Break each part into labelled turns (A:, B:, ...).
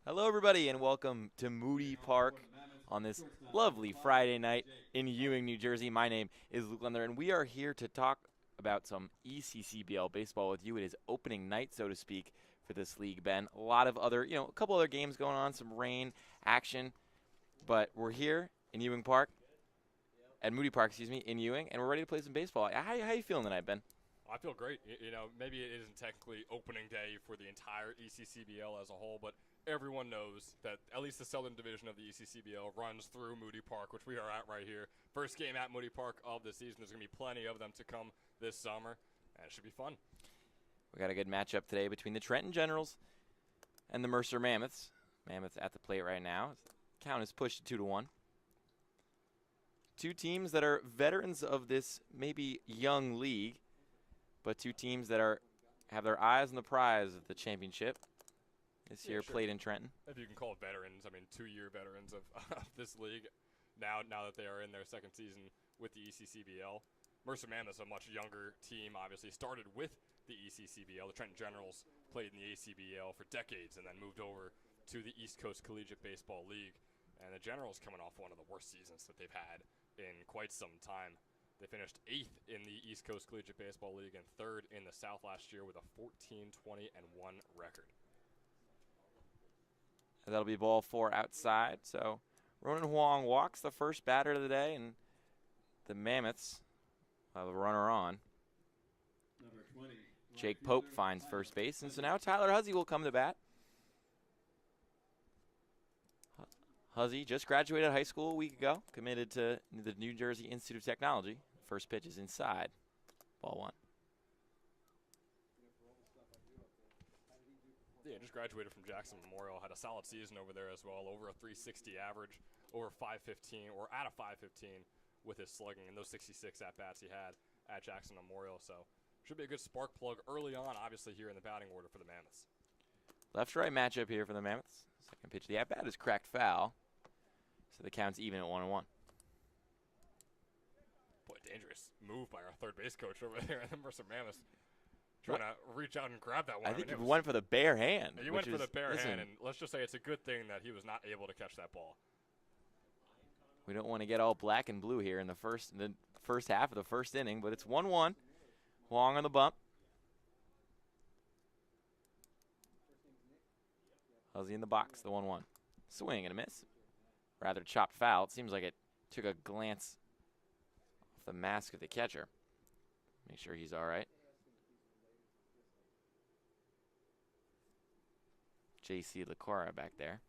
A: Hello, everybody, and welcome to Moody Park on this lovely Friday night in Ewing, New Jersey. My name is Luke Lender, and we are here to talk about some ECCBL baseball with you. It is opening night, so to speak, for this league, Ben. A lot of other, a couple other games going on, some rain action, but we're here in Ewing Park, at Moody Park, in Ewing, and we're ready to play some baseball. How you feeling tonight, Ben?
B: I feel great. Maybe it isn't technically opening day for the entire ECCBL as a whole, but everyone knows that at least the Southern Division of the ECCBL runs through Moody Park, which we are at right here. First game at Moody Park of the season. There's going to be plenty of them to come this summer, and it should be fun.
A: We got a good matchup today between the Trenton Generals and the Mercer Mammoths. Mammoths at the plate right now. Count is pushed to 2-1. Two teams that are veterans of this maybe young league, but two teams that have their eyes on the prize of the championship this year,
B: sure.
A: Played in Trenton.
B: If you can call it veterans, 2-year veterans of this league now that they are in their second season with the ECCBL. Mercer Mammoths, a much younger team, obviously started with the ECCBL. The Trenton Generals played in the ACBL for decades and then moved over to the East Coast Collegiate Baseball League. And the Generals coming off one of the worst seasons that they've had in quite some time. They finished 8th in the East Coast Collegiate Baseball League and 3rd in the South last year with a 14-20-1 record.
A: That'll be ball 4 outside. So Ronan Huang walks the first batter of the day, and the Mammoths have a runner on.
C: Number 20,
A: Jake Pope finds first base, and so now Tyler Huzzy will come to bat. Huzzy just graduated high school a week ago, committed to the New Jersey Institute of Technology. First pitch is inside. Ball 1.
B: Yeah, just graduated from Jackson Memorial. Had a solid season over there as well. Over a 360 average, over 515, or at a 515 with his slugging, and those 66 at-bats he had at Jackson Memorial. So should be a good spark plug early on, obviously, here in the batting order for the Mammoths.
A: Left-right matchup here for the Mammoths. Second pitch, the at-bat is cracked foul. So the count's even at 1-1.
B: Boy, dangerous move by our third base coach over there in the Mercer Mammoths. Trying to reach out and grab that one.
A: I think he went for the bare hand.
B: He went for the bare hand, and let's just say it's a good thing that he was not able to catch that ball.
A: We don't want to get all black and blue here in the first half of the first inning, but it's 1-1. Huang on the bump. Huzzy in the box, the 1-1. Swing and a miss. Rather chopped foul. It seems like it took a glance off the mask of the catcher. Make sure he's all right. J.C. Lacora back there.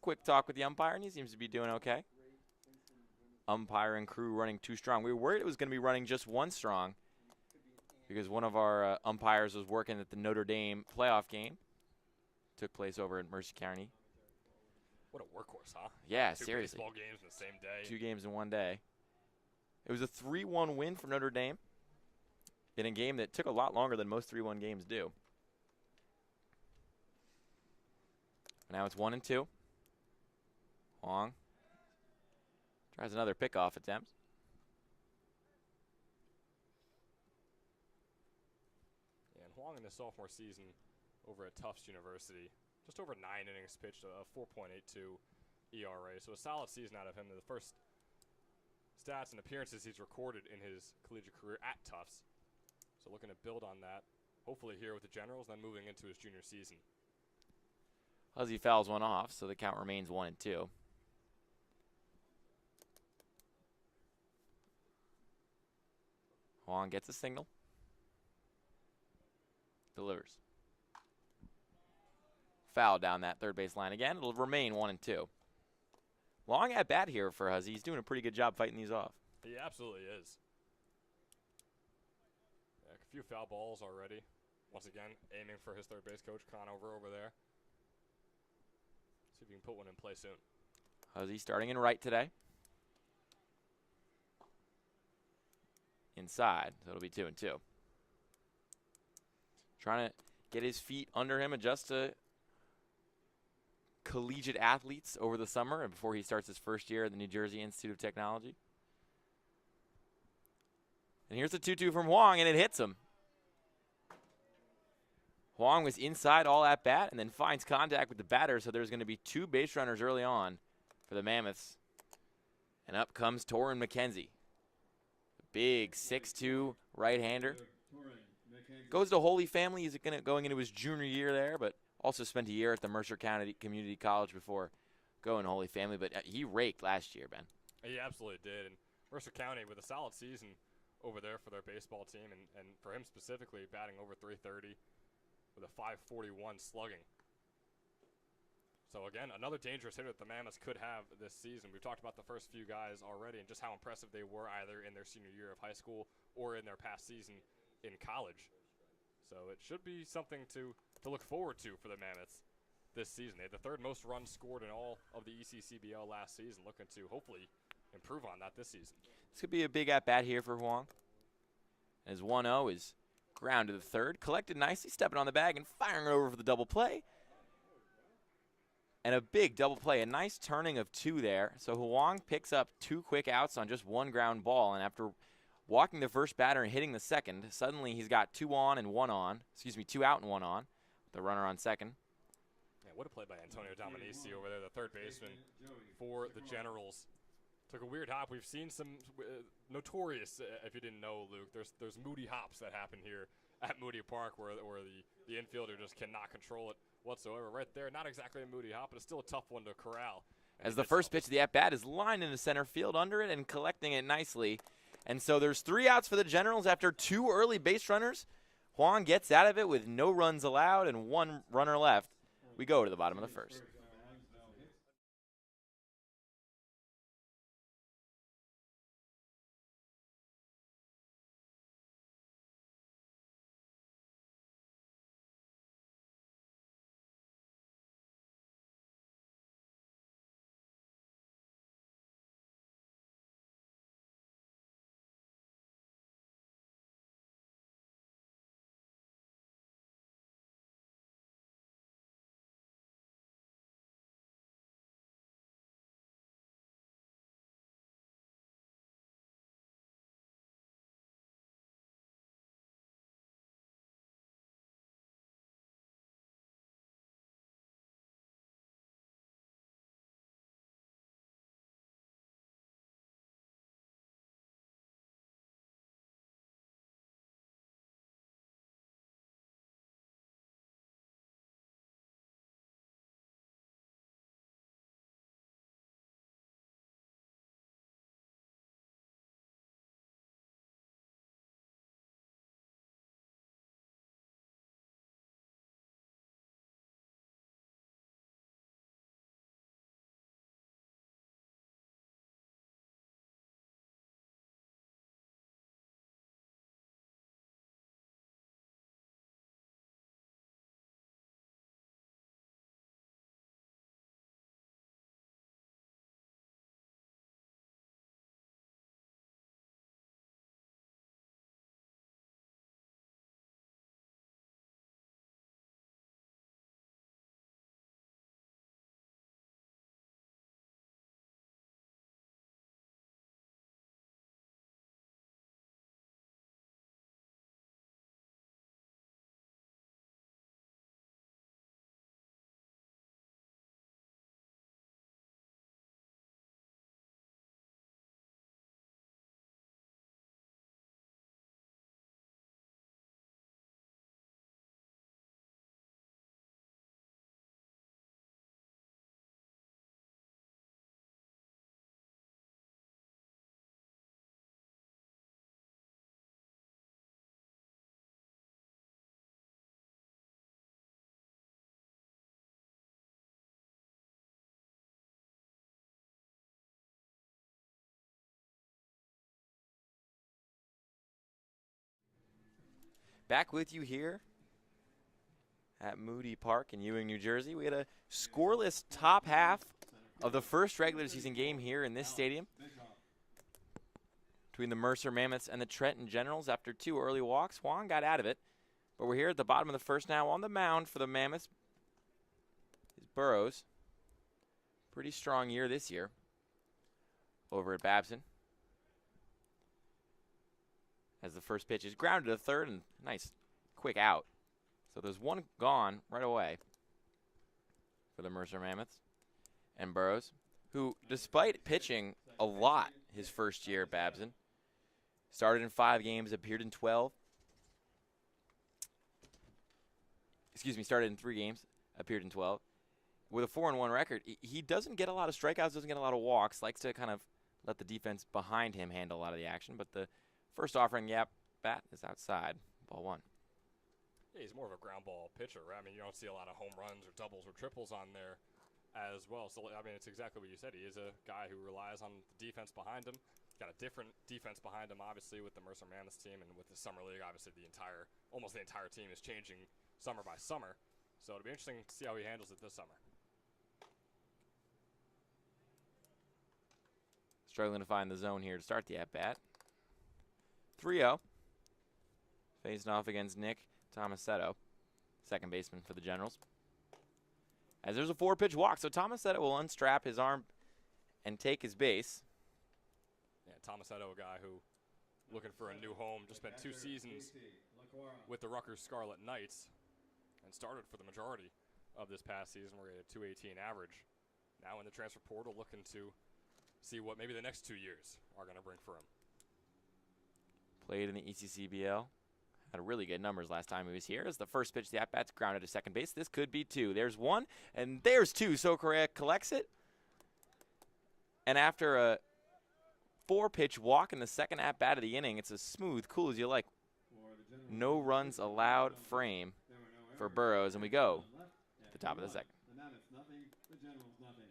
A: Quick talk with the umpire, and he seems to be doing okay. Umpire and crew running 2 strong. We were worried it was going to be running just 1 strong because one of our umpires was working at the Notre Dame playoff game. Took place over in Mercer County.
B: What a workhorse, huh?
A: Yeah,
B: 2
A: seriously.
B: 2 baseball games in the same day.
A: 2 games in 1 day. It was a 3-1 win for Notre Dame in a game that took a lot longer than most 3-1 games do. Now it's 1-2. Huang tries another pickoff attempt.
B: And Huang in his sophomore season over at Tufts University, just over 9 innings pitched, a 4.82 ERA. So a solid season out of him. The first stats and appearances he's recorded in his collegiate career at Tufts. So looking to build on that, hopefully here with the Generals, then moving into his junior season.
A: Huzzy fouls one off, so the count remains 1-2. Huang gets a signal. Delivers. Foul down that third base line again. It'll remain 1-2. Long at bat here for Huzzy. He's doing a pretty good job fighting these off.
B: He absolutely is. Yeah, a few foul balls already. Once again, aiming for his third base coach, Conover, over there. See if we can put one in play soon.
A: Huzzy starting in right today. Inside, so it'll be 2-2. Trying to get his feet under him, adjust to collegiate athletes over the summer and before he starts his first year at the New Jersey Institute of Technology. And here's the 2-2 from Huang, and it hits him. Huang was inside all at bat and then finds contact with the batter, so there's going to be 2 base runners early on for the Mammoths. And up comes Torrin McKenzie. Big 6'2" right-hander. Goes to Holy Family. He's going into his junior year there, but also spent a year at the Mercer County Community College before going to Holy Family. But he raked last year, Ben.
B: He absolutely did. And Mercer County with a solid season over there for their baseball team, and for him specifically, batting over .330 with a .541 slugging. So again, another dangerous hitter that the Mammoths could have this season. We've talked about the first few guys already and just how impressive they were either in their senior year of high school or in their past season in college. So it should be something to look forward to for the Mammoths this season. They had the 3rd most runs scored in all of the ECCBL last season, looking to hopefully improve on that this season.
A: This could be a big at-bat here for Huang. As 1-0 is ground to the 3rd. Collected nicely, stepping on the bag and firing it over for the double play. And a big double play, a nice turning of 2 there. So Huang picks up 2 quick outs on just 1 ground ball. And after walking the first batter and hitting the second, suddenly he's got 2 on and 1 on. 2 out and 1 on. The runner on second.
B: Yeah, what a play by Antonio Dominici over there, the 3rd baseman for the Generals. Took a weird hop. We've seen some notorious, if you didn't know, Luke, there's moody hops that happen here at Moody Park where the infielder just cannot control it whatsoever. Right there, not exactly a moody hop, but it's still a tough one to corral.
A: As the first pitch of the at-bat is lined into center field under it and collecting it nicely. And so there's 3 outs for the Generals after 2 early base runners. Huang gets out of it with no runs allowed and 1 runner left. We go to the bottom of the 1st. Back with you here at Moody Park in Ewing, New Jersey. We had a scoreless top half of the first regular season game here in this stadium between the Mercer Mammoths and the Trenton Generals. After 2 early walks, Huang got out of it. But we're here at the bottom of the 1st now. On the mound for the Mammoths is Burrows. Pretty strong year this year over at Babson. As the first pitch is grounded to 3rd and nice quick out. So there's one gone right away for the Mercer Mammoths. And Burrows, who, despite pitching a lot his first year at Babson, started in 5 games, appeared in 12. Started in 3 games, appeared in 12. With a 4-1 record, he doesn't get a lot of strikeouts, doesn't get a lot of walks, likes to kind of let the defense behind him handle a lot of the action. But the first offering, bat is outside. Ball 1.
B: Yeah, he's more of a ground ball pitcher, right? I mean, you don't see a lot of home runs or doubles or triples on there as well. So, I mean, it's exactly what you said. He is a guy who relies on the defense behind him. Got a different defense behind him, obviously, with the Mercer Mammoths team, and with the summer league, obviously, almost the entire team is changing summer by summer. So it'll be interesting to see how he handles it this summer.
A: Struggling to find the zone here to start the at-bat. 3-0. Facing off against Nick Tomasetto, second baseman for the Generals. As there's a 4-pitch walk, so Tomasetto will unstrap his arm and take his base.
B: Yeah, Tomasetto, a guy who looking for a new home, just spent 2 seasons with the Rutgers Scarlet Knights and started for the majority of this past season where he had a 218 average. Now in the transfer portal, looking to see what maybe the next 2 years are going to bring for him.
A: Played in the ECCBL. Had really good numbers last time he was here. As the first pitch, the at-bat's grounded to second base. This could be 2. There's 1, and there's 2. So Correa collects it. And after a 4-pitch walk in the second at-bat of the inning, it's as smooth, cool as you like. No runs allowed frame for Burrows, and we go to the top of the second.
C: The Mammoths nothing, the Generals nothing.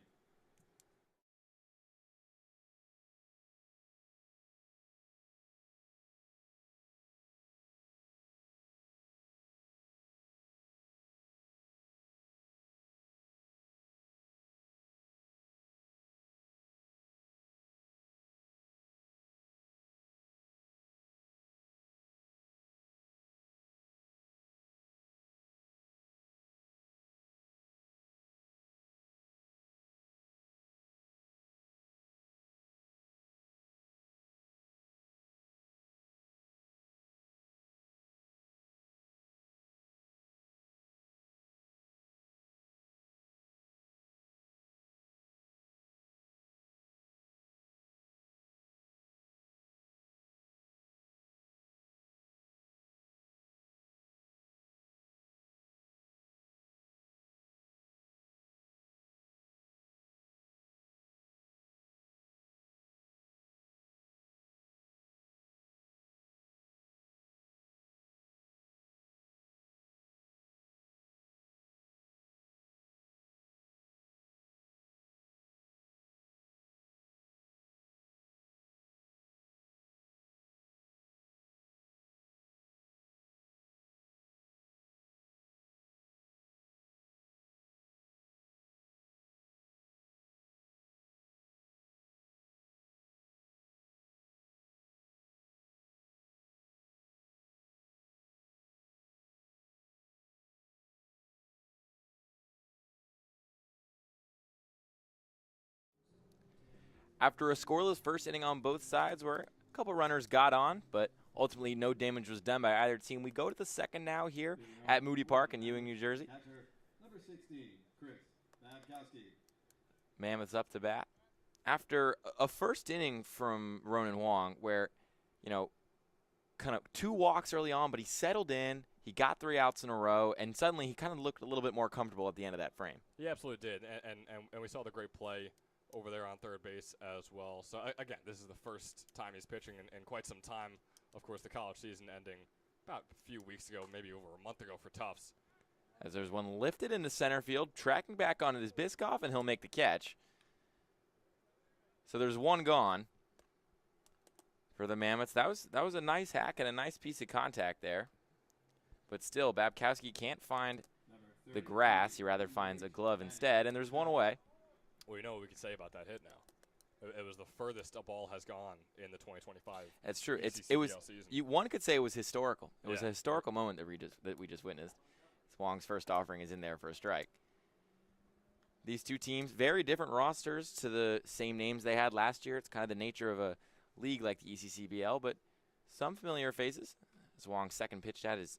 A: After a scoreless first inning on both sides where a couple runners got on, but ultimately no damage was done by either team, we go to the second now here at Moody Park in Ewing, New Jersey.
C: Number 16, Chris Babkowski.
A: Mammoths up to bat. After a first inning from Ronan Wong where, kind of 2 walks early on, but he settled in, he got 3 outs in a row, and suddenly he kind of looked a little bit more comfortable at the end of that frame.
B: He absolutely did, and we saw the great play over there on third base as well. So, again, this is the first time he's pitching in quite some time. Of course, the college season ending about a few weeks ago, maybe over a month ago for Tufts.
A: As there's one lifted into center field, tracking back on it is Biscoff, and he'll make the catch. So there's 1 gone for the Mammoths. That was a nice hack and a nice piece of contact there. But still, Babkowski can't find the grass. He rather finds a glove instead, and there's 1 away.
B: Well, you know what we could say about that hit now. It was the furthest a ball has gone in the 2025.
A: That's true.
B: ECCBL
A: It was.
B: season.
A: One could say it was historical. It was
B: Yeah.
A: a historical moment that we just witnessed. Wong's first offering is in there for a strike. These two teams, very different rosters to the same names they had last year. It's kind of the nature of a league like the ECCBL, but some familiar faces. As Wong's second pitch at is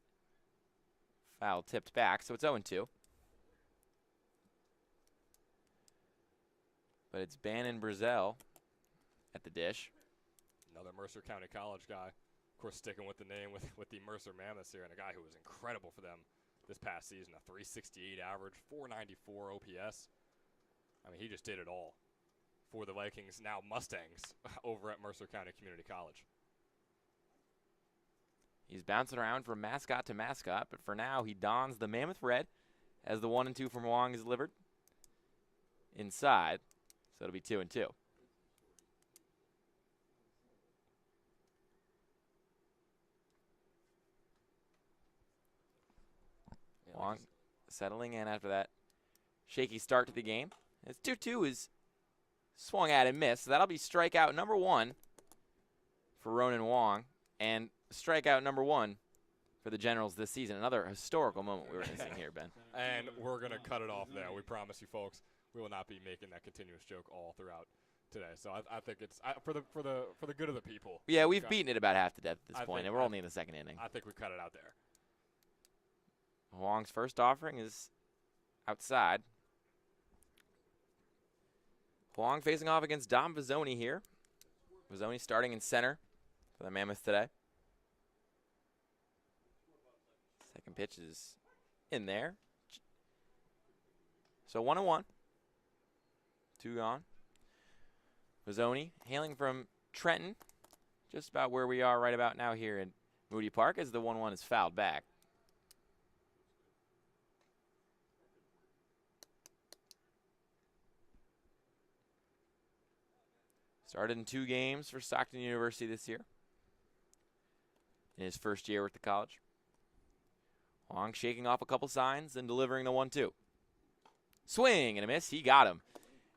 A: Foul tipped back, so it's 0-2. But it's Bannon Brazel at the dish.
B: Another Mercer County College guy. Of course, sticking with the name with the Mercer Mammoths here, and a guy who was incredible for them this past season. A 368 average, 494 OPS. I mean, he just did it all for the Vikings, now Mustangs, over at Mercer County Community College.
A: He's bouncing around from mascot to mascot, but for now he dons the Mammoth red as the 1-2 from Wong is delivered inside. So it'll be 2-2. Wong settling in after that shaky start to the game. It's 2-2 is swung at and missed. So that'll be strikeout number 1 for Ronan Wong, and strikeout number 1 for the Generals this season. Another historical moment we're witnessing here, Ben.
B: And we're going to cut it off there. We promise you folks we will not be making that continuous joke all throughout today. So I think it's for the good of the people.
A: Yeah, we've beaten it about half to death at this point, and we're only in the second inning.
B: I think we cut it out there.
A: Wong's first offering is outside. Wong facing off against Dom Vizzoni here. Vizzoni starting in center for the Mammoths today. Second pitch is in there. So 1-1. 2 gone. Vizzoni hailing from Trenton, just about where we are right about now here in Moody Park, as the 1-1 is fouled back. Started in 2 games for Stockton University this year, in his first year with the college. Wong shaking off a couple signs and delivering the 1-2. Swing and a miss. He got him.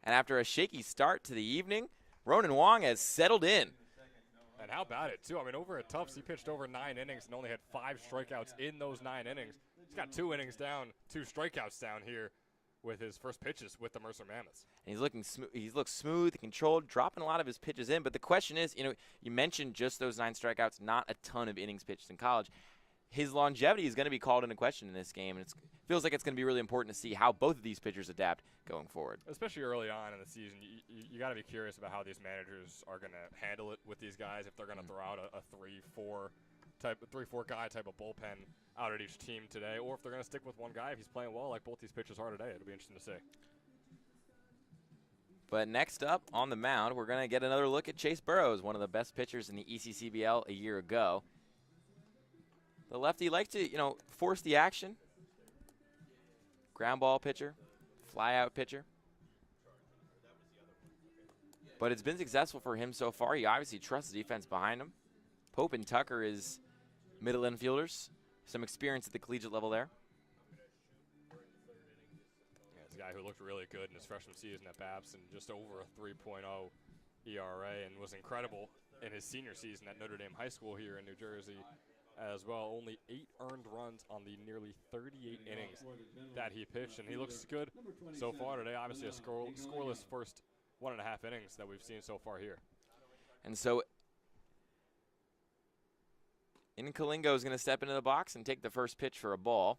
A: And after a shaky start to the evening, Ronan Wong has settled in.
B: And how about it, too? I mean, over at Tufts, he pitched over 9 innings and only had 5 strikeouts in those 9 innings. He's got 2 innings down, 2 strikeouts down here with his first pitches with the Mercer Mammoths.
A: And he's looking smooth. He's looked smooth, controlled, dropping a lot of his pitches in. But the question is, you mentioned just those 9 strikeouts, not a ton of innings pitched in college. His longevity is going to be called into question in this game, and it feels like it's going to be really important to see how both of these pitchers adapt going forward.
B: Especially early on in the season, you got to be curious about how these managers are going to handle it with these guys. If they're going to throw out a 3-4 guy type of bullpen out at each team today, or if they're going to stick with one guy if he's playing well, like both these pitchers are today. It'll be interesting to see.
A: But next up on the mound, we're going to get another look at Chase Burrows, one of the best pitchers in the ECCBL a year ago. The lefty likes to, force the action. Ground ball pitcher, fly out pitcher. But it's been successful for him so far. He obviously trusts the defense behind him. Pope and Tucker is middle infielders. Some experience at the collegiate level there.
B: Yeah, it's a guy who looked really good in his freshman season at Babs and just over a 3.0 ERA and was incredible in his senior season at Notre Dame High School here in New Jersey as well. Only 8 earned runs on the nearly 38 innings that he pitched, and he looks good so far today. Obviously a scoreless first 1.5 innings that we've seen so far here.
A: And so Kalingo is going to step into the box and take the first pitch for a ball.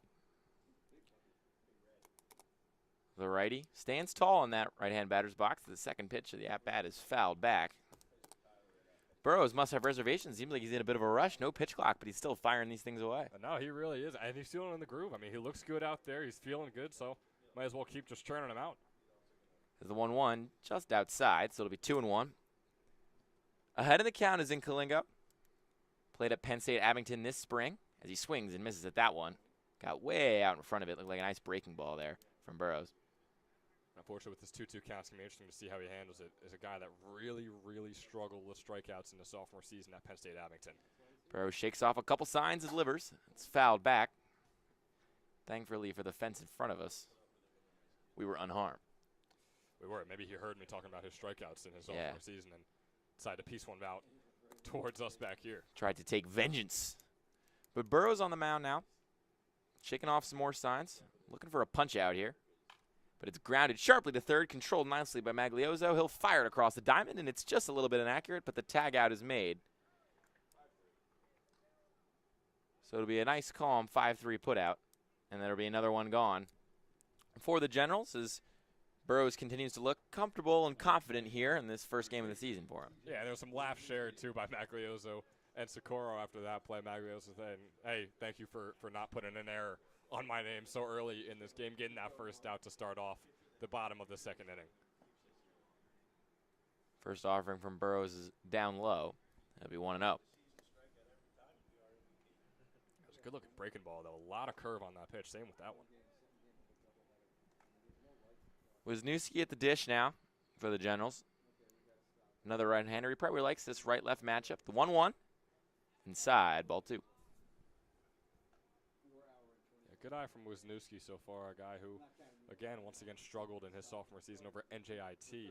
A: The righty stands tall in that right-hand batter's box. The second pitch of the at-bat is fouled back. Burrows must have reservations. Seems like he's in a bit of a rush. No pitch clock, but he's still firing these things away.
B: No, he really is. And he's feeling in the groove. I mean, he looks good out there. He's feeling good, so might as well keep just churning him out.
A: There's the 1-1 just outside, so it'll be 2-1. Ahead of the count is Kalingo. Played at Penn State Abington this spring as he swings and misses at that one. Got way out in front of it. Looked like a nice breaking ball there from Burrows.
B: Unfortunately, with this 2-2 count, it's going to be interesting to see how he handles it. Is a guy that really, really struggled with strikeouts in the sophomore season at Penn State Abington.
A: Burrows shakes off a couple signs and delivers. It's fouled back. Thankfully for the fence in front of us, we were unharmed.
B: We were. Maybe he heard me talking about his strikeouts in his sophomore season and decided to piece one out towards us back here.
A: Tried to take vengeance. But Burrows on the mound now. Shaking off some more signs. Looking for a punch out here. But it's grounded sharply to third, controlled nicely by Magliozzo. He'll fire it across the diamond, and it's just a little bit inaccurate, but the tag out is made. So it'll be a nice, calm 5-3 put out And there'll be another one gone. For the Generals, as Burrows continues to look comfortable and confident here in this first game of the season for him.
B: Yeah, there was some laughs shared, too, by Maglioso and Socorro after that play. Maglioso saying, hey, thank you for not putting an error on my name so early in this game, getting that first out to start off the bottom of the second inning.
A: First offering from Burrows is down low. That'll be 1-0.
B: It was a good-looking breaking ball, though. A lot of curve on that pitch. Same with that one.
A: Wisniewski at the dish now for the Generals. Another right-hander. He probably likes this right-left matchup. The 1-1. Inside, ball 2.
B: Yeah, good eye from Wisniewski so far, a guy who, once again struggled in his sophomore season over at NJIT,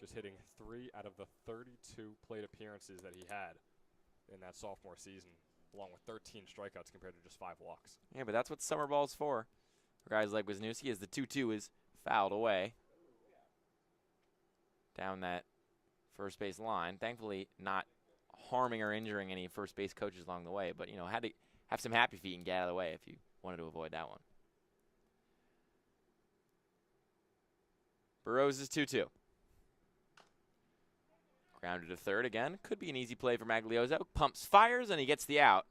B: just hitting 3 out of the 32 plate appearances that he had in that sophomore season, along with 13 strikeouts compared to just 5 walks.
A: Yeah, but that's what summer ball's for guys like Wisniewski, as the 2-2 is fouled away down that first base line. Thankfully, not harming or injuring any first base coaches along the way, but, you know, had to have some happy feet and get out of the way if you wanted to avoid that one. Burrows is 2-2. Grounded to third again. Could be an easy play for Maglioso. Pumps, fires, and he gets the out.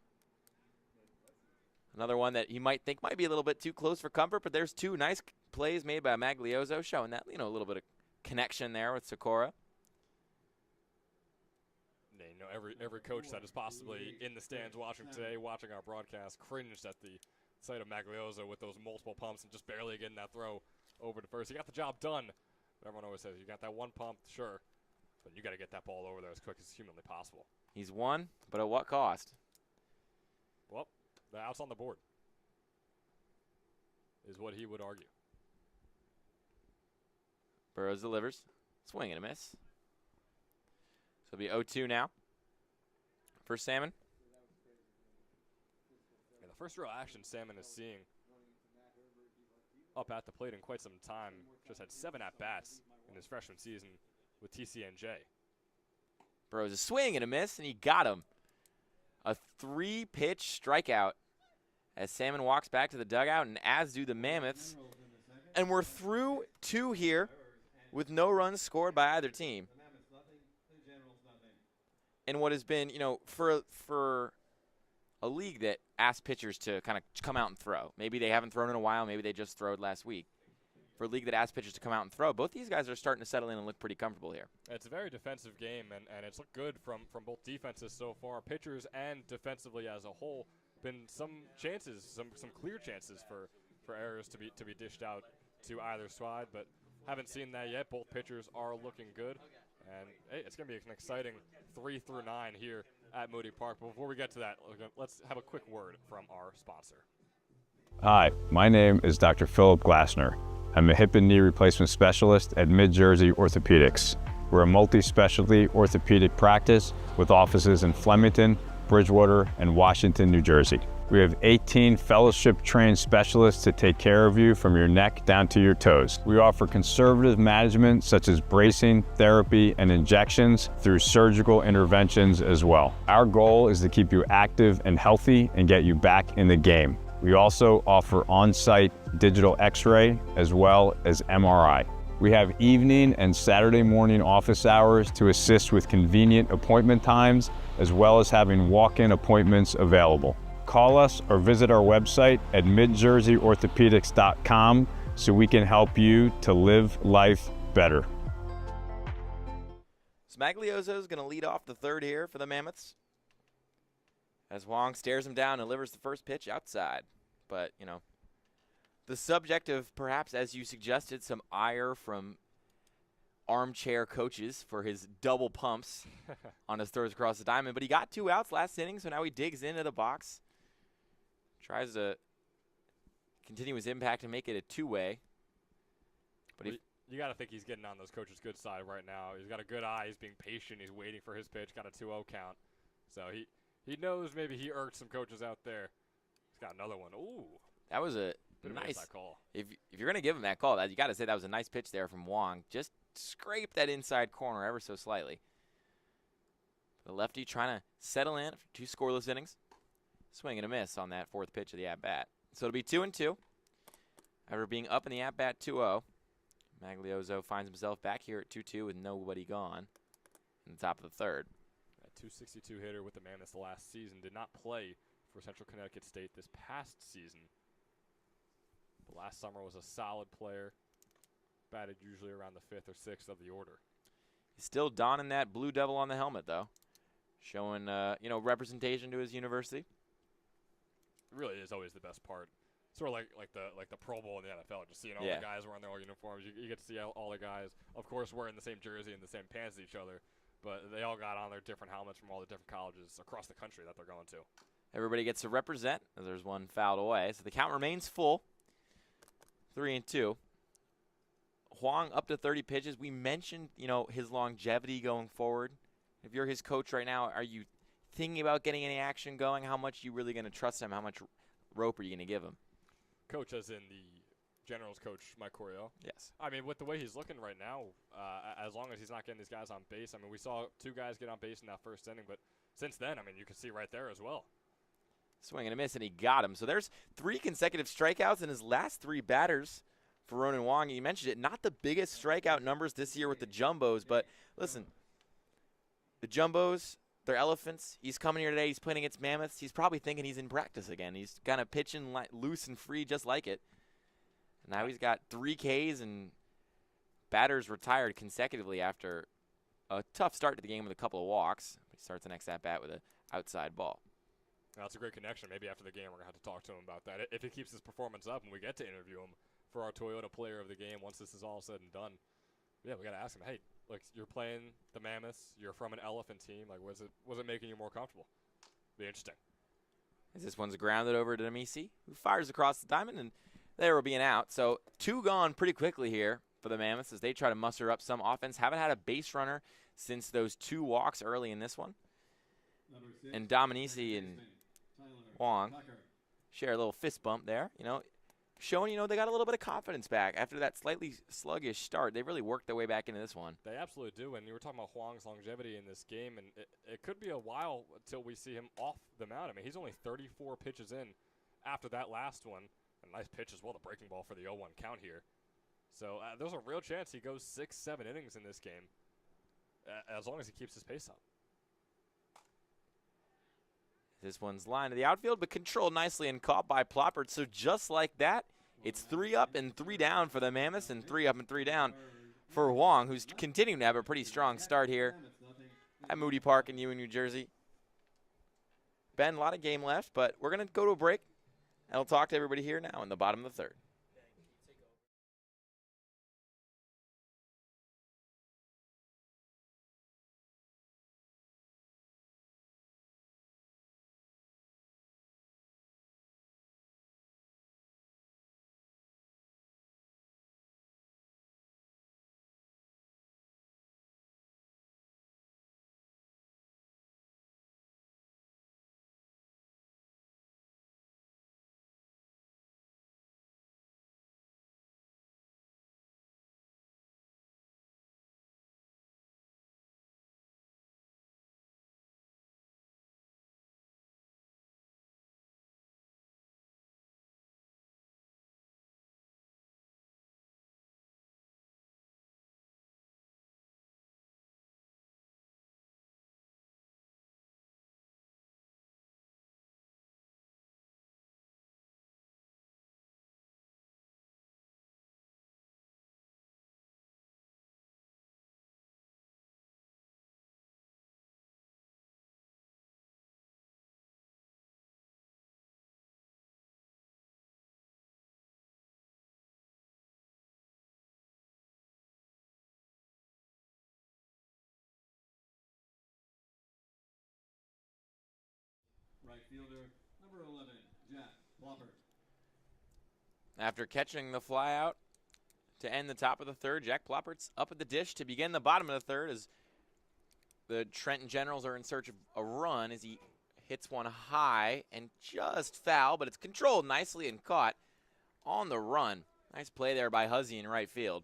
A: Another one that you might think might be a little bit too close for comfort, but there's 2 nice plays made by Maglioso, showing that, you know, a little bit of connection there with Socorro.
B: Yeah, you know, every coach that is possibly in the stands watching today, watching our broadcast, cringed at the sight of Maglioso with those multiple pumps and just barely getting that throw over to first. He got the job done. But everyone always says, you got that one pump, sure, but you got to get that ball over there as quick as humanly possible.
A: He's won, but at what cost?
B: Well, the out's on the board is what he would argue.
A: Burrows delivers. Swing and a miss. So it'll be 0-2 now for Salmon.
B: Yeah, the first real action Salmon is seeing up at the plate in quite some time. Just had 7 at-bats in his freshman season with TCNJ.
A: Burrows a swing and a miss, and he got him. A 3-pitch strikeout as Salmon walks back to the dugout, and as do the Mammoths. And we're through 2 here with no runs scored by either team. And what has been, you know, for a league that asks pitchers to kind of come out and throw. Maybe they haven't thrown in a while. Maybe they just throwed last week. For a league that asks pitchers to come out and throw, both these guys are starting to settle in and look pretty comfortable here.
B: It's a very defensive game, and it's looked good from both defenses so far, pitchers and defensively as a whole. Been some chances, some clear chances for errors to be dished out to either side, but haven't seen that yet. Both pitchers are looking good, and hey, it's going to be an exciting 3 through 9 here at Moody Park. But before we get to that, let's have a quick word from our sponsor.
D: Hi, my name is Dr. Philip Glassner. I'm a hip and knee replacement specialist at Mid-Jersey Orthopedics. We're a multi-specialty orthopedic practice with offices in Flemington, Bridgewater, and Washington, New Jersey. We have 18 fellowship-trained specialists to take care of you from your neck down to your toes. We offer conservative management such as bracing, therapy, and injections through surgical interventions as well. Our goal is to keep you active and healthy and get you back in the game. We also offer on-site digital x-ray as well as MRI. We have evening and Saturday morning office hours to assist with convenient appointment times, as well as having walk-in appointments available. Call us or visit our website at midjerseyorthopedics.com so we can help you to live life better.
A: Maglioso is going to lead off the third here for the Mammoths, as Wong stares him down and delivers the first pitch outside. But, you know, the subject of perhaps, as you suggested, some ire from armchair coaches for his double pumps on his throws across the diamond. But he got 2 outs last inning, so now he digs into the box, tries to continue his impact and make it a 2-way. But
B: you got to think he's getting on those coaches' good side right now. He's got a good eye. He's being patient. He's waiting for his pitch. Got a 2-0 count. So he knows maybe he irked some coaches out there. He's got another one. Ooh.
A: That was a nice
B: call.
A: If you're going to give him that call, you got to say that was a nice pitch there from Wong. Just scrape that inside corner ever so slightly. The lefty trying to settle in after 2 scoreless innings. Swing and a miss on that 4th pitch of the at-bat. So it'll be 2-2. After being up in the at-bat 2-0, Magliozzo finds himself back here at 2-2 with nobody gone in the top of the third.
B: That 262 hitter with the Mammoths last season did not play for Central Connecticut State this past season. But last summer was a solid player. Batted usually around the 5th or 6th of the order.
A: He's still donning that blue devil on the helmet, though, showing representation to his university.
B: It really is always the best part. Sort of like the Pro Bowl in the NFL, just seeing all the guys wearing their old uniforms. You get to see all the guys, of course, wearing the same jersey and the same pants as each other, but they all got on their different helmets from all the different colleges across the country that they're going to.
A: Everybody gets to represent, as there's one fouled away. So the count remains full, 3-2. Huang up to 30 pitches. We mentioned, his longevity going forward. If you're his coach right now, are you thinking about getting any action going? How much are you really going to trust him? How much rope are you going to give him?
B: Coach, as in the Generals coach, Mike Coryell?
A: Yes.
B: I mean, with the way he's looking right now, as long as he's not getting these guys on base, I mean, we saw 2 guys get on base in that first inning, but since then, I mean, you can see right there as well.
A: Swing and a miss, and he got him. So there's 3 consecutive strikeouts in his last 3 batters for Ronan Huang. You mentioned it, not the biggest strikeout numbers this year with the Jumbos, but listen, the Jumbos, they're elephants. He's coming here today. He's playing against Mammoths. He's probably thinking he's in practice again. He's kind of pitching loose and free just like it. Now he's got 3 Ks and batters retired consecutively after a tough start to the game with a couple of walks. He starts the next at-bat with an outside ball.
B: That's a great connection. Maybe after the game we're going to have to talk to him about that. If he keeps his performance up and we get to interview him for our Toyota Player of the Game once this is all said and done, yeah, we got to ask him, hey, look, you're playing the Mammoths. You're from an elephant team. Like, was it making you more comfortable? Be interesting.
A: As this one's grounded over to Demisi, who fires across the diamond, and there will be an out. So 2 gone pretty quickly here for the Mammoths as they try to muster up some offense. Haven't had a base runner since those 2 walks early in this one. And Dominici and Huang share a little fist bump there, showing, they got a little bit of confidence back after that slightly sluggish start. They really worked their way back into this one.
B: They absolutely do, and you were talking about Huang's longevity in this game, and it could be a while until we see him off the mound. I mean, he's only 34 pitches in after that last one. A nice pitch as well, the breaking ball for the 0-1 count here. So there's a real chance he goes 6-7 innings in this game, as long as he keeps his pace up.
A: This one's lined to the outfield, but controlled nicely and caught by Ploppert. So just like that, it's 3 up and 3 down for the Mammoths and 3 up and 3 down for Huang, who's continuing to have a pretty strong start here at Moody Park in Ewing, New Jersey. Ben, a lot of game left, but we're going to go to a break, and I'll talk to everybody here now in the bottom of the 3rd.
C: Right fielder, number 11, Jack Ploppert.
A: After catching the fly out to end the top of the 3rd, Jack Ploppert's up at the dish to begin the bottom of the 3rd as the Trenton Generals are in search of a run as he hits one high and just foul, but it's controlled nicely and caught on the run. Nice play there by Huzzy in right field.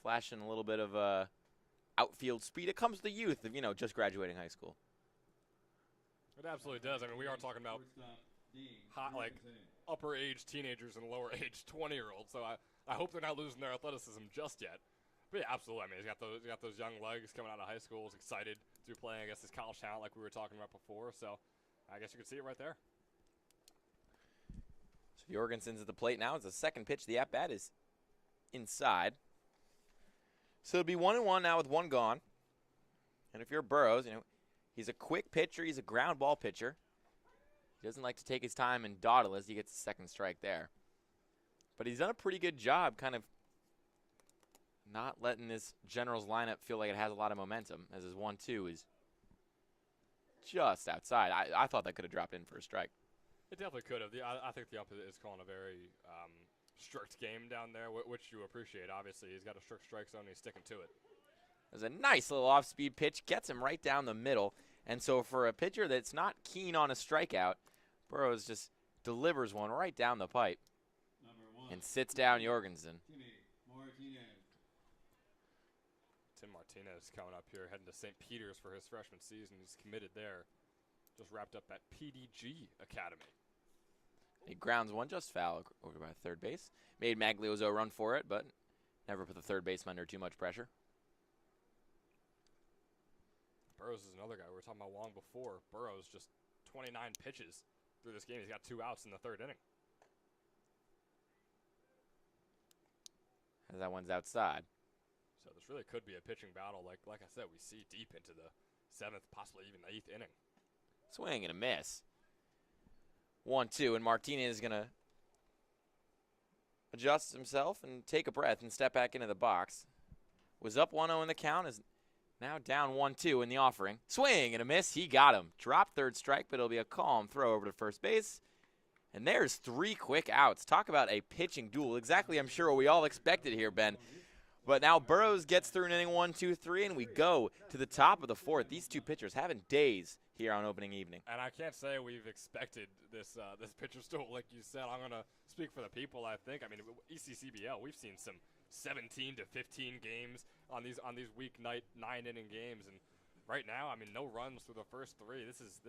A: Flashing a little bit of outfield speed. It comes to the youth of, just graduating high school.
B: It absolutely does. I mean, we are talking about hot, like upper age teenagers and lower age 20-year-olds. So I hope they're not losing their athleticism just yet. But yeah, absolutely. I mean, he's got those young legs coming out of high school. He's excited to be playing against his college talent like we were talking about before. So I guess you could see it right there.
A: So Jorgensen's at the plate now. It's the second pitch. The at-bat is inside. So it'll be 1-1 now with one gone. And if you're Burrows, he's a quick pitcher. He's a ground ball pitcher. He doesn't like to take his time and dawdle as he gets the second strike there. But he's done a pretty good job kind of not letting this Generals lineup feel like it has a lot of momentum, as his 1-2 is just outside. I thought that could have dropped in for a strike.
B: It definitely could have. I think the ump is calling a very strict game down there, which you appreciate. Obviously, he's got a strict strike zone, and he's sticking to it.
A: There's a nice little off-speed pitch, gets him right down the middle. And so for a pitcher that's not keen on a strikeout, Burrows just delivers one right down the pipe and sits down Jorgensen.
B: Tim Martinez coming up here, heading to St. Peter's for his freshman season. He's committed there. Just wrapped up at PDG Academy.
A: He grounds one just foul over by third base. Made Maglioso run for it, but never put the third baseman under too much pressure.
B: Burrows is another guy. We were talking about Wong before. Burrows just 29 pitches through this game. He's got 2 outs in the third inning.
A: As that one's outside.
B: So this really could be a pitching battle. Like I said, we see deep into the 7th, possibly even the 8th inning.
A: Swing and a miss. 1-2, and Martinez is going to adjust himself and take a breath and step back into the box. Was up 1-0 in the count, is now down 1-2 in the offering. Swing and a miss. He got him. Dropped third strike, but it'll be a calm throw over to first base. And there's 3 quick outs. Talk about a pitching duel. Exactly, I'm sure, what we all expected here, Ben. But now Burrows gets through an inning 1, 2, 3, and we go to the top of the 4th. These two pitchers having days here on opening evening.
B: And I can't say we've expected this pitcher duel, like you said. I'm going to speak for the people, I think. I mean, ECCBL, we've seen some 17 to 15 games on these weeknight 9-inning games, and right now, I mean, no runs through the first 3. This is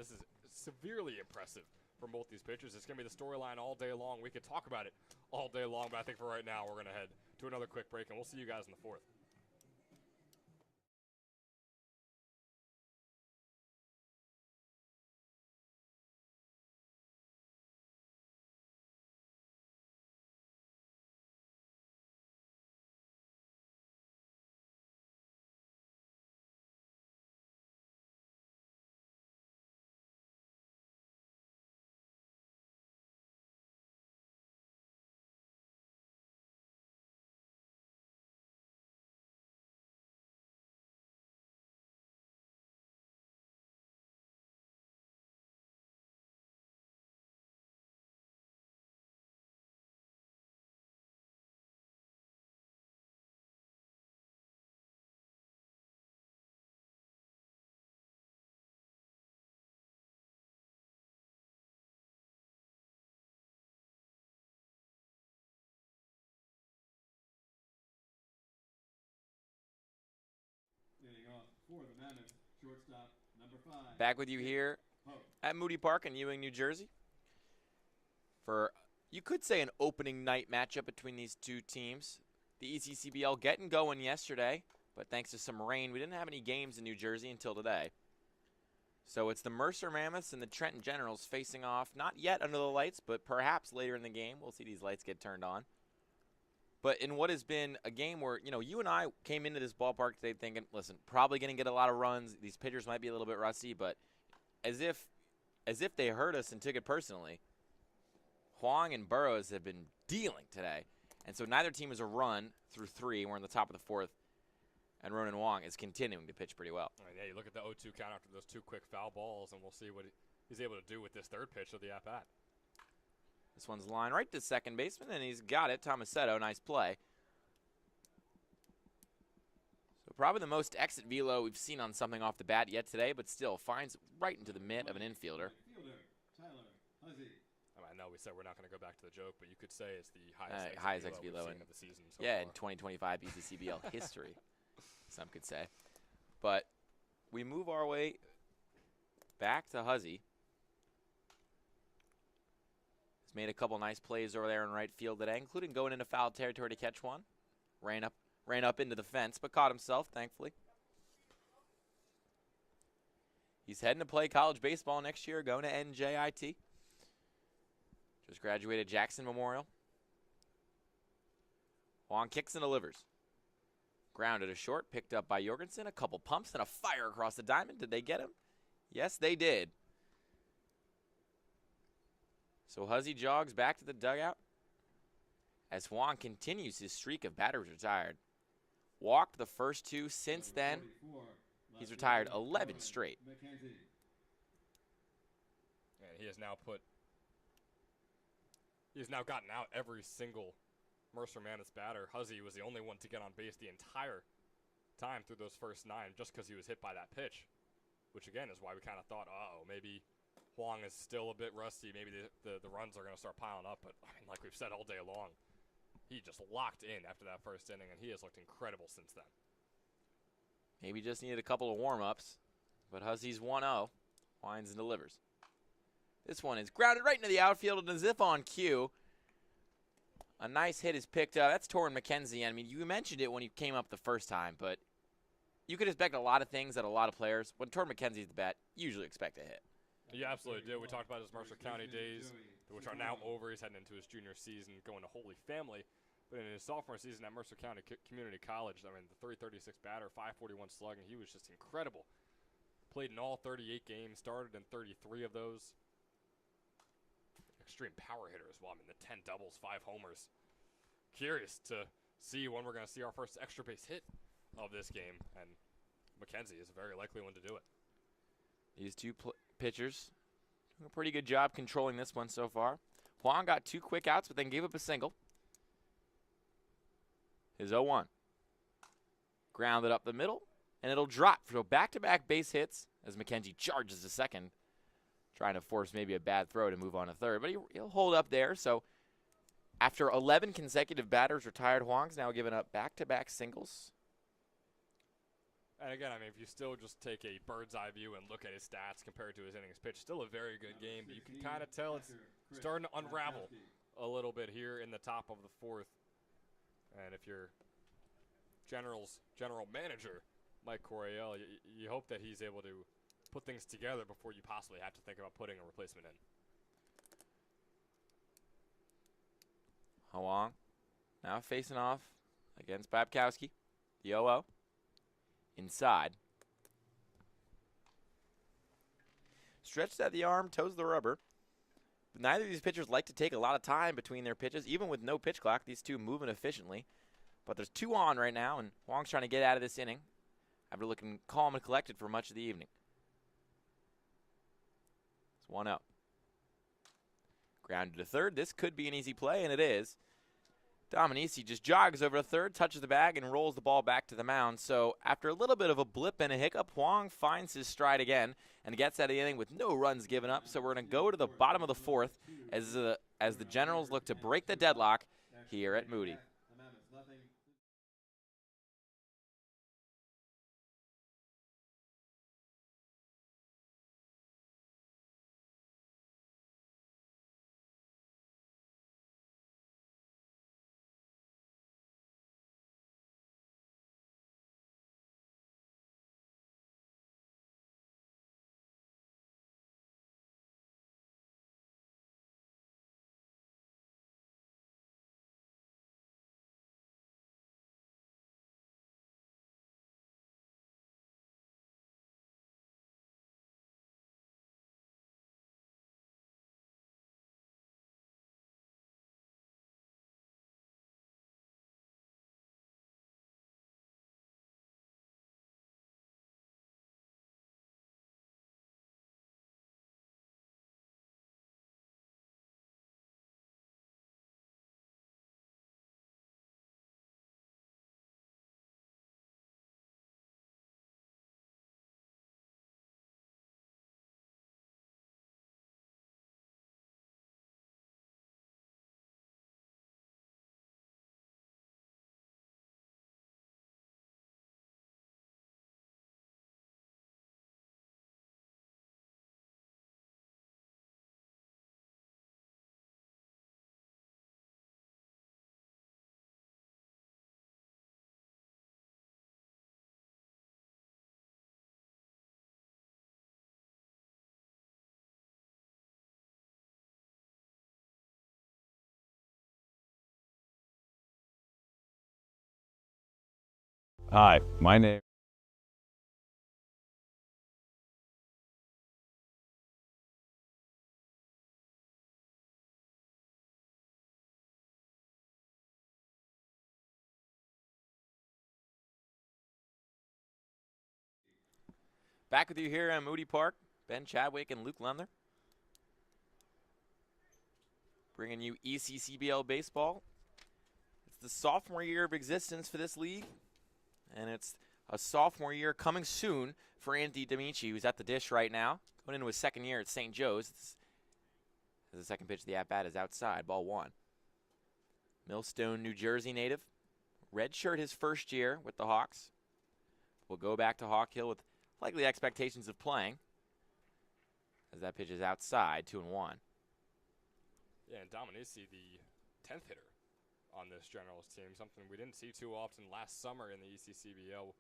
B: severely impressive from both these pitchers. It's going to be the storyline all day long. We could talk about it all day long, but I think for right now, we're going to head to another quick break, and we'll see you guys in the 4th.
C: For the Mammoths, shortstop, number 5.
A: Back with you here at Moody Park in Ewing, New Jersey, for, you could say, an opening night matchup between these two teams. The ECCBL getting going yesterday, but thanks to some rain, we didn't have any games in New Jersey until today. So it's the Mercer Mammoths and the Trenton Generals facing off, not yet under the lights, but perhaps later in the game. We'll see these lights get turned on. But in what has been a game where, you and I came into this ballpark today thinking, listen, probably going to get a lot of runs. These pitchers might be a little bit rusty, but as if they hurt us and took it personally, Huang and Burrows have been dealing today. And so neither team has a run through 3. We're in the top of the 4th, and Ronan Wong is continuing to pitch pretty well.
B: Yeah, you look at the 0-2 count after those 2 quick foul balls, and we'll see what he's able to do with this third pitch of the at-bat.
A: This one's lined right to second baseman, and he's got it. Tomasetto, nice play. So probably the most exit velo we've seen on something off the bat yet today, but still finds right into the mitt of an infielder.
B: I know we said we're not going to go back to the joke, but you could say it's the
A: highest exit velo
B: of the season so
A: yeah,
B: far.
A: In 2025 ECCBL history, some could say. But we move our way back to Huzzy. He's made a couple nice plays over there in right field today, including going into foul territory to catch one. Ran up into the fence, but caught himself, thankfully. He's heading to play college baseball next year, going to NJIT. Just graduated Jackson Memorial. Huang kicks and delivers. Grounded a short, picked up by Jorgensen. A couple pumps and a fire across the diamond. Did they get him? Yes, they did. So Huzzy jogs back to the dugout as Huang continues his streak of batters retired. Walked the first two. Since then, he's retired 11 straight.
B: And he has now gotten out every single Mercer Mammoths batter. Huzzy was the only one to get on base the entire time through those first 9 just because he was hit by that pitch, which again is why we kind of thought, uh-oh, maybe Huang is still a bit rusty. Maybe the runs are going to start piling up. But, I mean, like we've said all day long, he just locked in after that first inning, and he has looked incredible since then.
A: Maybe just needed a couple of warm-ups, but Huzzy's 1-0. Winds and delivers. This one is grounded right into the outfield, and as if on cue, a nice hit is picked up. That's Torrin McKenzie. I mean, you mentioned it when he came up the first time, but you could expect a lot of things out of a lot of players. When Torrin McKenzie's the bat, you usually expect a hit.
B: You absolutely do. We talked about his Mercer County days, which are now over. He's heading into his junior season, going to Holy Family. But in his sophomore season at Mercer County Community College, I mean, the 336 batter, 541 slugging, he was just incredible. Played in all 38 games, started in 33 of those. Extreme power hitter as well. I mean, the 10 doubles, 5 homers. Curious to see when we're going to see our first extra base hit of this game, and McKenzie is a very likely one to do it.
A: These two pitchers doing a pretty good job controlling this one so far. Huang got 2 quick outs, but then gave up a single. His 0-1. Grounded up the middle, and it'll drop. So back-to-back base hits as McKenzie charges to second, trying to force maybe a bad throw to move on to third. But he'll hold up there. So after 11 consecutive batters retired, Huang's now given up back-to-back singles.
B: And again, I mean, if you still just take a bird's eye view and look at his stats compared to his innings pitched, still a very good game. But you can kind of tell it's starting to unravel a little bit here in the top of the 4th. And if you're general manager Mike Coryell, you hope that he's able to put things together before you possibly have to think about putting a replacement in.
A: Huang now facing off against Babkowski. The 0-0. Inside. Stretched at the arm, toes the rubber. But neither of these pitchers like to take a lot of time between their pitches, even with no pitch clock. These two moving efficiently. But there's 2 on right now, and Huang's trying to get out of this inning after looking calm and collected for much of the evening. It's 1 out. Grounded to third. This could be an easy play, and it is. Dominici just jogs over to third, touches the bag, and rolls the ball back to the mound. So after a little bit of a blip and a hiccup, Huang finds his stride again and gets out of the inning with no runs given up. So we're going to go to the bottom of the 4th as the Generals look to break the deadlock here at Moody.
D: Hi, my name.
A: Back with you here at Moody Park. Ben Chadwick and Luke Lemler bringing you ECCBL baseball. It's the sophomore year of existence for this league, and it's a sophomore year coming soon for Andy D'Amici, who's at the dish right now, going into his second year at St. Joe's. The second pitch of the at-bat is outside, ball one. Millstone, New Jersey native. Redshirt his first year with the Hawks. Will go back to Hawk Hill with likely expectations of playing, as that pitch is outside, 2-1.
B: Yeah, and Dominici, the 10th hitter on this Generals team, something we didn't see too often last summer in the ECCBL,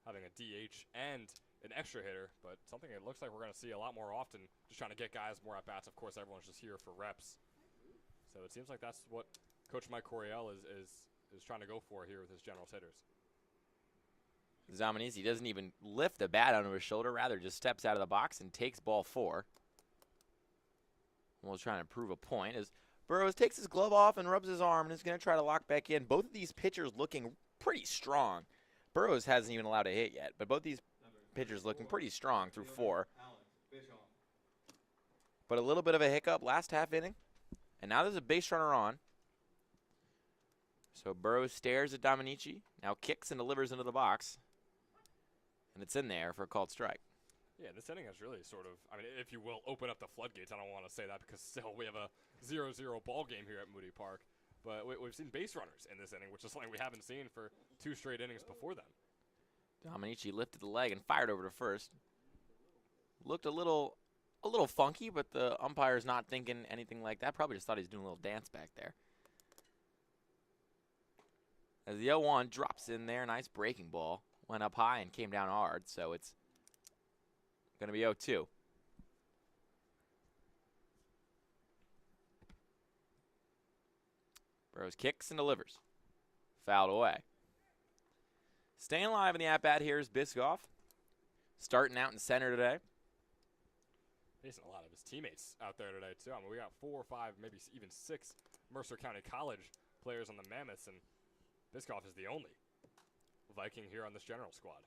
B: having a DH and an extra hitter, but something it looks like we're going to see a lot more often, just trying to get guys more at-bats. Of course, everyone's just here for reps. So it seems like that's what Coach Mike Coryell is trying to go for here with his Generals hitters.
A: Dominici doesn't even lift the bat onto his shoulder, rather just steps out of the box and takes ball four. We'll try to prove a point as Burrows takes his glove off and rubs his arm and is going to try to lock back in. Both of these pitchers looking pretty strong. Burrows hasn't even allowed a hit yet, but both these pitchers looking pretty strong through four. But a little bit of a hiccup last half inning, and now there's a base runner on. So Burrows stares at Dominici, now kicks and delivers into the box, and it's in there for a called strike.
B: Yeah, this inning has really sort of, I mean, if you will, open up the floodgates. I don't want to say that because still we have a 0-0 ball game here at Moody Park. But we've seen base runners in this inning, which is something we haven't seen for 2 straight innings before then.
A: Dominici lifted the leg and fired over to first. Looked a little funky, but the umpire's not thinking anything like that. Probably just thought he was doing a little dance back there. As the 0-1 drops in there, nice breaking ball. Went up high and came down hard, so it's going to be 0-2. Burrows kicks and delivers. Fouled away. Staying alive in the at-bat here is Biscoff. Starting out in center today.
B: Facing a lot of his teammates out there today, too. I mean, we got 4 or 5, maybe even 6 Mercer County College players on the Mammoths, and Biscoff is the only Viking here on this general squad.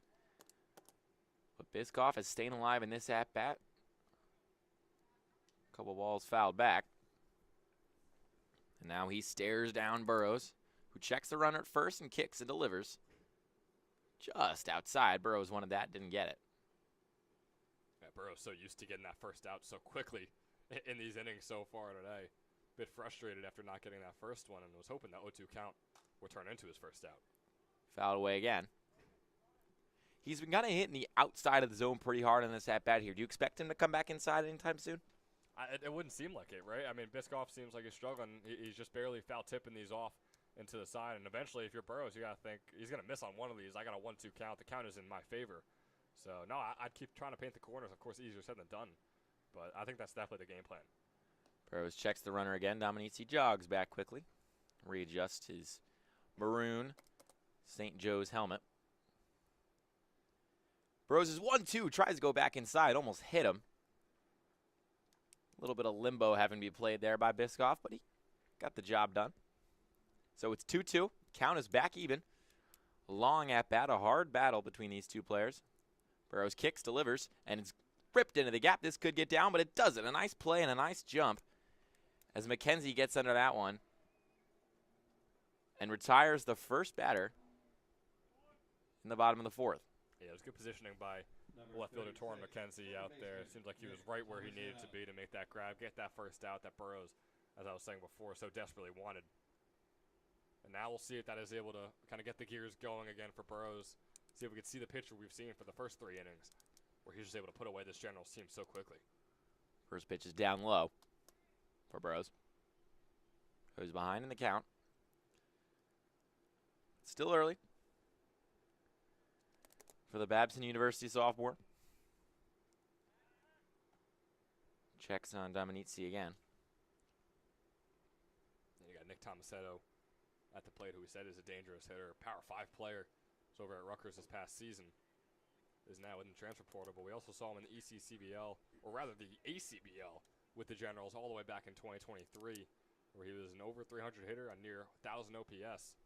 A: But Biscoff is staying alive in this at-bat. A couple balls fouled back. And now he stares down Burrows, who checks the runner at first and kicks and delivers. Just outside. Burrows wanted that, didn't get it.
B: Yeah, Burrows so used to getting that first out so quickly in these innings so far today. Bit frustrated after not getting that first one and was hoping that 0-2 count would turn into his first out.
A: Fouled away again. He's been kind of hitting the outside of the zone pretty hard in this at-bat here. Do you expect him to come back inside anytime soon?
B: It wouldn't seem like it, right? I mean, Biscoff seems like he's struggling. He's just barely foul tipping these off into the side. And eventually, if you're Burrows, you got to think he's going to miss on one of these. I got a 1-2 count. The count is in my favor. So, no, I'd keep trying to paint the corners. Of course, easier said than done. But I think that's definitely the game plan.
A: Burrows checks the runner again. Dominici jogs back quickly. Readjusts his maroon St. Joe's helmet. Burrows is 1-2. Tries to go back inside. Almost hit him. A little bit of limbo having to be played there by Biscoff, but he got the job done. So it's 2-2. Count is back even. Long at-bat, a hard battle between these two players. Burrows kicks, delivers, and it's ripped into the gap. This could get down, but it doesn't. A nice play and a nice jump as McKenzie gets under that one and retires the first batter in the bottom of the fourth.
B: Yeah, it was good positioning by left fielder Torrin McKenzie out there. It seems like he was right where he needed to be to make that grab, get that first out that Burrows, as I was saying before, so desperately wanted. And now we'll see if that is able to kind of get the gears going again for Burrows. See if we can see the pitcher we've seen for the first 3 innings, where he's just able to put away this Generals team so quickly.
A: First pitch is down low for Burrows. Goes behind in the count. Still early for the Babson University sophomore. Checks on Dominici again.
B: And you got Nick Tomasetto at the plate, who we said is a dangerous hitter, Power 5 player. was over at Rutgers this past season, is now in the transfer portal. But we also saw him in the ECCBL, or rather the ACBL, with the Generals all the way back in 2023, where he was an over 300 hitter on near 1,000 OPS.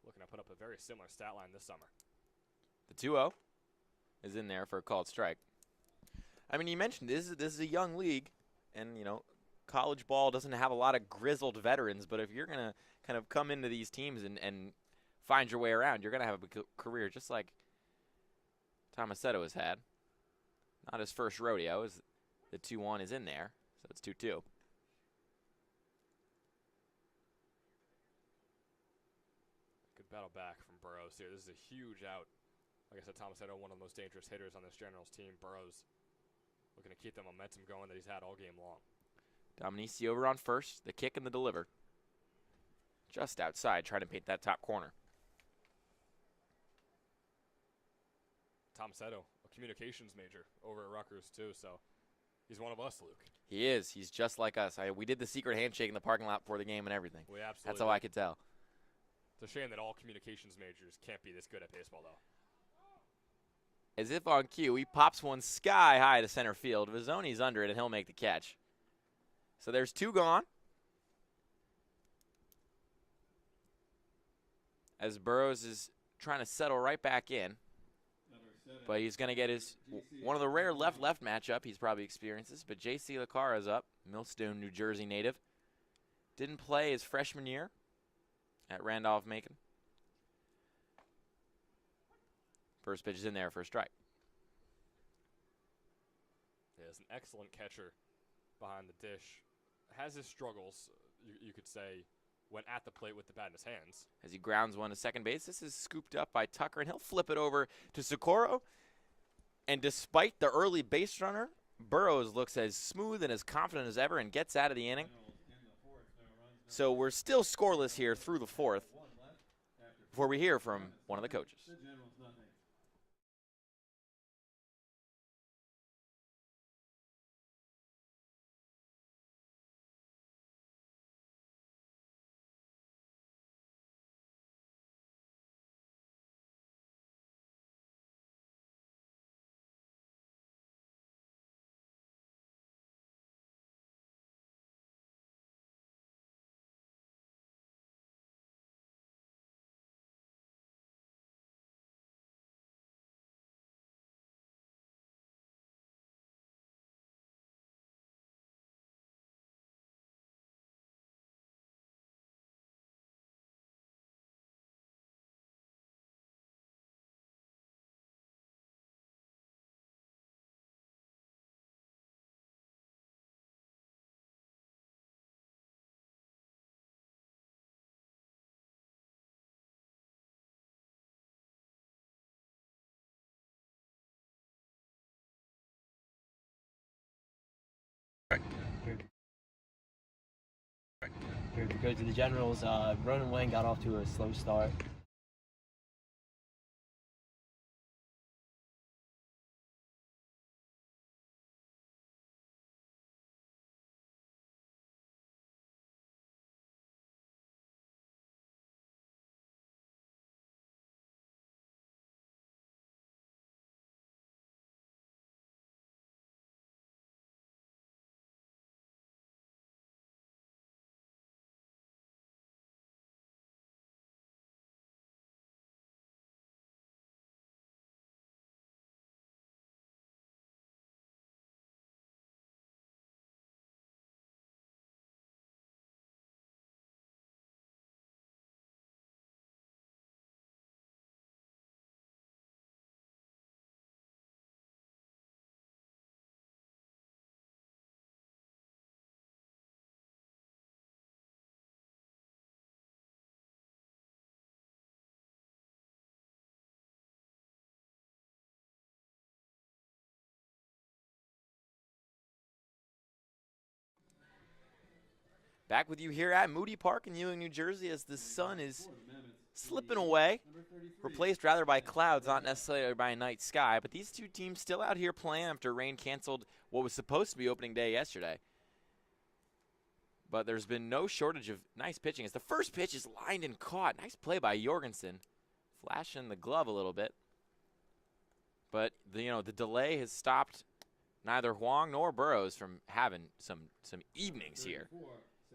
B: Looking to put up a very similar stat line this summer.
A: The 2-0 is in there for a called strike. I mean, you mentioned this is a young league, and, you know, college ball doesn't have a lot of grizzled veterans, but if you're going to kind of come into these teams and find your way around, you're going to have a career just like Tomasetto has had. Not his first rodeo, as the 2-1 is in there, so it's 2-2.
B: Good battle back from Burrows here. This is a huge out. Like I said, Tomasetto, one of the most dangerous hitters on this Generals team. Burrows looking to keep the momentum going that he's had all game long.
A: Dominici over on first, the kick and the deliver. Just outside, trying to paint that top corner.
B: Tomasetto, a communications major over at Rutgers too, so he's one of us, Luke.
A: He is. He's just like us. We did the secret handshake in the parking lot before the game and everything.
B: We absolutely
A: That's how I could tell.
B: It's a shame that all communications majors can't be this good at baseball, though.
A: As if on cue, he pops one sky high to center field. Vizzoni's under it, and he'll make the catch. So there's 2 gone. As Burrows is trying to settle right back in. But he's going to get his one of the rare left-left matchup he's probably experiences. But J.C. Lacara is up, Millstone, New Jersey native. Didn't play his freshman year at Randolph-Macon. First pitch is in there for a strike.
B: Yeah, he's an excellent catcher behind the dish. Has his struggles, you could say, when at the plate with the bat in his hands.
A: As he grounds one to second base, this is scooped up by Tucker, and he'll flip it over to Socorro. And despite the early base runner, Burrows looks as smooth and as confident as ever and gets out of the inning. So we're still scoreless here through the 4th before we hear from one of the coaches.
E: Go to the Generals. Ronan Wayne got off to a slow start.
A: Back with you here at Moody Park in Ewing, New Jersey, as the sun is slipping away, replaced rather by clouds, not necessarily by a night sky. But these two teams still out here playing after rain canceled what was supposed to be opening day yesterday. But there's been no shortage of nice pitching as the first pitch is lined and caught. Nice play by Jorgensen flashing the glove a little bit. But, the delay has stopped neither Huang nor Burrows from having some evenings here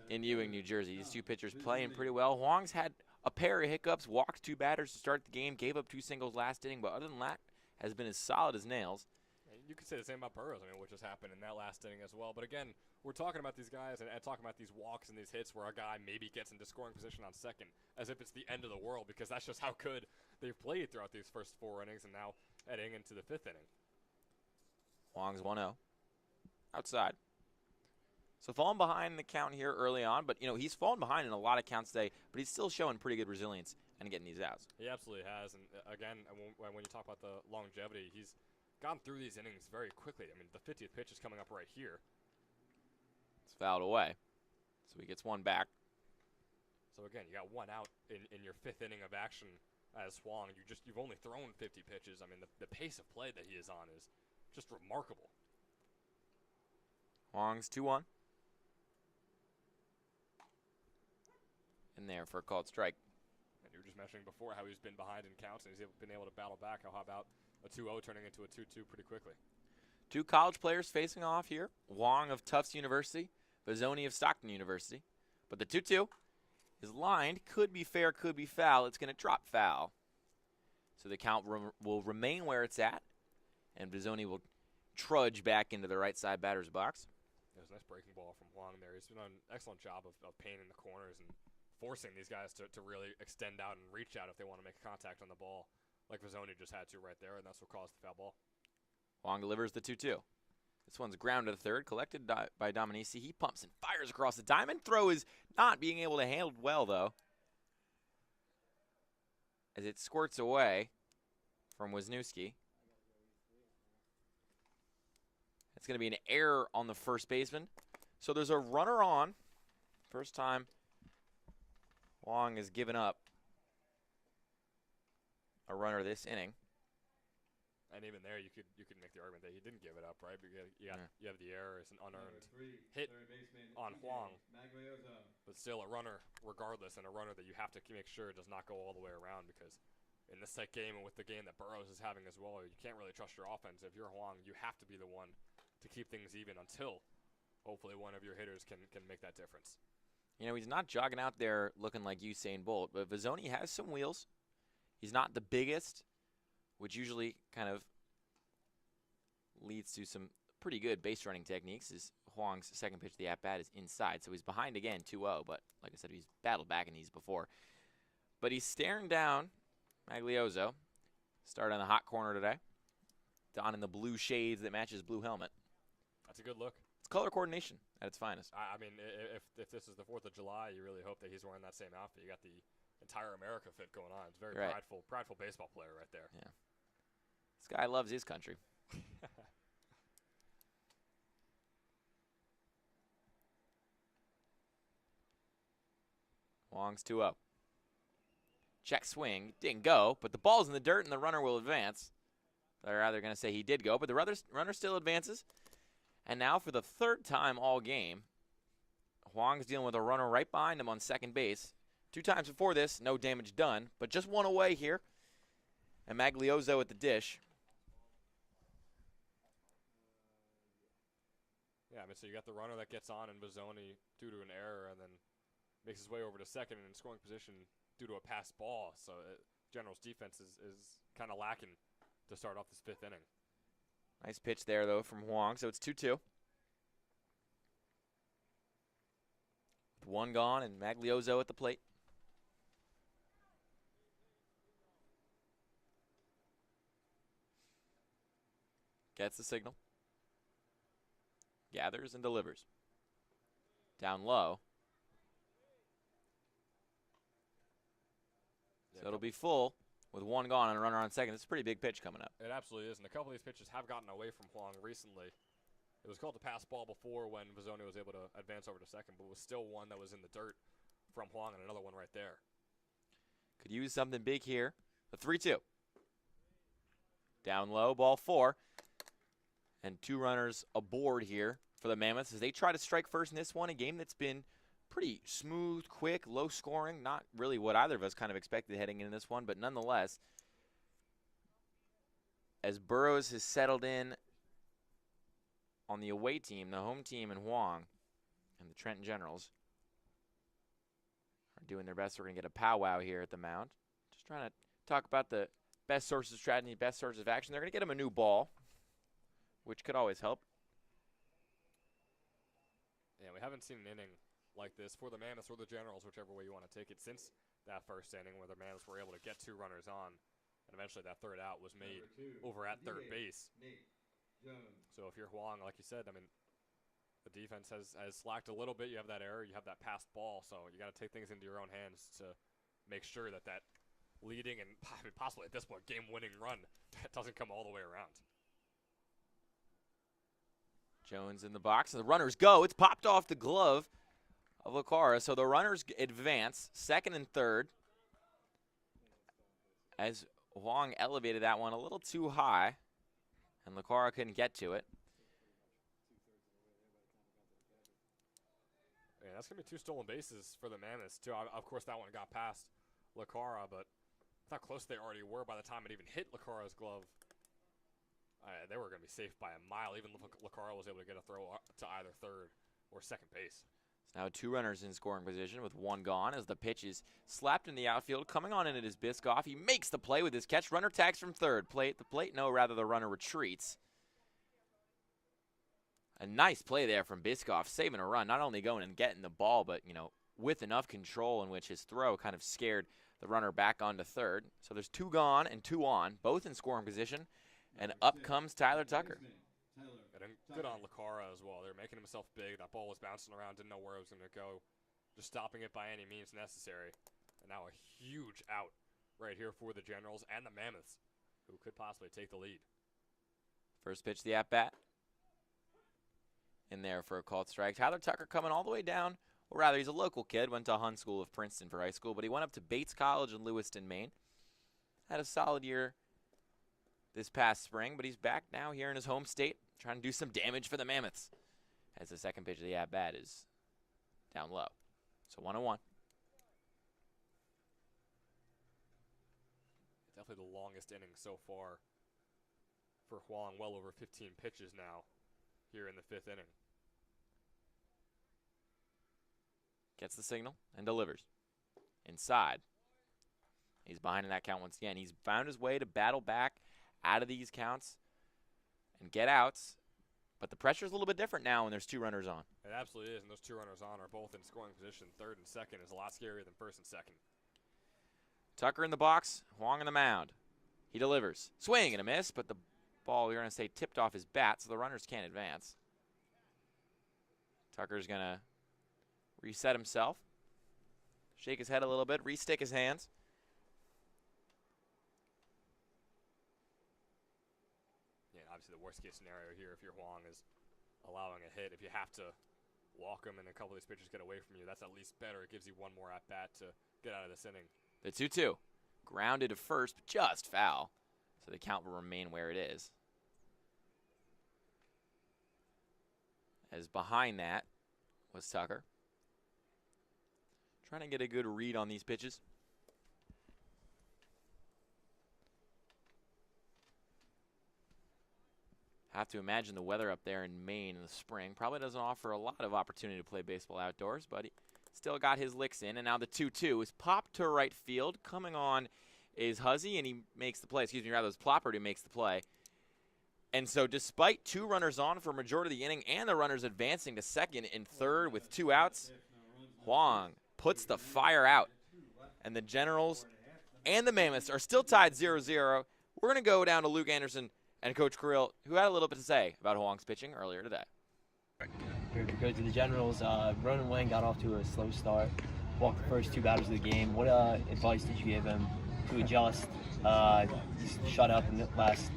A: in Ewing, New Jersey. These two pitchers playing pretty well. Huang's had a pair of hiccups, walked 2 batters to start the game, gave up 2 singles last inning, but other than that, has been as solid as nails.
B: You could say the same about Burrows, which has happened in that last inning as well. But again, we're talking about these guys and talking about these walks and these hits where a guy maybe gets into scoring position on second as if it's the end of the world, because that's just how good they've played throughout these first 4 innings and now heading into the 5th inning.
A: Huang's 1-0. Outside. So falling behind in the count here early on, but, he's fallen behind in a lot of counts today, but he's still showing pretty good resilience and getting these outs.
B: He absolutely has. And again, when you talk about the longevity, he's gone through these innings very quickly. The 50th pitch is coming up right here.
A: It's fouled away. So he gets 1 back.
B: So again, you got 1 out in your 5th inning of action as Huang. You've only thrown 50 pitches. The pace of play that he is on is just remarkable.
A: Huang's 2-1. In there for a called strike.
B: And you were just mentioning before how he's been behind in counts and he's been able to battle back. How about a 2-0 turning into a 2-2 pretty quickly?
A: 2 college players facing off here. Huang of Tufts University, Vizzoni of Stockton University. But the 2-2 is lined. Could be fair, could be foul. It's going to drop foul. So the count will remain where it's at. And Vizzoni will trudge back into the right side batter's box.
B: There's a nice breaking ball from Huang there. He's done an excellent job of painting the corners and forcing these guys to really extend out and reach out if they want to make contact on the ball, like Vizzoni just had to right there, and that's what caused the foul ball.
A: Huang delivers the 2-2. This one's grounded to third, collected by Dominici. He pumps and fires across the diamond. Throw is not being able to handle well, though, as it squirts away from Wisniewski. It's going to be an error on the first baseman. So there's a runner on. First time Huang has given up a runner this inning.
B: And even there, you could make the argument that he didn't give it up, right? Because you have the error. It's an unearned hit on Huang. But still a runner regardless, and a runner that you have to make sure does not go all the way around, because in this type game and with the game that Burrows is having as well, you can't really trust your offense. If you're Huang, you have to be the one to keep things even until hopefully one of your hitters can make that difference.
A: He's not jogging out there looking like Usain Bolt, but Vizzoni has some wheels. He's not the biggest, which usually kind of leads to some pretty good base running techniques. As Huang's second pitch of the at-bat is inside, so he's behind again, 2-0, but like I said, he's battled back in these before. But he's staring down Magliozzo. Started on the hot corner today. Donning the blue shades that match his blue helmet.
B: That's a good look.
A: It's color coordination at its finest.
B: If this is the 4th of July, you really hope that he's wearing that same outfit. You got the entire America fit going on. It's very
A: right.
B: prideful baseball player right there.
A: Yeah. This guy loves his country. Huang's 2-0. Check swing. Didn't go, but the ball's in the dirt and the runner will advance. They're either going to say he did go, but the runner still advances. And now for the 3rd time all game, Huang's dealing with a runner right behind him on second base. 2 times before this, no damage done, but just 1 away here. And Magliozzo at the dish.
B: Yeah, so you got the runner that gets on in Vizzoni due to an error and then makes his way over to second and in scoring position due to a pass ball. So General's defense is kind of lacking to start off this 5th inning.
A: Nice pitch there, though, from Huang. So it's 2-2. With 1 gone and Magliozzo at the plate. Gets the signal. Gathers and delivers. Down low. So it'll be full with 1 gone and a runner on second. It's a pretty big pitch coming up.
B: It absolutely is, and a couple of these pitches have gotten away from Huang recently. It was called the pass ball before when Vizzoni was able to advance over to second, but it was still one that was in the dirt from Huang and another one right there.
A: Could use something big here. The 3-2. Down low, ball 4. And 2 runners aboard here for the Mammoths as they try to strike first in this one, a game that's been pretty smooth, quick, low scoring. Not really what either of us kind of expected heading into this one, but nonetheless, as Burroughs has settled in on the away team, the home team and Huang and the Trenton Generals are doing their best. We're going to get a powwow here at the mound. Just trying to talk about the best sources of strategy, best sources of action. They're going to get him a new ball, which could always help.
B: Yeah, we haven't seen an inning like this for the Mammoths or the Generals, whichever way you want to take it, since that first inning where the Mammoths were able to get 2 runners on, and eventually that third out was made over at third base. So if you're Huang, like you said, I mean, the defense has slacked a little bit. You have that error, you have that passed ball, so you got to take things into your own hands to make sure that that leading and possibly at this point game-winning run doesn't come all the way around.
A: Jones in the box, and the runners go. It's popped off the glove of Lacara, so the runners advance, second and third, as Huang elevated that one a little too high, and Lacara couldn't get to it.
B: Yeah, that's going to be 2 stolen bases for the Mammoths, too. Of course, that one got past Lacara, but how close they already were by the time it even hit Lacara's glove. They were going to be safe by a mile. Even Lacara was able to get a throw to either third or second base.
A: So now 2 runners in scoring position with 1 gone as the pitch is slapped in the outfield. Coming on in it is Biscoff. He makes the play with his catch. Runner tags from third. The runner retreats. A nice play there from Biscoff, saving a run. Not only going and getting the ball, but, you know, with enough control in which his throw kind of scared the runner back onto third. So there's 2 gone and 2 on, both in scoring position. And up comes Tyler Tucker.
B: And good on Lacara as well. They're making himself big. That ball was bouncing around, didn't know where it was going to go. Just stopping it by any means necessary. And now a huge out right here for the Generals and the Mammoths, who could possibly take the lead.
A: First pitch, the at-bat. In there for a called strike. Tyler Tucker coming all the way down. Or rather, he's a local kid. Went to Hun School of Princeton for high school. But he went up to Bates College in Lewiston, Maine. Had a solid year this past spring, but he's back now here in his home state, trying to do some damage for the Mammoths, as the second pitch of the at-bat is down low. So 1-1.
B: Definitely the longest inning so far for Huang, well over 15 pitches now here in the 5th inning.
A: Gets the signal and delivers. Inside. He's behind in that count once again. He's found his way to battle back out of these counts and get outs, but the pressure's a little bit different now when there's 2 runners on.
B: It absolutely is, and those 2 runners on are both in scoring position. Third and second is a lot scarier than first and second.
A: Tucker in the box, Huang on the mound. He delivers. Swing and a miss, but the ball, we're going to say, tipped off his bat, so the runners can't advance. Tucker's going to reset himself, shake his head a little bit, re-stick his hands.
B: Obviously, the worst-case scenario here, if you're Huang, is allowing a hit. If you have to walk him and a couple of these pitchers get away from you, that's at least better. It gives you 1 more at-bat to get out of this inning.
A: The 2-2. Grounded to first, but just foul. So the count will remain where it is. As behind that was Tucker. Trying to get a good read on these pitches. Have to imagine the weather up there in Maine in the spring probably doesn't offer a lot of opportunity to play baseball outdoors, but he still got his licks in. And now the 2-2 is popped to right field. Coming on is Huzzy, and he makes the play. Excuse me, rather, it's Plopper who makes the play. And so despite 2 runners on for a majority of the inning and the runners advancing to second and third with 2 outs, Huang puts the fire out. And the Generals and the Mammoths are still tied 0-0. We're going to go down to Luke Anderson and Coach Kirill, who had a little bit to say about Huang's pitching earlier today.
E: Here we go to the Generals. Ronan Wayne got off to a slow start, walked the first 2 batters of the game. What advice did you give him to adjust? He's shut up in the last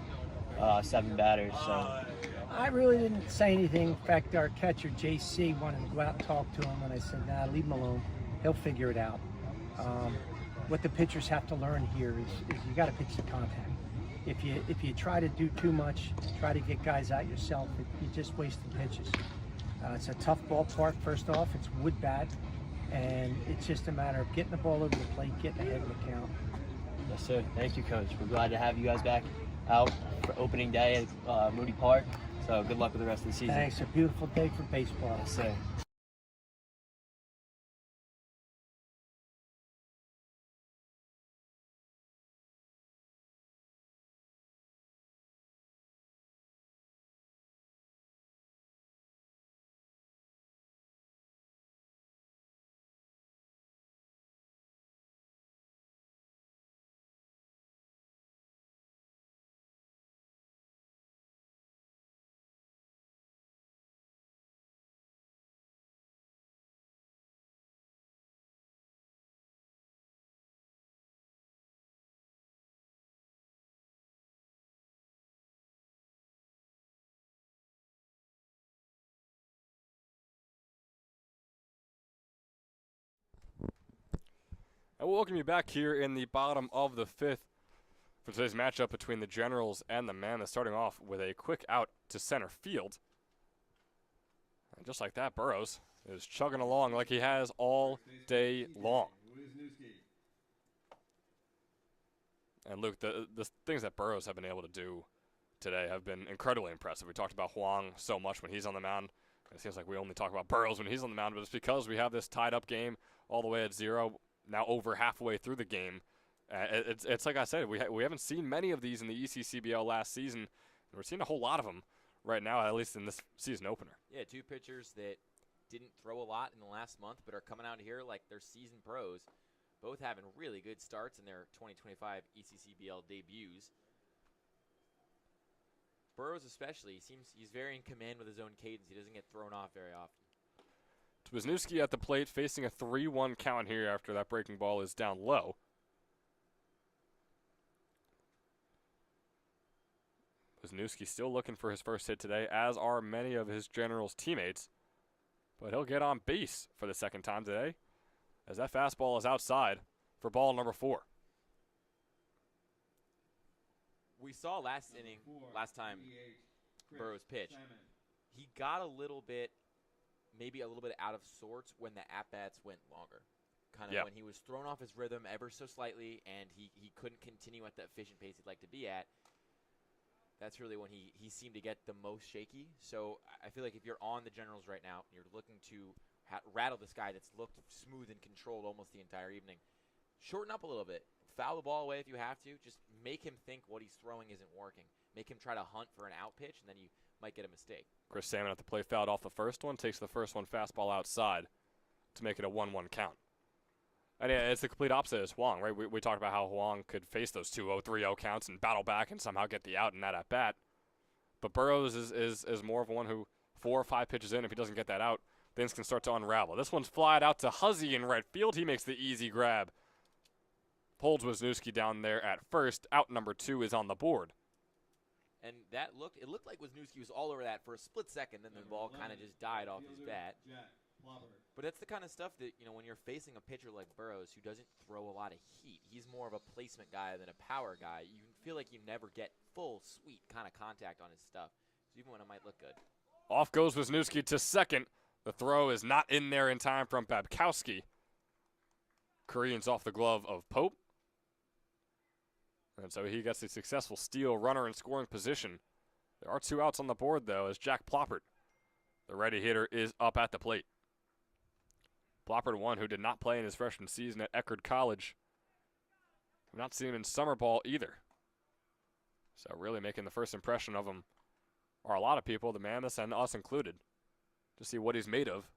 E: 7 batters. So
F: I really didn't say anything. In fact, our catcher, JC, wanted to go out and talk to him, and I said, nah, leave him alone. He'll figure it out. What the pitchers have to learn here is you got to pitch the contact. If you try to do too much, try to get guys out yourself, you're just wasting pitches. It's a tough ballpark, first off. It's wood bat. and it's just a matter of getting the ball over the plate, getting ahead of the count.
E: Yes, sir. Thank you, Coach. We're glad to have you guys back out for opening day at Moody Park. So good luck with the rest of the season.
F: Thanks. A beautiful day for baseball.
E: Yes, sir.
B: And we'll welcome you back here in the bottom of the 5th for today's matchup between the Generals and the Mammoths, starting off with a quick out to center field. And just like that, Burrows is chugging along like he has all day long. And Luke, the things that Burrows have been able to do today have been incredibly impressive. We talked about Huang so much when he's on the mound. It seems like we only talk about Burrows when he's on the mound, but it's because we have this tied up game all the way at 0, now over halfway through the game. It's like I said, we haven't seen many of these in the ECCBL last season, and we're seeing a whole lot of them right now, at least in this season opener.
A: Yeah, two pitchers that didn't throw a lot in the last month, but are coming out here like they're seasoned pros, both having really good starts in their 2025 ECCBL debuts. Burrows especially, seems he's very in command with his own cadence. He doesn't get thrown off very often.
B: Wisniewski at the plate, facing a 3-1 count here after that breaking ball is down low. Wisniewski still looking for his first hit today, as are many of his Generals teammates. But he'll get on base for the second time today, as that fastball is outside for ball number 4.
A: We saw last time Burrows pitched, he got a little bit, maybe a little bit out of sorts when the at-bats went longer. Kind of when he was thrown off his rhythm ever so slightly and he couldn't continue at the efficient pace he'd like to be at. That's really when he seemed to get the most shaky. So I feel like if you're on the Generals right now and you're looking to rattle this guy that's looked smooth and controlled almost the entire evening, shorten up a little bit. Foul the ball away if you have to. Just make him think what he's throwing isn't working. Make him try to hunt for an out pitch, and then you might get a mistake.
B: Chris Salmon at the plate fouled off the first one, takes the first one fastball outside to make it a 1-1 count. And yeah, it's the complete opposite as Huang, right? We talked about how Huang could face those 2-0, 3-0 counts and battle back and somehow get the out in that at-bat. But Burrows is more of one who 4 or 5 pitches in, if he doesn't get that out, things can start to unravel. This one's flied out to Huzzy in right field. He makes the easy grab. Holds Wisniewski down there at first. Out number 2 is on the board.
A: And it looked like Wisniewski was all over that for a split second, then the ball kind of just died off his bat. But that's the kind of stuff that, when you're facing a pitcher like Burrows who doesn't throw a lot of heat, he's more of a placement guy than a power guy. You feel like you never get full, sweet kind of contact on his stuff, so even when it might look good.
B: Off goes Wisniewski to second. The throw is not in there in time from Babkowski. Koreans off the glove of Pope. And so he gets a successful steal, runner in scoring position. There are 2 outs on the board, though, as Jack Ploppert, the righty hitter, is up at the plate. Ploppert, one who did not play in his freshman season at Eckerd College. We've not seen him in summer ball either. So really making the first impression of him are a lot of people, the Mammoths and us included, to see what he's made of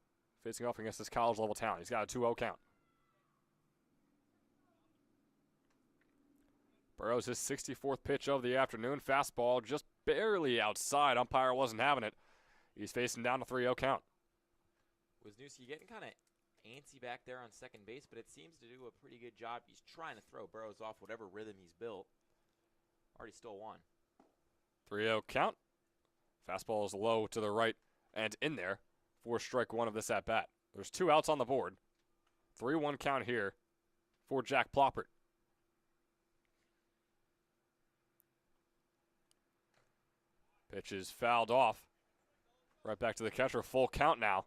B: facing off against this college-level talent. He's got a 2-0 count. Burrows, his 64th pitch of the afternoon. Fastball just barely outside. Umpire wasn't having it. He's facing down a 3-0 count.
A: Wisniewski getting kind of antsy back there on second base, but it seems to do a pretty good job. He's trying to throw Burrows off whatever rhythm he's built. Already stole one.
B: 3-0 count. Fastball is low to the right and in there for strike 1 of this at-bat. There's 2 outs on the board. 3-1 count here for Jack Ploppert. Pitch is fouled off. Right back to the catcher. Full count now.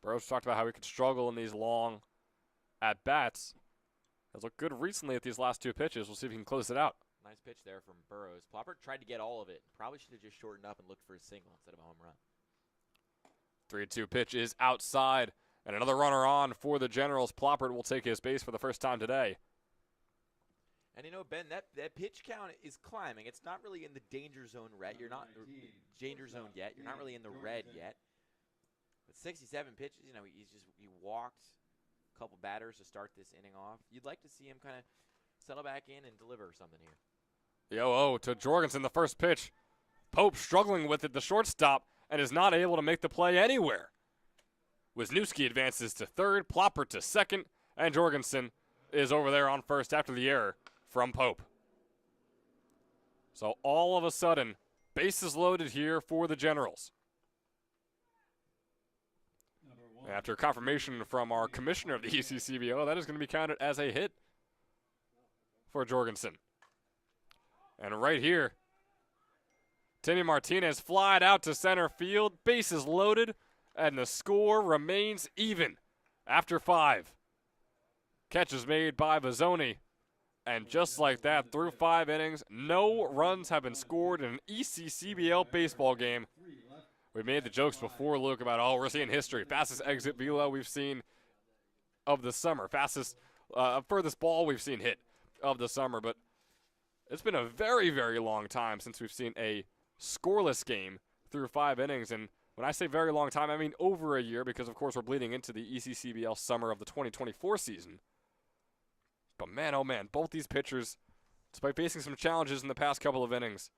B: Burrows talked about how he could struggle in these long at-bats. Has looked good recently at these last 2 pitches. We'll see if he can close it out.
A: Nice pitch there from Burrows. Plopper tried to get all of it. Probably should have just shortened up and looked for a single instead of a home run.
B: 3-2 pitch is outside. And another runner on for the Generals. Ploppert will take his base for the first time today.
A: And you know, Ben, that pitch count is climbing. It's not really in the danger zone yet. You're not danger zone yet. You're not really in the red yet. But 67 pitches, you know, he walked a couple batters to start this inning off. You'd like to see him kind of settle back in and deliver something here.
B: The 0-0 to Jorgensen, the first pitch. Pope struggling with it, the shortstop, and is not able to make the play anywhere. Wisniewski advances to third, Ploppert to second, and Jorgensen is over there on first after the error from Pope. So all of a sudden, bases loaded here for the Generals. After confirmation from our commissioner of the ECCBL, that is going to be counted as a hit for Jorgensen. And right here, Timmy Martinez flied out to center field, bases loaded, and the score remains even after 5. Catches made by Vazzoni. And just like that, through 5 innings, no runs have been scored in an ECCBL baseball game. We made the jokes before, Luke, about, oh, we're seeing history. Fastest exit velo we've seen of the summer. Furthest ball we've seen hit of the summer. But it's been a very, very long time since we've seen a scoreless game through 5 innings. And when I say very long time, I mean over a year because, of course, we're bleeding into the ECCBL summer of the 2024 season. But, man, oh, man, both these pitchers, despite facing some challenges in the past couple of innings,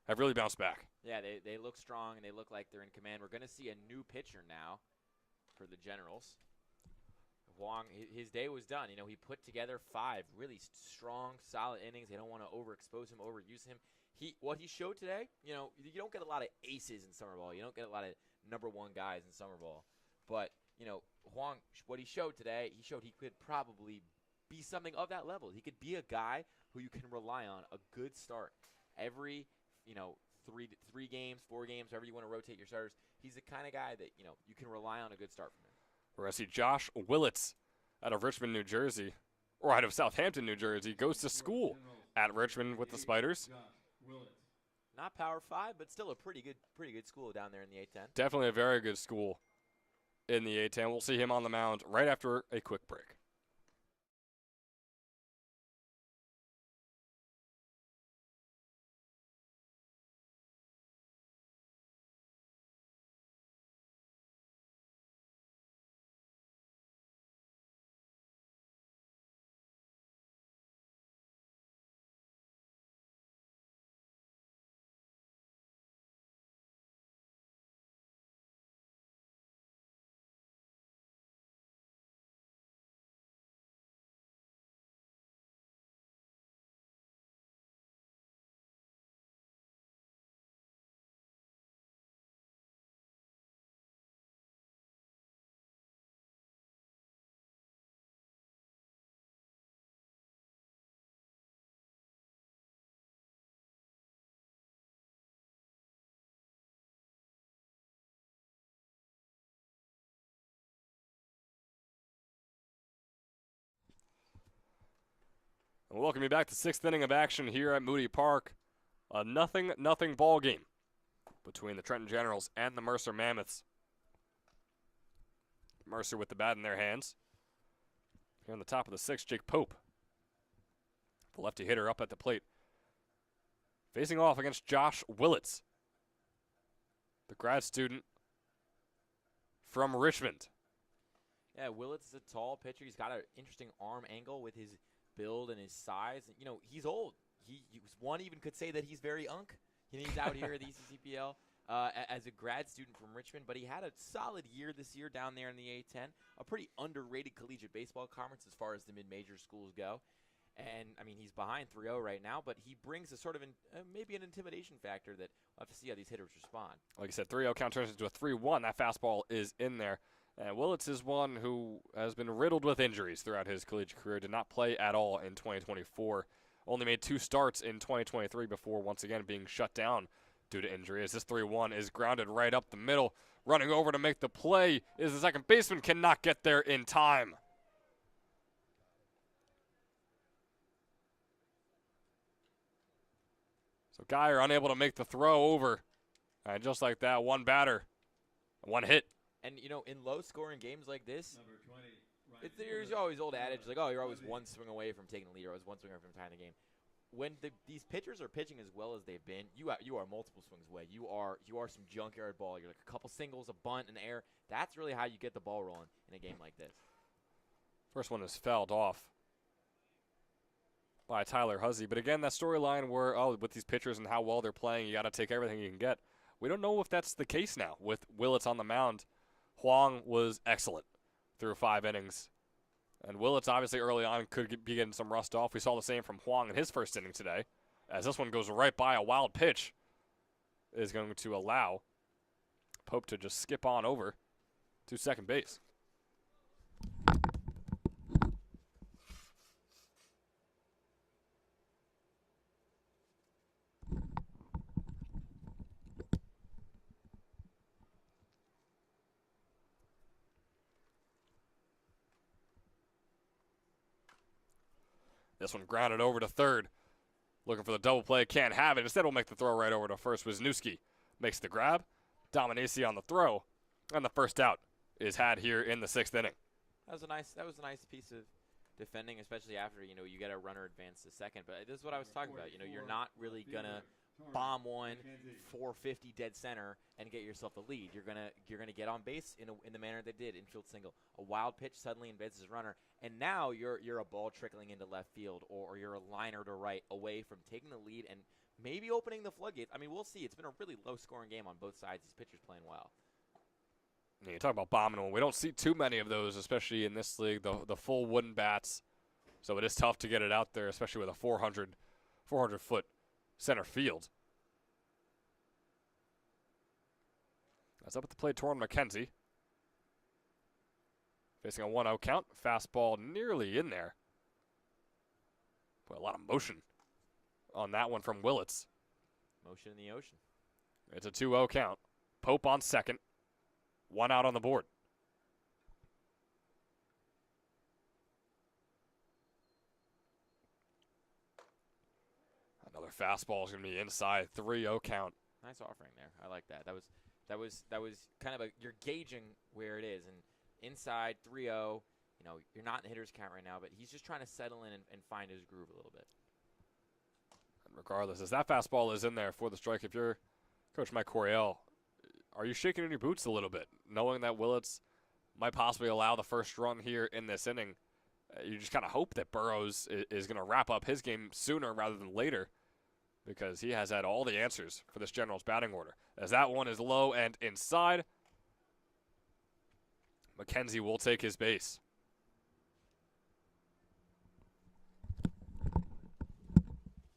B: have really bounced back.
A: Yeah, they look strong, and they look like they're in command. We're going to see a new pitcher now for the Generals. Huang, his day was done. You know, he put together 5 really strong, solid innings. They don't want to overexpose him, overuse him. What he showed today, you know, you don't get a lot of aces in summer ball. You don't get a lot of #1 guys in summer ball. But, you know, Huang, what he showed today, he showed he could probably be something of that level. He could be a guy who you can rely on, a good start. Every, you know, 3 games, 4 games, however you want to rotate your starters, he's the kind of guy that, you know, you can rely on a good start from him.
B: We're going to see Josh Willits out of Richmond, New Jersey, or out of Southampton, New Jersey, goes to school at Richmond with the Spiders.
A: Not Power 5, but still a pretty good school down there in the A-10.
B: Definitely a very good school in the A-10. We'll see him on the mound right after a quick break. And welcome you back to 6th inning of action here at Moody Park. A 0-0 ball game between the Trenton Generals and the Mercer Mammoths. Mercer with the bat in their hands. Here on the top of the 6th, Jake Pope, the lefty hitter up at the plate. Facing off against Josh Willits, the grad student from Richmond.
A: Yeah, Willits is a tall pitcher. He's got an interesting arm angle with his build and his size. You know, he's old. One even could say that he's very unk. He's out here at the ECCBL as a grad student from Richmond, but he had a solid year this year down there in the A-10, a pretty underrated collegiate baseball conference as far as the mid-major schools go. And, I mean, he's behind 3-0 right now, but he brings a sort of maybe an intimidation factor that we'll have to see how these hitters respond.
B: Like I said, 3-0 count turns into a 3-1. That fastball is in there. And Willits is one who has been riddled with injuries throughout his collegiate career. Did not play at all in 2024. Only made 2 starts in 2023 before once again being shut down due to injury. As this 3-1 is grounded right up the middle. Running over to make the play is the second baseman, cannot get there in time. So Geyer unable to make the throw over. And just like that, one batter, one hit.
A: And, you know, in low-scoring games like this,
C: Number 20,
A: there's always old adage like, oh, you're always one swing away from taking the lead, or always one swing away from tying the game. When these pitchers are pitching as well as they've been, you are multiple swings away. You are some junkyard ball. You're like a couple singles, a bunt, an error. That's really how you get the ball rolling in a game like this.
B: First one is fouled off by Tyler Huzzy. But again, that storyline where, with these pitchers and how well they're playing, you got to take everything you can get. We don't know if that's the case now with Willits on the mound. Huang was excellent through 5 innings. And Willits obviously early on could be getting some rust off. We saw the same from Huang in his first inning today. As this one goes right by a wild pitch, is going to allow Pope to just skip on over to second base. This one grounded over to third. Looking for the double play, can't have it. Instead, we'll make the throw right over to first. Wisniewski makes the grab. Dominacy on the throw. And the first out is had here in the 6th inning.
A: That was a nice piece of defending, especially after, you know, you get a runner advance to second. But this is what I was talking about. You know, you're not really going to bomb one 450 dead center and get yourself the lead. You're gonna get on base in the manner they did, infield single. A wild pitch suddenly embeds his runner, and now you're a ball trickling into left field, or you're a liner to right away from taking the lead and maybe opening the floodgates. I mean, we'll see. It's been a really low-scoring game on both sides. These pitchers playing well.
B: Yeah, you talk about bombing one. We don't see too many of those, especially in this league. The full wooden bats, so it is tough to get it out there, especially with a 400-foot center field. That's up at the plate, Torrin McKenzie. Facing a 1-0 count. Fastball nearly in there. But a lot of motion on that one from Willits.
A: Motion in the ocean.
B: It's a 2-0 count. Pope on second. 1 out on the board. Another fastball is going to be inside. 3-0 count.
A: Nice offering there. I like that. That was kind of you're gauging where it is, and inside 3-0. You know, you're not in the hitter's count right now, but he's just trying to settle in and find his groove a little bit.
B: And regardless, as that fastball is in there for the strike, if you're Coach Mike Coryell, are you shaking in your boots a little bit, knowing that Willits might possibly allow the first run here in this inning? You just kind of hope that Burrows is going to wrap up his game sooner rather than later, because he has had all the answers for this Generals batting order. As that one is low and inside, McKenzie will take his base.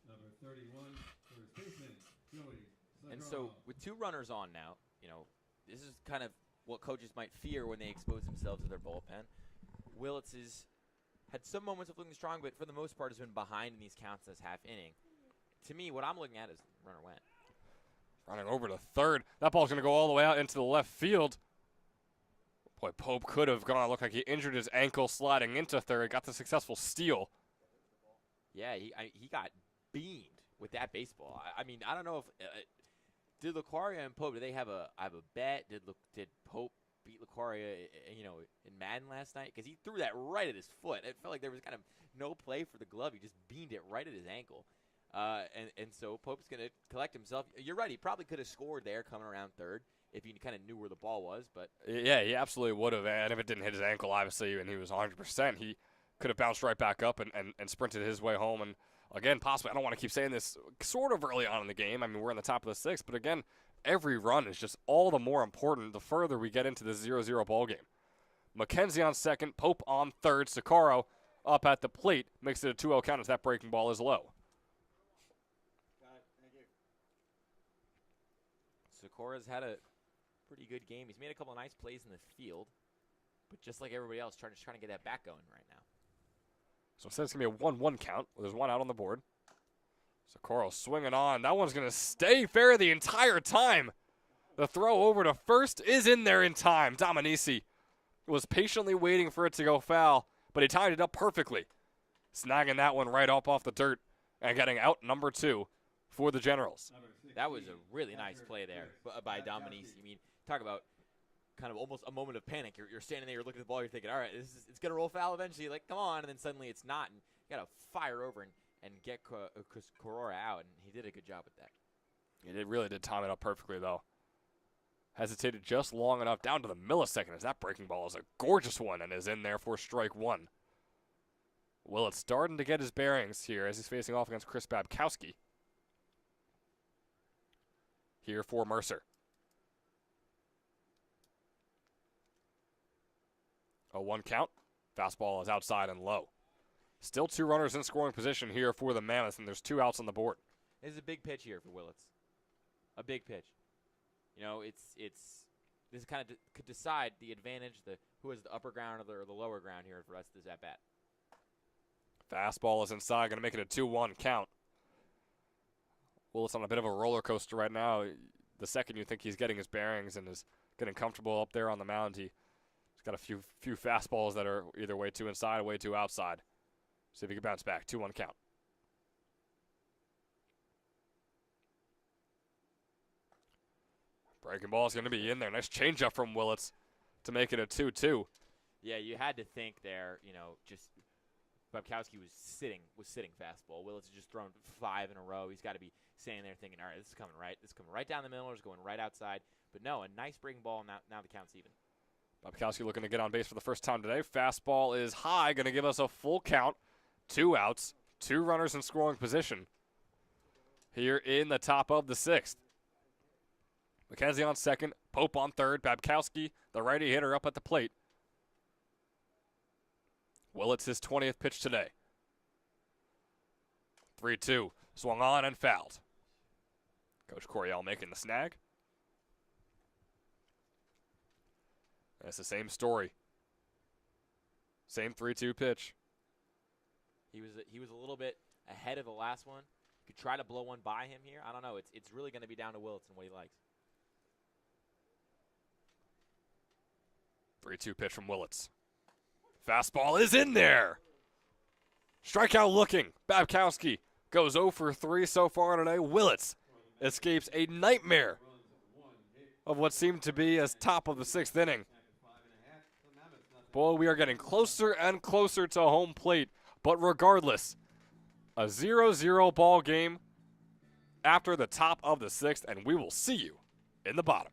C: Number 31, first baseman, Joey.
A: And so with 2 runners on now, you know, this is kind of what coaches might fear when they expose themselves to their bullpen. Willits has had some moments of looking strong, but for the most part has been behind in these counts this half inning. To me, what I'm looking at is runner went.
B: Running over to third. That ball's going to go all the way out into the left field. Boy, Pope could have gone. Looked like he injured his ankle sliding into third. Got the successful steal.
A: Yeah, he got beamed with that baseball. I mean, I don't know if did LaQuaria and Pope, do they have a bet? Did Pope beat LaQuaria, you know, in Madden last night? Because he threw that right at his foot. It felt like there was kind of no play for the glove. He just beamed it right at his ankle. And so Pope's going to collect himself. You're right. He probably could have scored there coming around third if he kind of knew where the ball was. But
B: yeah, he absolutely would have. And if it didn't hit his ankle, obviously, and he was 100%, he could have bounced right back up and sprinted his way home. And, again, possibly, I don't want to keep saying this sort of early on in the game. I mean, we're in the top of the 6th. But, again, every run is just all the more important the further we get into this 0-0 ball game. McKenzie on second, Pope on third. Socorro up at the plate makes it a 2-0 count as that breaking ball is low.
A: Socorro's had a pretty good game. He's made a couple of nice plays in the field, but just like everybody else, trying to get that back going right now.
B: So it says it's going to be a 1-1 count. There's 1 out on the board. Socorro swinging on. That one's going to stay fair the entire time. The throw over to first is in there in time. Dominici was patiently waiting for it to go foul, but he tied it up perfectly, snagging that one right off the dirt and getting out number 2 for the Generals.
A: That was a really nice play there by Dominici. I mean, talk about kind of almost a moment of panic. You're standing there, you're looking at the ball, you're thinking, all right, it's going to roll foul eventually. Like, come on. And then suddenly it's not. And you got to fire over and get Corora out. And he did a good job with that.
B: He really did time it up perfectly, though. Hesitated just long enough, down to the millisecond, as that breaking ball is a gorgeous one and is in there for strike 1. Willett starting to get his bearings here as he's facing off against Chris Babkowski. Here for Mercer. A 1 count. Fastball is outside and low. Still 2 runners in scoring position here for the Mammoths, and there's 2 outs on the board.
A: This is a big pitch here for Willits. A big pitch. You know, this kind of could decide the advantage, who has the upper ground or the lower ground here for the rest of this at bat.
B: Fastball is inside, going to make it a 2-1 count. Willits on a bit of a roller coaster right now. The second you think he's getting his bearings and is getting comfortable up there on the mound, he's got a few fastballs that are either way too inside or way too outside. See if he can bounce back. 2-1 count. Breaking ball is going to be in there. Nice changeup from Willits to make it a 2-2.
A: Yeah, you had to think there, you know, just Babkowski was sitting fastball. Willits has just thrown 5 in a row. He's got to be standing there thinking, all right, this is coming right. This is coming right down the middle. It's going right outside. But no, a nice breaking ball. Now the count's even.
B: Babkowski looking to get on base for the first time today. Fastball is high, going to give us a full count. 2 outs, 2 runners in scoring position here in the top of the 6th. McKenzie on second, Pope on third, Babkowski, the righty hitter, up at the plate. Willits his 20th pitch today. 3-2, swung on and fouled. Coach Coryell making the snag. And it's the same story. Same 3-2 pitch.
A: He was a little bit ahead of the last one. You could try to blow one by him here. I don't know. It's really going to be down to Willits and what he likes.
B: 3-2 pitch from Willits. Fastball is in there. Strikeout looking. Babkowski goes 0 for 3 so far today. Willits escapes a nightmare of what seemed to be as top of the 6th inning. Boy, we are getting closer and closer to home plate. But regardless, a 0-0 ball game after the top of the 6th, and we will see you in the bottom.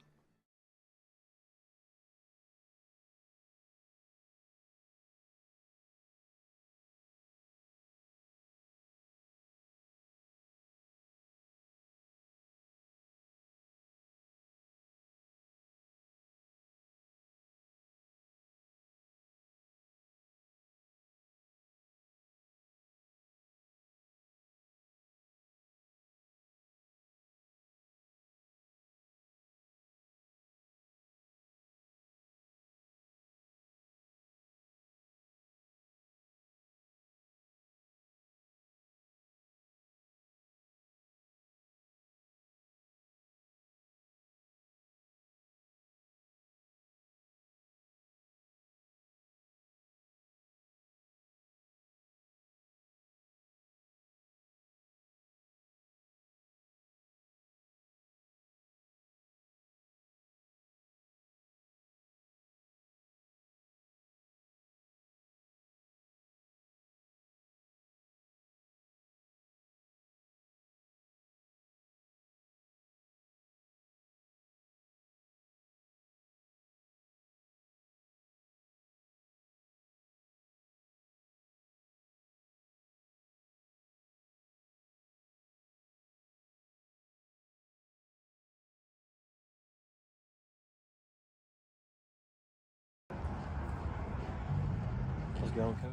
E: How's it going, Coach?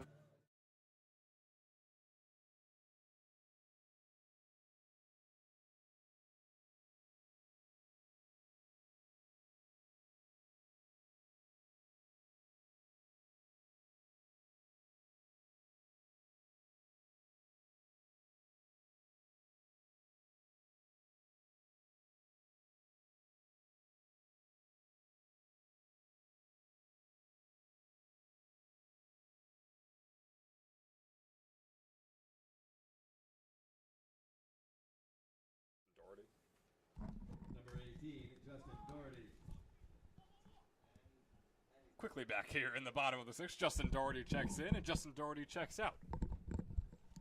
B: quickly back here in the bottom of the sixth. Justin Doherty checks in, and Justin Doherty checks out.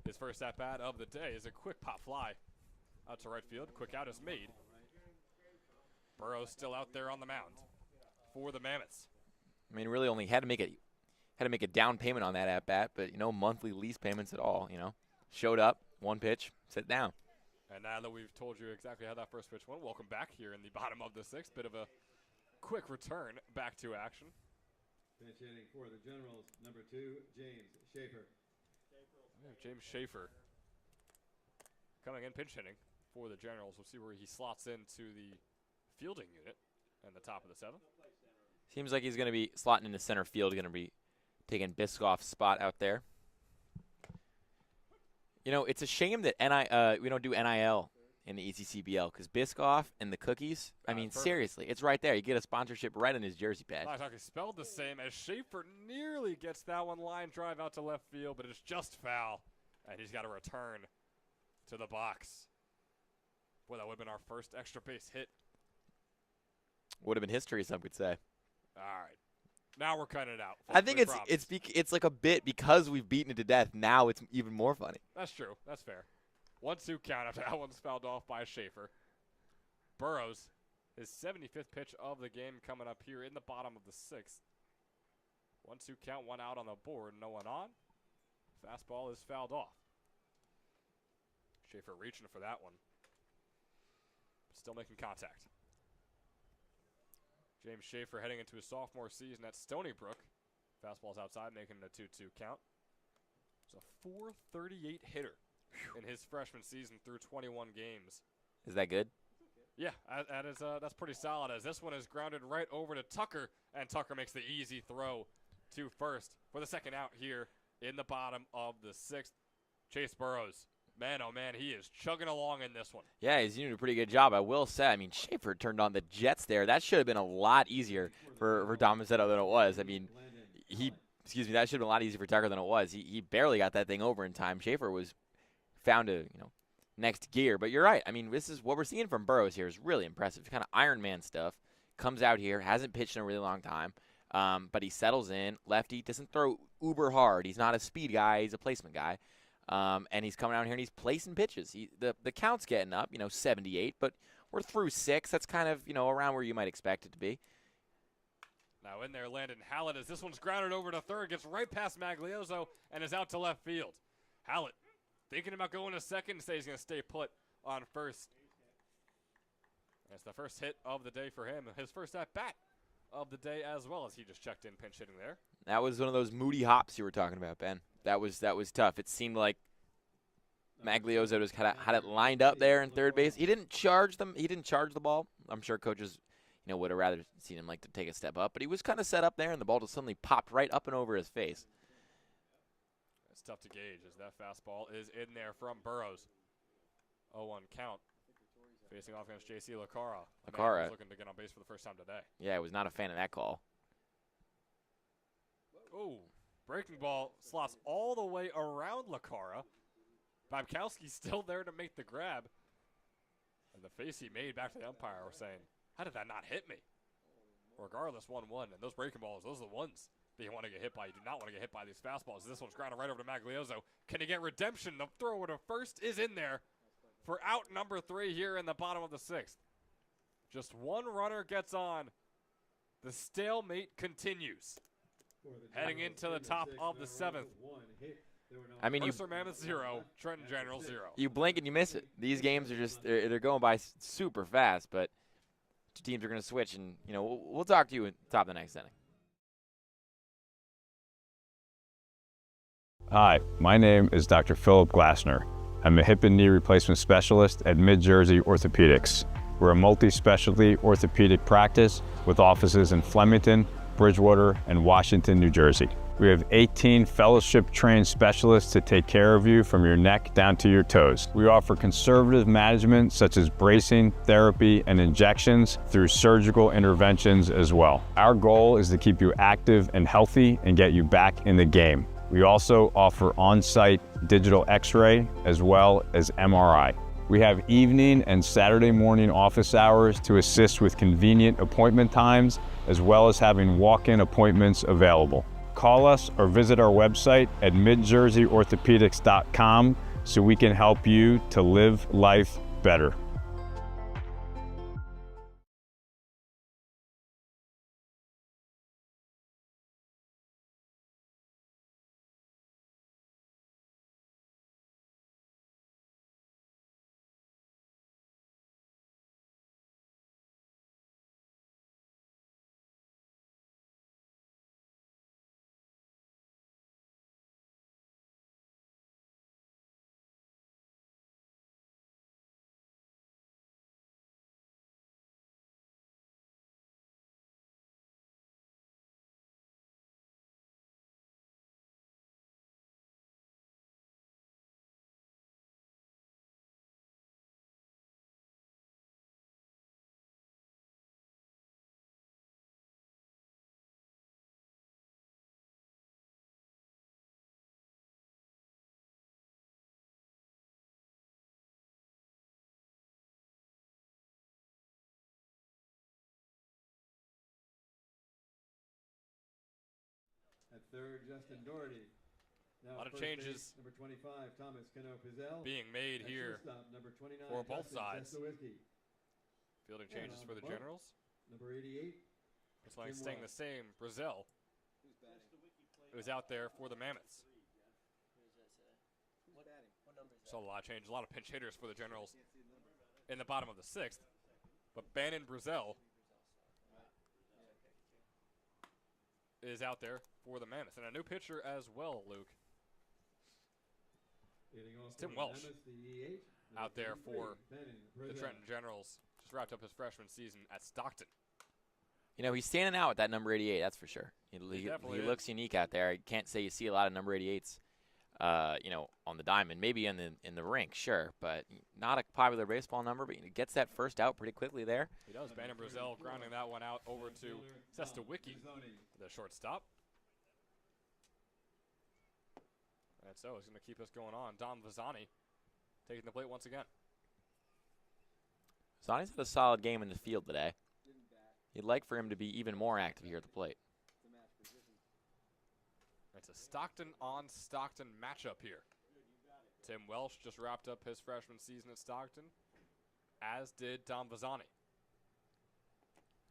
B: His first at-bat of the day is a quick pop fly out to right field. Quick out is made. Burrows still out there on the mound for the Mammoths.
A: I mean, really only had to make a down payment on that at bat, but monthly lease payments at all. Showed up, one pitch, sit down.
B: And now that we've told you exactly how that first pitch went, welcome back here in the bottom of the sixth. Bit of a quick return back to action.
C: Pinch hitting for the Generals, number 2, James Schaefer.
B: We have James Schaefer coming in pinch hitting for the Generals. We'll see where he slots into the fielding unit in the top of the seventh.
A: Seems like he's going to be slotting into center field, going to be taking Biscoff's spot out there. It's a shame that we don't do NIL in the ECCBL because Biscoff and the cookies, I mean, seriously, it's right there. You get a sponsorship right on his jersey patch.
B: Spelled the same as Schaefer nearly gets that one line drive out to left field, but it's just foul, and he's got to return to the box. Boy, that would have been our first extra base hit.
A: Would have been history, some could say.
B: All right. Now we're cutting it out.
A: I think it's like a bit because we've beaten it to death. Now it's even more funny.
B: That's true. That's fair. 1-2 count after that one's fouled off by Schaefer. Burrows, his 75th pitch of the game coming up here in the bottom of the sixth. 1-2 count, one out on the board, no one on. Fastball is fouled off. Schaefer reaching for that one. Still making contact. James Schaefer heading into his sophomore season at Stony Brook. Fastball's outside, making it a 2-2 count. It's a .438 hitter in his freshman season through 21 games.
A: Is that good?
B: Yeah, that's pretty solid. As this one is grounded right over to Tucker, and Tucker makes the easy throw to first for the second out here in the bottom of the sixth. Chase Burrows. Man, oh man, he is chugging along in this one.
A: Yeah, he's doing a pretty good job. I will say, I mean, Schaefer turned on the Jets there. That should have been a lot easier for Domizetto than it was. I mean, that should have been a lot easier for Tucker than it was. He barely got that thing over in time. Schaefer was found to, next gear. But you're right. I mean, this is what we're seeing from Burrows here is really impressive. Kind of Iron Man stuff. Comes out here, hasn't pitched in a really long time, but he settles in. Lefty, doesn't throw uber hard. He's not a speed guy. He's a placement guy. And he's coming out here and he's placing pitches. The count's getting up, 78, but we're through 6. That's kind of, around where you might expect it to be.
B: Now in there, Landon Hallett, as this one's grounded over to third, gets right past Magliozzo and is out to left field. Hallett thinking about going to second, says he's going to stay put on first. That's the first hit of the day for him. His first at-bat of the day as well, as he just checked in pinch hitting there.
A: That was one of those moody hops you were talking about, Ben. That was tough. It seemed like Magliozzo just had it lined up there in third base. He didn't charge them. He didn't charge the ball. I'm sure coaches, would have rather seen him like to take a step up. But he was kind of set up there, and the ball just suddenly popped right up and over his face.
B: It's tough to gauge as that fastball is in there from Burrows. 0-1 count. Facing off against J.C. Lacara.
A: Lacara
B: looking to get on base for the first time today.
A: Yeah, I was not a fan of that call.
B: Oh. Breaking ball slots all the way around Lacara. Babkowski's still there to make the grab. And the face he made back to the umpire was saying, how did that not hit me? Regardless, 1-1. And those breaking balls, those are the ones that you want to get hit by. You do not want to get hit by these fastballs. This one's grounded right over to Magliozzo. Can he get redemption? The throw over to first is in there for out number 3 here in the bottom of the sixth. Just one runner gets on. The stalemate continues. Heading into the top of the seventh.
A: I mean,
B: Mercer Mammoths 0, Trenton Generals 0.
A: You blink and you miss it. These games are just they're going by super fast, but two teams are going to switch, and we'll talk to you at the top of the next inning.
D: Hi, my name is Dr. Philip Glassner. I'm a hip and knee replacement specialist at Mid-Jersey Orthopedics. We're a multi-specialty orthopedic practice with offices in Flemington, Bridgewater, and Washington, New Jersey. We have 18 fellowship-trained specialists to take care of you from your neck down to your toes. We offer conservative management such as bracing, therapy, and injections through surgical interventions as well. Our goal is to keep you active and healthy and get you back in the game. We also offer on-site digital X-ray as well as MRI. We have evening and Saturday morning office hours to assist with convenient appointment times, as well as having walk-in appointments available. Call us or visit our website at midjerseyorthopedics.com so we can help you to live life better.
C: At third, Justin Doherty. Now
B: A lot of
C: first
B: changes
C: base, number 25, Thomas Cano-Pizzell.
B: being made
C: At
B: here
C: shortstop, number 29,
B: for both
C: Dustin
B: sides.
C: Czestowiecki.
B: Fielding
C: And
B: changes
C: on
B: for the
C: the bump,
B: Generals.
C: Number 88,
B: Looks like
C: Tim
B: staying the
C: Welsh.
B: same. Brazil is out there for the Mammoths. So a lot of change, a lot of pinch hitters for the Generals in the bottom of the 6th. But Bannon Brazil is out there for the Mammoths. And a new pitcher as well, Luke.
C: Leading off
B: Tim
C: for the
B: Welsh
C: Mammoths, the E8,
B: out there
C: 23,
B: for
C: Bannon
B: the
C: Brazil.
B: Trenton Generals. Just wrapped up his freshman season at Stockton.
A: You know, he's standing out with that number 88, that's for sure. He
B: definitely is.
A: looks unique out there. I can't say you see a lot of number 88s, you know, on the diamond. Maybe in the rink, sure, but not a popular baseball number, but he gets that first out pretty quickly there.
B: He does. Bannon Brazil grounding that one out over to Czestowiecki, the shortstop. And so he's going to keep us going on. Dom Vazani taking the plate once again.
A: Zani's had a solid game in the field today. You'd like for him to be even more active here at the plate.
B: It's a Stockton on Stockton matchup here. Tim Welsh just wrapped up his freshman season at Stockton, as did Dom Vazani.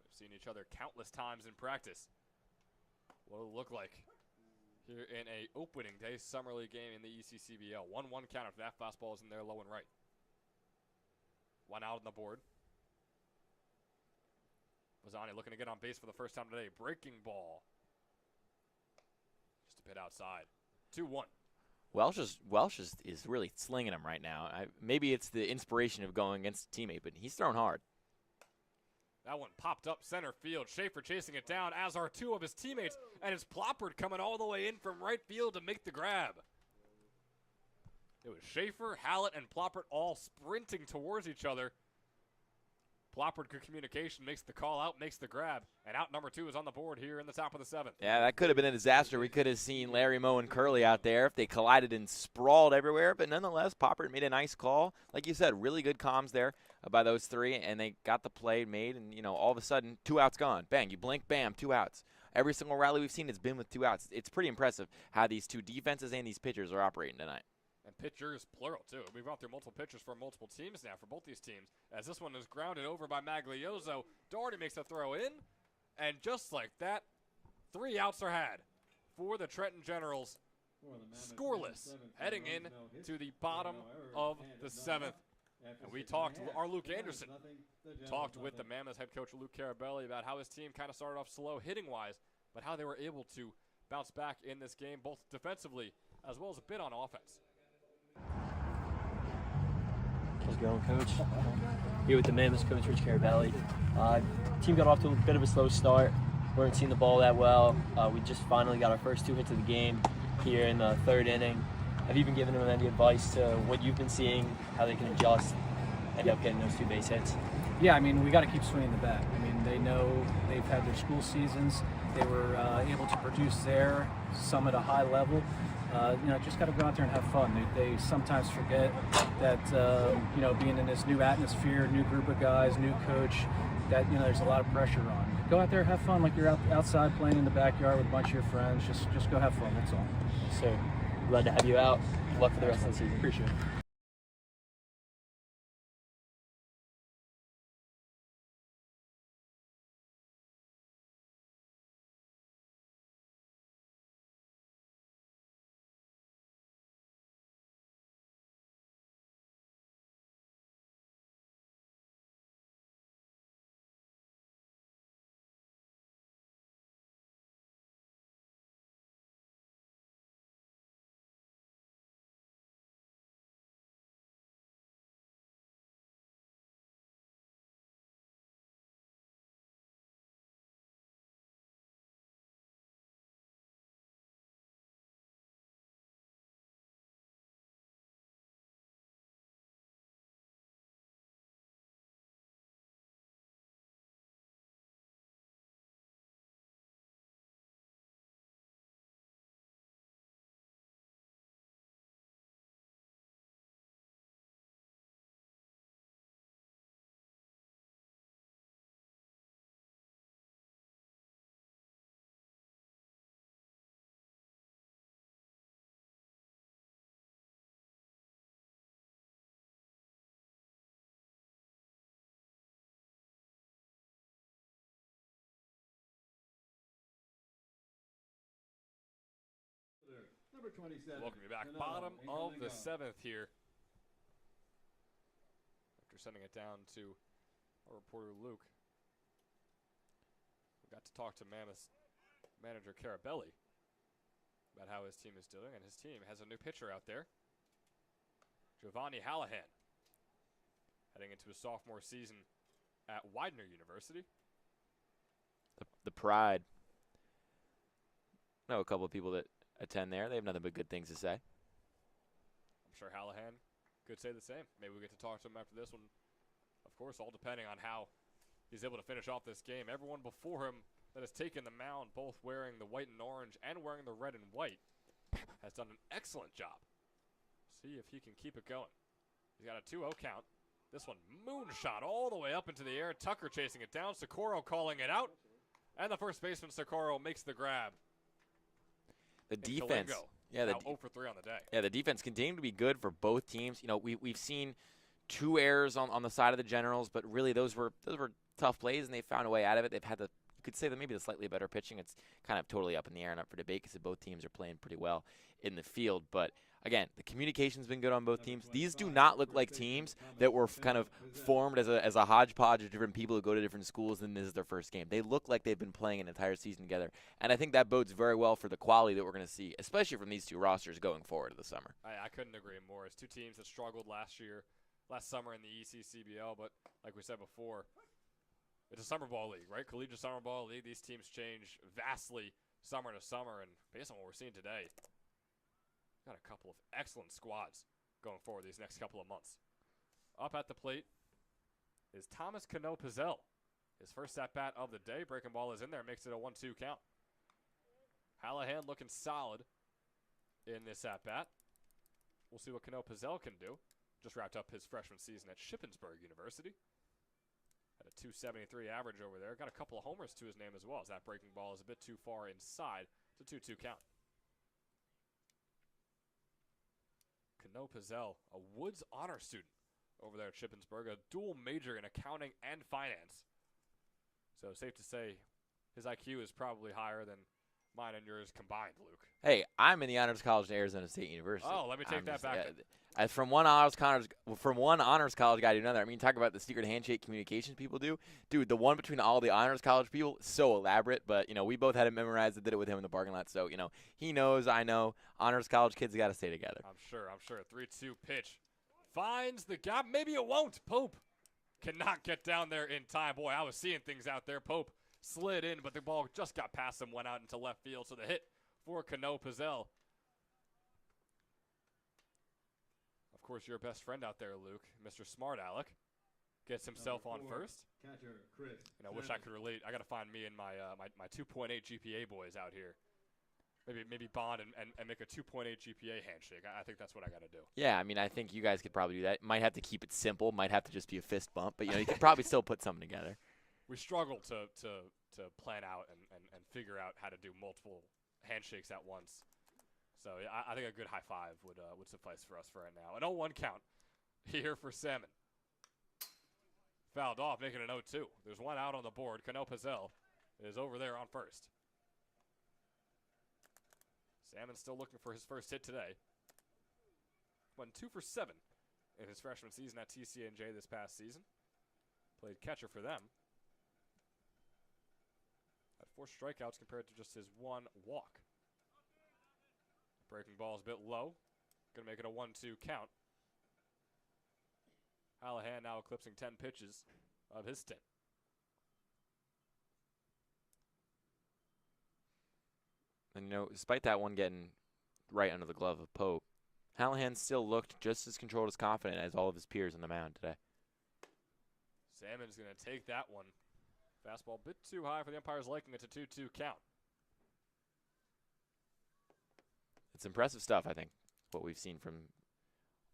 B: They've seen each other countless times in practice. What will it look like here in a opening day summer league game in the ECCBL? 1-1 count if that fastball is in there low and right. One out on the board. Vazani looking to get on base for the first time today. Breaking ball. Just a bit outside. 2-1.
A: Welsh is really slinging him right now. Maybe it's the inspiration of going against a teammate, but he's throwing hard.
B: That one popped up center field. Schaefer chasing it down, as are two of his teammates. And it's Ploppard coming all the way in from right field to make the grab. It was Schaefer, Hallett, and Ploppard all sprinting towards each other. Ploppard, good communication, makes the call out, makes the grab. And out number 2 is on the board here in the top of the 7th.
A: Yeah, that could have been a disaster. We could have seen Larry Moe and Curley out there if they collided and sprawled everywhere. But nonetheless, Ploppard made a nice call. Like you said, really good comms there by those three. And they got the play made. And, you know, all of a sudden, 2 outs gone. Bang, you blink, bam, 2 outs. Every single rally we've seen has been with 2 outs. It's pretty impressive how these two defenses and these pitchers are operating tonight.
B: And pitchers, plural, too. We've gone through multiple pitchers for multiple teams now, for both these teams. As this one is grounded over by Maglioso. Doherty makes a throw in. And just like that, 3 outs are had for the Trenton Generals. Scoreless, heading in to the bottom of the 7th. And we talked, our Luke Anderson talked with the Mammoths head coach Luke Carabelli about how his team kind of started off slow hitting-wise, but how they were able to bounce back in this game, both defensively as well as a bit on offense.
E: How's it going, Coach? Here with the Mammoths coach, Rich Carabelli. Team got off to a bit of a slow start. Weren't seeing the ball that well. We just finally got our first 2 hits of the game here in the 3rd inning. Have you been giving them any advice to what you've been seeing, how they can adjust, end up getting those 2 base hits?
G: Yeah, I mean, we got to keep swinging the bat. I mean, They know they've had their school seasons. They were able to produce there, some at a high level. Just got to go out there and have fun. They sometimes forget that, being in this new atmosphere, new group of guys, new coach, that, there's a lot of pressure on. Go out there, have fun like you're outside playing in the backyard with a bunch of your friends. Just go have fun, that's all.
E: So, glad to have you out. Good luck for the rest of the season.
G: Appreciate it.
C: Number 27.
B: Welcome you back.
C: Canelo,
B: Bottom of the
C: Ingallingo.
B: 7th here. After sending it down to our reporter Luke, we got to talk to Mammoths manager Carabelli about how his team is doing, and his team has a new pitcher out there, Giovanni Hallahan, heading into his sophomore season at Widener University.
A: The Pride. I know a couple of people that attend there. They have nothing but good things to say.
B: I'm sure Hallahan could say the same. Maybe we get to talk to him after this one. Of course, all depending on how he's able to finish off this game. Everyone before him that has taken the mound, both wearing the white and orange and wearing the red and white, has done an excellent job. See if he can keep it going. He's got a 2-0 count. This one moonshot all the way up into the air. Tucker chasing it down. Socorro calling it out. And the first baseman, Socorro, makes the grab.
A: The defense.
B: Ingallingo,
A: Yeah,
B: now 0 for 3 on the day.
A: Yeah, the defense continued to be good for both teams. We've seen 2 errors on the side of the Generals, but really those were tough plays, and they found a way out of it. They've had you could say that maybe the slightly better pitching. It's kind of totally up in the air and up for debate because both teams are playing pretty well in the field. But again, the communication's been good on both teams. These do not look like teams that were kind of formed as a hodgepodge of different people who go to different schools and this is their first game. They look like they've been playing an entire season together, and I think that bodes very well for the quality that we're going to see, especially from these 2 rosters going forward to the summer.
B: I couldn't agree more. It's 2 teams that struggled last summer in the ECCBL, but like we said before, it's a summer ball league, right? Collegiate summer ball league. These teams change vastly summer to summer, and based on what we're seeing today, got a couple of excellent squads going forward these next couple of months. Up at the plate is Thomas Cano-Pizzell. His first at-bat of the day. Breaking ball is in there, makes it a 1-2 count. Hallahan looking solid in this at-bat. We'll see what Cano-Pizzell can do. Just wrapped up his freshman season at Shippensburg University. Had a 273 average over there. Got a couple of homers to his name as well, as that breaking ball is a bit too far inside. It's a 2-2 count. Cano-Pizzell, a Woods Honor student over there at Shippensburg, a dual major in accounting and finance. So safe to say his IQ is probably higher than mine and yours combined, Luke.
A: Hey, I'm in the Honors College at Arizona State University.
B: Oh, let me take that back.
A: From one honors college guy to another. I mean, talk about the secret handshake communications people do. Dude, the one between all the honors college people, so elaborate. But, we both had it memorized and did it with him in the parking lot. So, he knows, I know. Honors college kids got to stay together.
B: I'm sure. 3-2 pitch. Finds the gap. Maybe it won't. Pope cannot get down there in time. Boy, I was seeing things out there. Pope slid in, but the ball just got past him, went out into left field. So the hit for Cano-Pizzell. Of course, your best friend out there, Luke, Mr. Smart Alec. gets himself on
C: Number 4,
B: first.
C: Catcher Chris.
B: And I wish I could relate. I got to find me and my 2.8 GPA boys out here. Maybe bond and make a 2.8 GPA handshake. I think that's what I got to do.
A: Yeah, I mean, I think you guys could probably do that. Might have to keep it simple. Might have to just be a fist bump, but you could probably still put something together.
B: We struggle to plan out and figure out how to do multiple handshakes at once. So I think a good high five would suffice for us for right now. An 0-1 count here for Salmon. Fouled off, making an 0-2. There's one out on the board. Cano Pizzell is over there on first. Salmon still looking for his first hit today. Went 2 for 7 in his freshman season at TCNJ this past season. Played catcher for them. Had 4 strikeouts compared to just his 1 walk. Breaking ball is a bit low. Going to make it a 1-2 count. Hallahan now eclipsing 10 pitches of his stint.
A: And despite that one getting right under the glove of Pope, Hallahan still looked just as controlled as confident as all of his peers on the mound today.
B: Salmon's going to take that one. Fastball a bit too high for the umpire's liking. It's a 2-2 count.
A: It's impressive stuff, I think, what we've seen from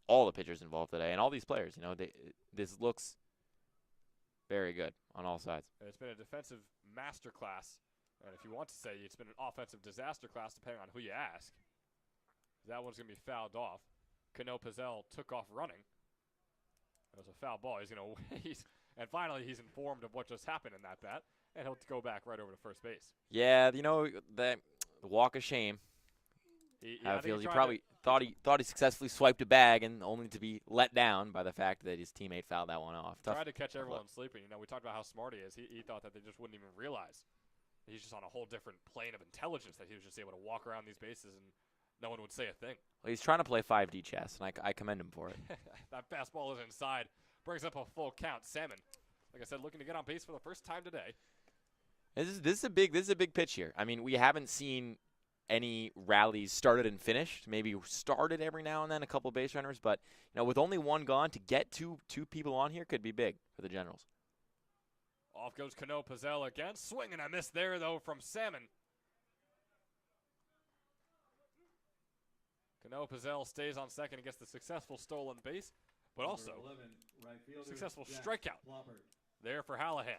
A: all the pitchers involved today and all these players. This looks very good on all sides.
B: It's been a defensive masterclass. And if you want to say it's been an offensive disaster class, depending on who you ask, that one's going to be fouled off. Cano Pizzell took off running. That was a foul ball. He's going to wait. And finally, he's informed of what just happened in that bat, and he'll go back right over to first base.
A: Yeah, the walk of shame. How it feels. He probably thought he successfully swiped a bag, and only to be let down by the fact that his teammate fouled that one off.
B: Tried to catch everyone sleeping. We talked about how smart he is. He thought that they just wouldn't even realize. He's just on a whole different plane of intelligence that he was just able to walk around these bases and no one would say a thing.
A: Well, he's trying to play 5D chess, and I commend him for it.
B: That fastball is inside. Brings up a full count. Salmon, like I said, looking to get on base for the first time today.
A: This is a big pitch here. I mean, we haven't seen any rallies started and finished. Maybe started every now and then, a couple of base runners, but with only one gone, to get two people on here could be big for the Generals.
B: Off goes Cano Pizzell again. Swing and a miss there, though, from Salmon. Cano Pizzell stays on second and gets the successful stolen base, but also
C: 11, right fielder,
B: successful
C: Jack
B: strikeout
C: Plopper.
B: there for Hallahan.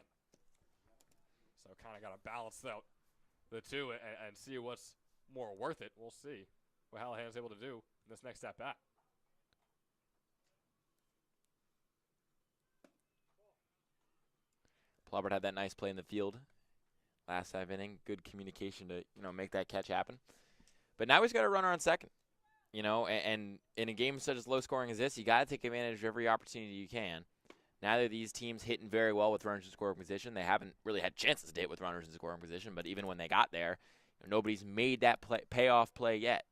B: So kind of got to balance out the two and see what's more worth it. We'll see what Hallahan's able to do in this next at-bat.
A: Plopper had that nice play in the field last 5 inning. Good communication to make that catch happen. But now he's got a runner on second. And in a game such as low scoring as this, you got to take advantage of every opportunity you can. Neither of these teams hitting very well with runners in scoring position. They haven't really had chances to hit with runners in scoring position, but even when they got there, nobody's made that payoff play yet.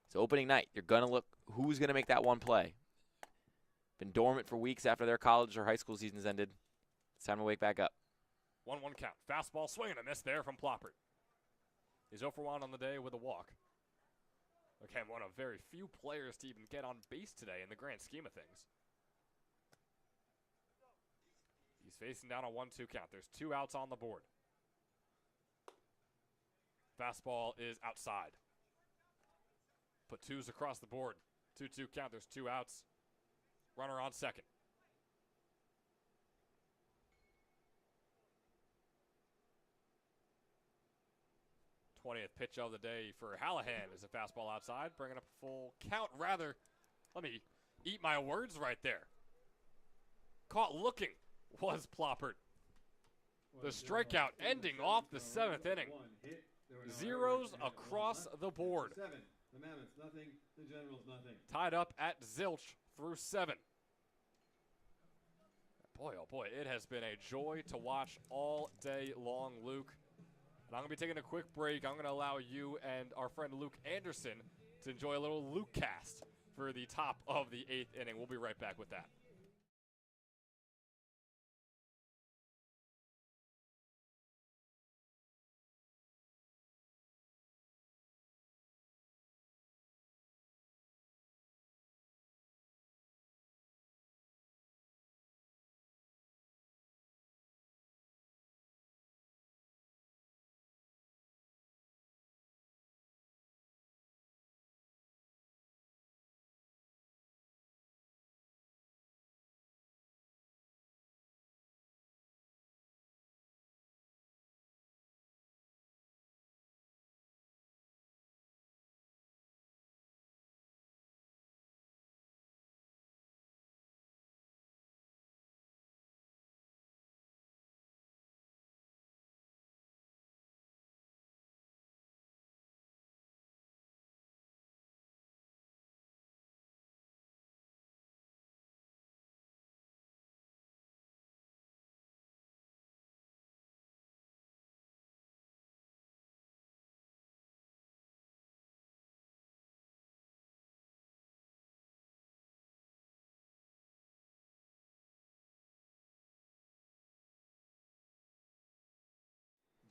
A: It's opening night. You're going to look who's going to make that one play. Been dormant for weeks after their college or high school seasons ended. It's time to wake back up.
B: 1-1 count. Fastball swing and a miss there from Plopper. He's 0 for 1 on the day with a walk. Again, one of very few players to even get on base today in the grand scheme of things. He's facing down a 1-2 count. There's 2 outs on the board. Fastball is outside. Put 2s across the board. 2-2 count. There's 2 outs. Runner on second. 20th pitch of the day for Hallahan is a fastball outside, bringing up a full count. Rather, let me eat my words right there. Caught looking was Ploppert. The strikeout ending off the 7th inning. Zeros across the board.
C: 7. The Mammoths nothing. The Generals nothing.
B: Tied up at zilch through 7. Boy, oh boy, it has been a joy to watch all day long, Luke. And I'm going to be taking a quick break. I'm going to allow you and our friend Luke Anderson to enjoy a little Luke cast for the top of the 8th inning. We'll be right back with that.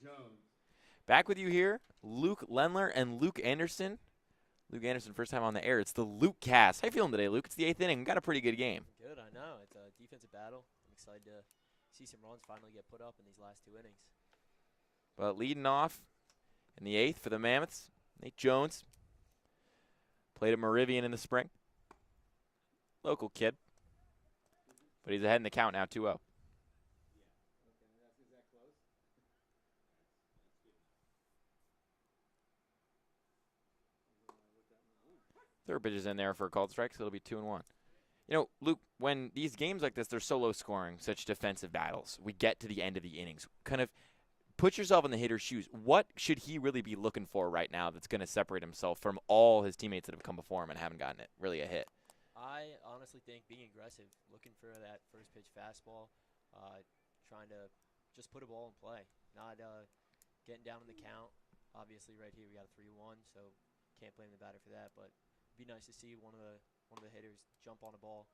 C: Jones.
A: Back with you here, Luke Lendler and Luke Anderson. Luke Anderson, first time on the air. It's the Luke cast. How you feeling today, Luke? It's the 8th inning. We got a pretty good game.
E: Good, I know. It's a defensive battle. I'm excited to see some runs finally get put up in these last 2 innings.
A: But leading off in the 8th for the Mammoths, Nate Jones. Played at Meridian in the spring. Local kid. But he's ahead in the count now, 2-0. Third pitch is in there for a called strike, so it'll be 2-1. You know, Luke, when these games like this, they're so low scoring, such defensive battles, we get to the end of the innings. Kind of put yourself in the hitter's shoes. What should he really be looking for right now that's going to separate himself from all his teammates that have come before him and haven't gotten it really a hit?
E: I honestly think being aggressive, looking for that first pitch fastball, trying to just put a ball in play, not getting down in the count. Obviously, right here we got a 3-1, so can't blame the batter for that. But it'd be nice to see one of the hitters jump on a ball.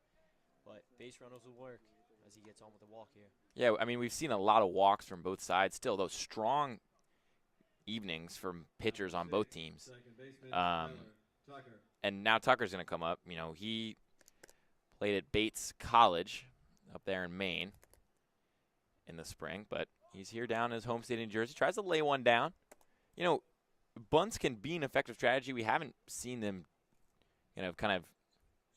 E: But base runners will work as he gets on with the walk here.
A: Yeah, I mean, we've seen a lot of walks from both sides. Still, those strong evenings from pitchers on both teams.
C: Second baseman, Tyler Tucker.
A: And now Tucker's going to come up. You know, he played at Bates College up there in Maine in the spring, but he's here down in his home state in New Jersey. Tries to lay one down. You know, bunts can be an effective strategy. We haven't seen them, you know, kind of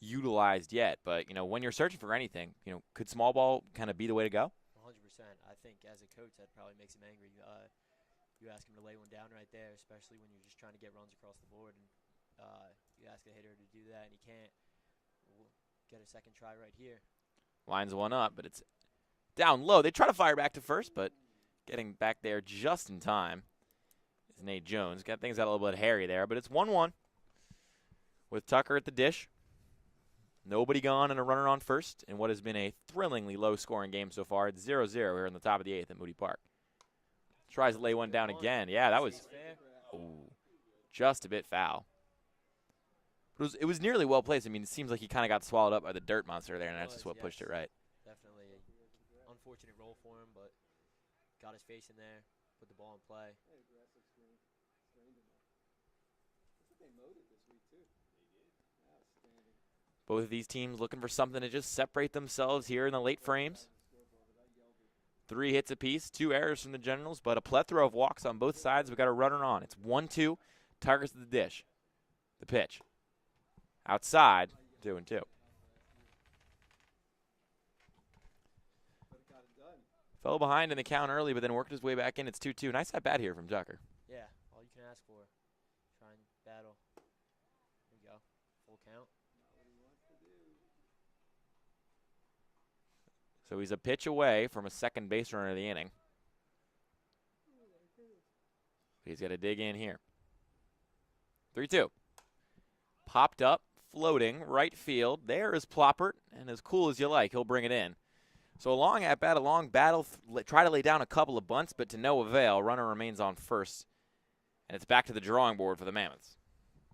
A: utilized yet. But, you know, when you're searching for anything, you know, could small ball kind of be the way to go?
E: 100%. I think as a coach, that probably makes him angry. You ask him to lay one down right there, especially when you're just trying to get runs across the board. And you ask a hitter to do that, and he can't. We'll get a second try right here.
A: Lines one up, but it's down low. They try to fire back to first, but getting back there just in time is Nate Jones. Got things out a little bit hairy there, but it's 1-1 with Tucker at the dish. Nobody gone and a runner on first in what has been a thrillingly low-scoring game so far. It's 0-0 here in the top of the 8th at Moody Park. Tries to lay one down again. Yeah, that was just a bit foul. But it was nearly well placed. I mean, it seems like he kind of got swallowed up by the dirt monster there, and that's just what pushed it right.
E: Definitely an unfortunate roll for him, but got his face in there, put the ball in play.
A: Both of these teams looking for something to just separate themselves here in the late frames. 3 hits apiece, 2 errors from the Generals, but a plethora of walks on both sides. We got a runner on. It's 1-2. Tucker's to the dish. The pitch. Outside, 2-2. Fell behind in the count early, but then worked his way back in. It's 2-2. Nice at bat here from Tucker.
E: Yeah, all you can ask for. Try and battle. There we go. Full count.
A: So he's a pitch away from a second base runner of the inning. He's got to dig in here. 3-2. Popped up, floating, right field. There is Ploppert, and as cool as you like, he'll bring it in. So a long at-bat, a long battle, try to lay down a couple of bunts, but to no avail. Runner remains on first, and it's back to the drawing board for the Mammoths.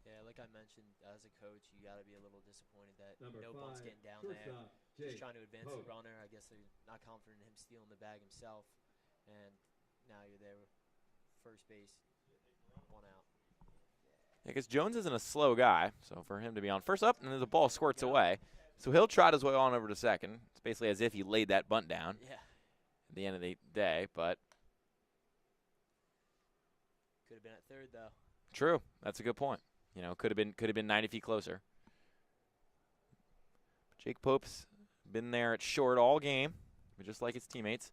E: Yeah, like I mentioned, as a coach, you got to be a little disappointed that
C: Number
E: no bunts
C: 5,
E: getting down there.
C: shortstop,
E: Just
C: Jake
E: trying to advance
C: Pope.
E: the runner. I guess they're not confident in him stealing the bag himself, and now you're there with first base, 1 out.
A: Yeah, because Jones isn't a slow guy, so for him to be on first up, and then the ball squirts away. So he'll trot his way on over to second. It's basically as if he laid that bunt down
E: Yeah,
A: at the end of the day, but
E: could have been at third though.
A: true. That's a good point. You know, could have been 90 feet closer. Jake Pope's been there at short all game, but just like his teammates.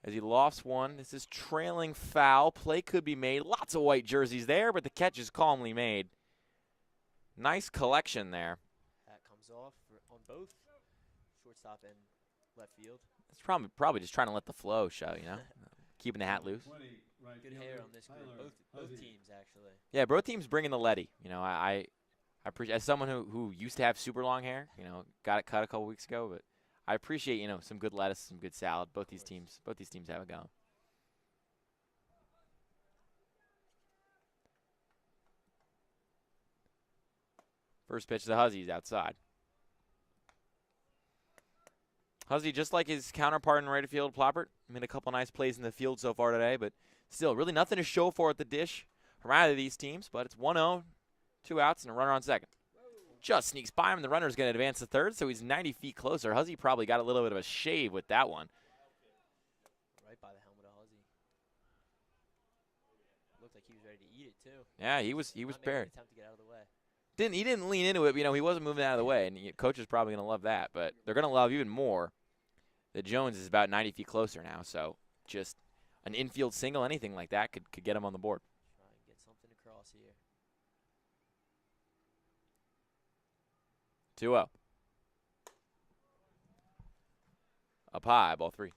A: As he lofts one, this is trailing foul. Play could be made. Lots of white jerseys there, but the catch is calmly made. Nice collection there.
E: Hat comes off on both shortstop and left field.
A: It's probably just trying to let the flow show, you know, keeping the hat loose.
C: 20, right
E: Good
C: fielder,
E: hair on this group.
C: Tyler
E: Both
C: Huzzy.
E: teams actually.
A: Yeah, both teams bringing the Letty. You know, I appreciate, as someone who used to have super long hair, you know, got it cut a couple weeks ago, but I appreciate, you know, some good lettuce, some good salad. Both these teams have it going. First pitch to Huzzy's outside. Huzzy, just like his counterpart in right field, Ploppert, made a couple nice plays in the field so far today, but Still, really nothing to show for at the dish from either of these teams, but it's 1-0, 2 outs, and a runner on second. Just sneaks by him, and the runner's going to advance to third, so he's 90 feet closer. Huzzy probably got a little bit of a shave with that one.
E: Right by the helmet of Huzzy. Looked like he was ready to eat it, too.
A: Yeah, he was prepared.
E: Attempt to get out of the way.
A: He didn't lean into it. You know, he wasn't moving out of the way, and coach is probably going to love that. But they're going to love even more that Jones is about 90 feet closer now. So just an infield single, anything like that could get him on the board.
E: Try and get something across here.
A: 2-0. Up high, ball 3.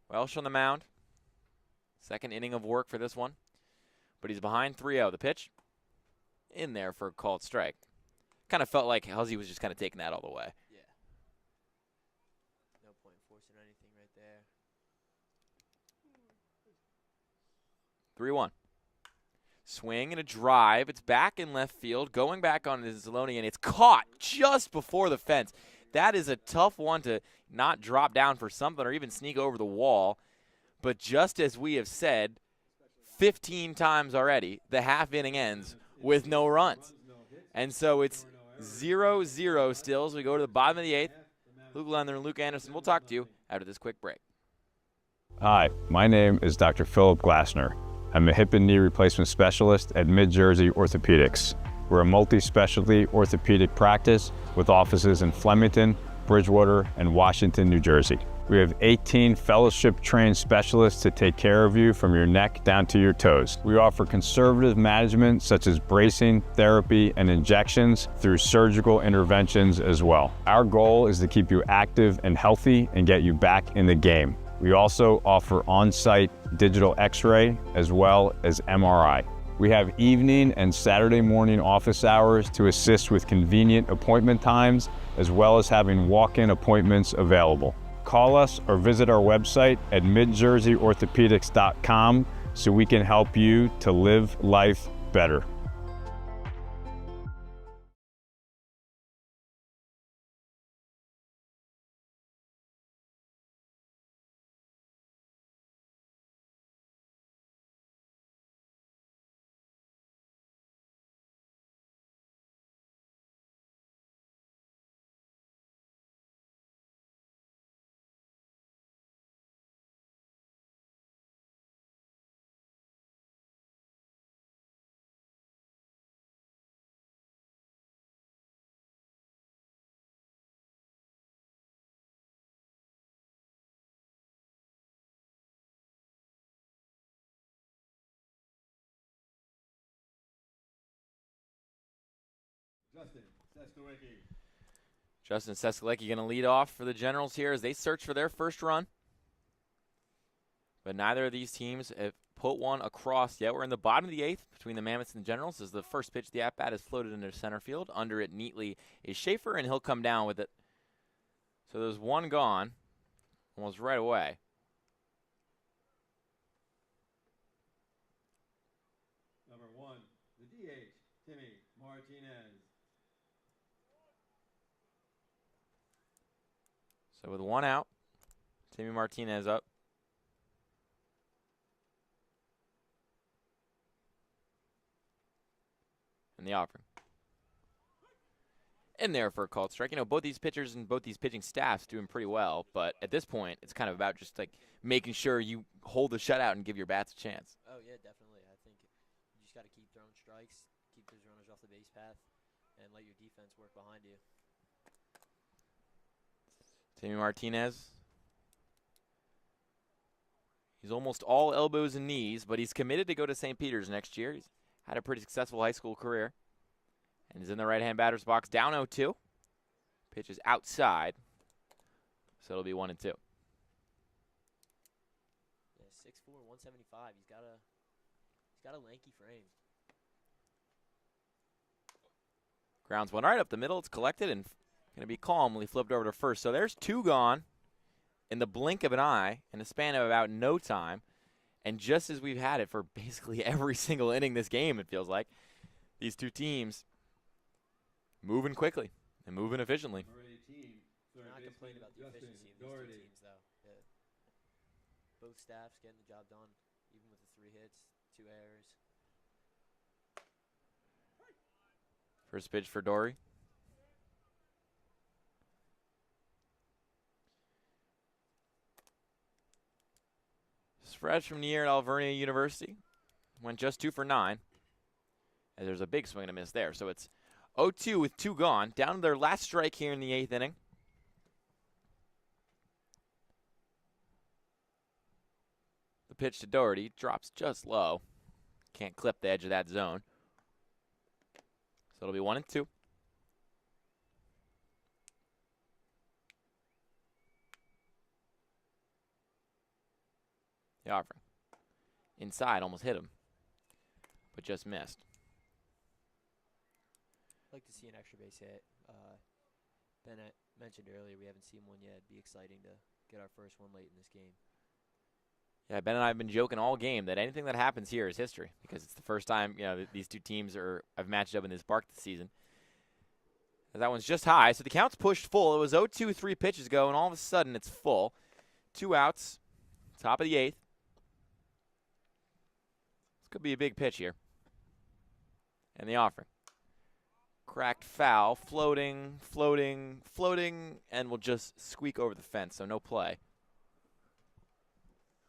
A: Welsh on the mound. Second inning of work for this one. But he's behind 3-0. The pitch in there for a called strike. Kind of felt like Huzzy was just kind of taking that all the way.
E: Yeah. No point in forcing anything right there.
A: 3-1. Swing and a drive. It's back in left field. Going back on Zaloni, and it's caught just before the fence. That is a tough one to not drop down for something or even sneak over the wall. But just as we have said 15 times already, the half inning ends with no runs. And so it's 0-0 still as we go to the bottom of the 8th. Luke Lender and Luke Anderson, we'll talk to you after this quick break.
D: Hi, my name is Dr. Philip Glassner. I'm a hip and knee replacement specialist at Mid-Jersey Orthopedics. We're a multi-specialty orthopedic practice with offices in Flemington, Bridgewater, and Washington, New Jersey. We have 18 fellowship-trained specialists to take care of you from your neck down to your toes. We offer conservative management such as bracing, therapy, and injections through surgical interventions as well. Our goal is to keep you active and healthy and get you back in the game. We also offer on-site digital x-ray as well as MRI. We have evening and Saturday morning office hours to assist with convenient appointment times, as well as having walk-in appointments available. Call us or visit our website at midjerseyorthopedics.com so we can help you to live life better.
C: Justin Seskolecki.
A: Justin Seskolecki going to lead off for the Generals here as they search for their first run. But neither of these teams have put one across yet. We're in the bottom of the 8th between the Mammoths and the Generals as the first pitch of the at-bat is floated into center field. Under it neatly is Schaefer, and he'll come down with it. So there's one gone almost right away.
C: Number 1, the DH, Timmy Martinez.
A: So with one out, Timmy Martinez up. And the offering. In there for a called strike. You know, both these pitchers and both these pitching staffs doing pretty well, but at this point, it's kind of about just like making sure you hold the shutout and give your bats a chance.
E: Oh, yeah, definitely. I think you just got to keep throwing strikes, keep those runners off the base path, and let your defense work behind you.
A: Timmy Martinez. He's almost all elbows and knees, but he's committed to go to St. Peter's next year. He's had a pretty successful high school career. And he's in the right-hand batter's box, down 0-2. Pitch is outside, so it'll be 1-2.
E: Yeah, 6'4", 175. He's got a lanky frame.
A: Grounds one right up the middle. It's collected and going to be calmly flipped over to first. So there's two gone in the blink of an eye in a span of about no time. And just as we've had it for basically every single inning this game, it feels like, these two teams moving quickly and moving efficiently.
C: Number 18, third
E: Not
C: baseman,
E: complain about the
C: Justin
E: efficiency of these two
C: Doherty.
E: teams, though. Yeah. Both staffs getting the job done, even with the 3 hits, 2 errors.
A: First pitch for Dory. This is freshman year at Alvernia University. Went just 2 for 9. And there's a big swing and a miss there. So it's 0-2 with 2 gone. Down to their last strike here in the 8th inning. The pitch to Doherty drops just low. Can't clip the edge of that zone. So it'll be 1-2. The offering. Inside, almost hit him, but just missed.
E: I'd like to see an extra base hit. Bennett mentioned earlier we haven't seen one yet. It'd be exciting to get our first one late in this game.
A: Yeah, Ben and I have been joking all game that anything that happens here is history because it's the first time these two teams have matched up in this park this season. That one's just high, so the count's pushed full. It was 0-2 3 pitches ago, and all of a sudden it's full. 2 outs, top of the 8th. This could be a big pitch here. And the offering. Cracked foul, floating, and will just squeak over the fence, so no play.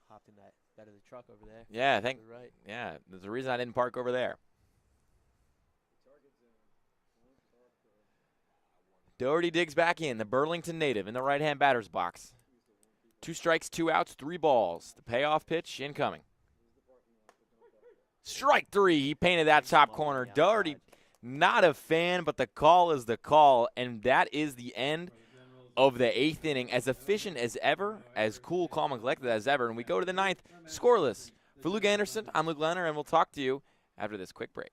E: Hopped in that bed of the truck over there.
A: Yeah,
E: Right.
A: yeah, there's a reason I didn't park over there. Doherty digs back in, the Burlington native in the right-hand batter's box. 2 strikes, 2 outs, 3 balls. The payoff pitch incoming. Strike 3, he painted that top corner. Doherty, not a fan, but the call is the call, and that is the end of the 8th inning. As efficient as ever, as cool, calm, and collected as ever. And we go to the 9th, scoreless. For Luke Anderson, I'm Luke Leonard, and we'll talk to you after this quick break.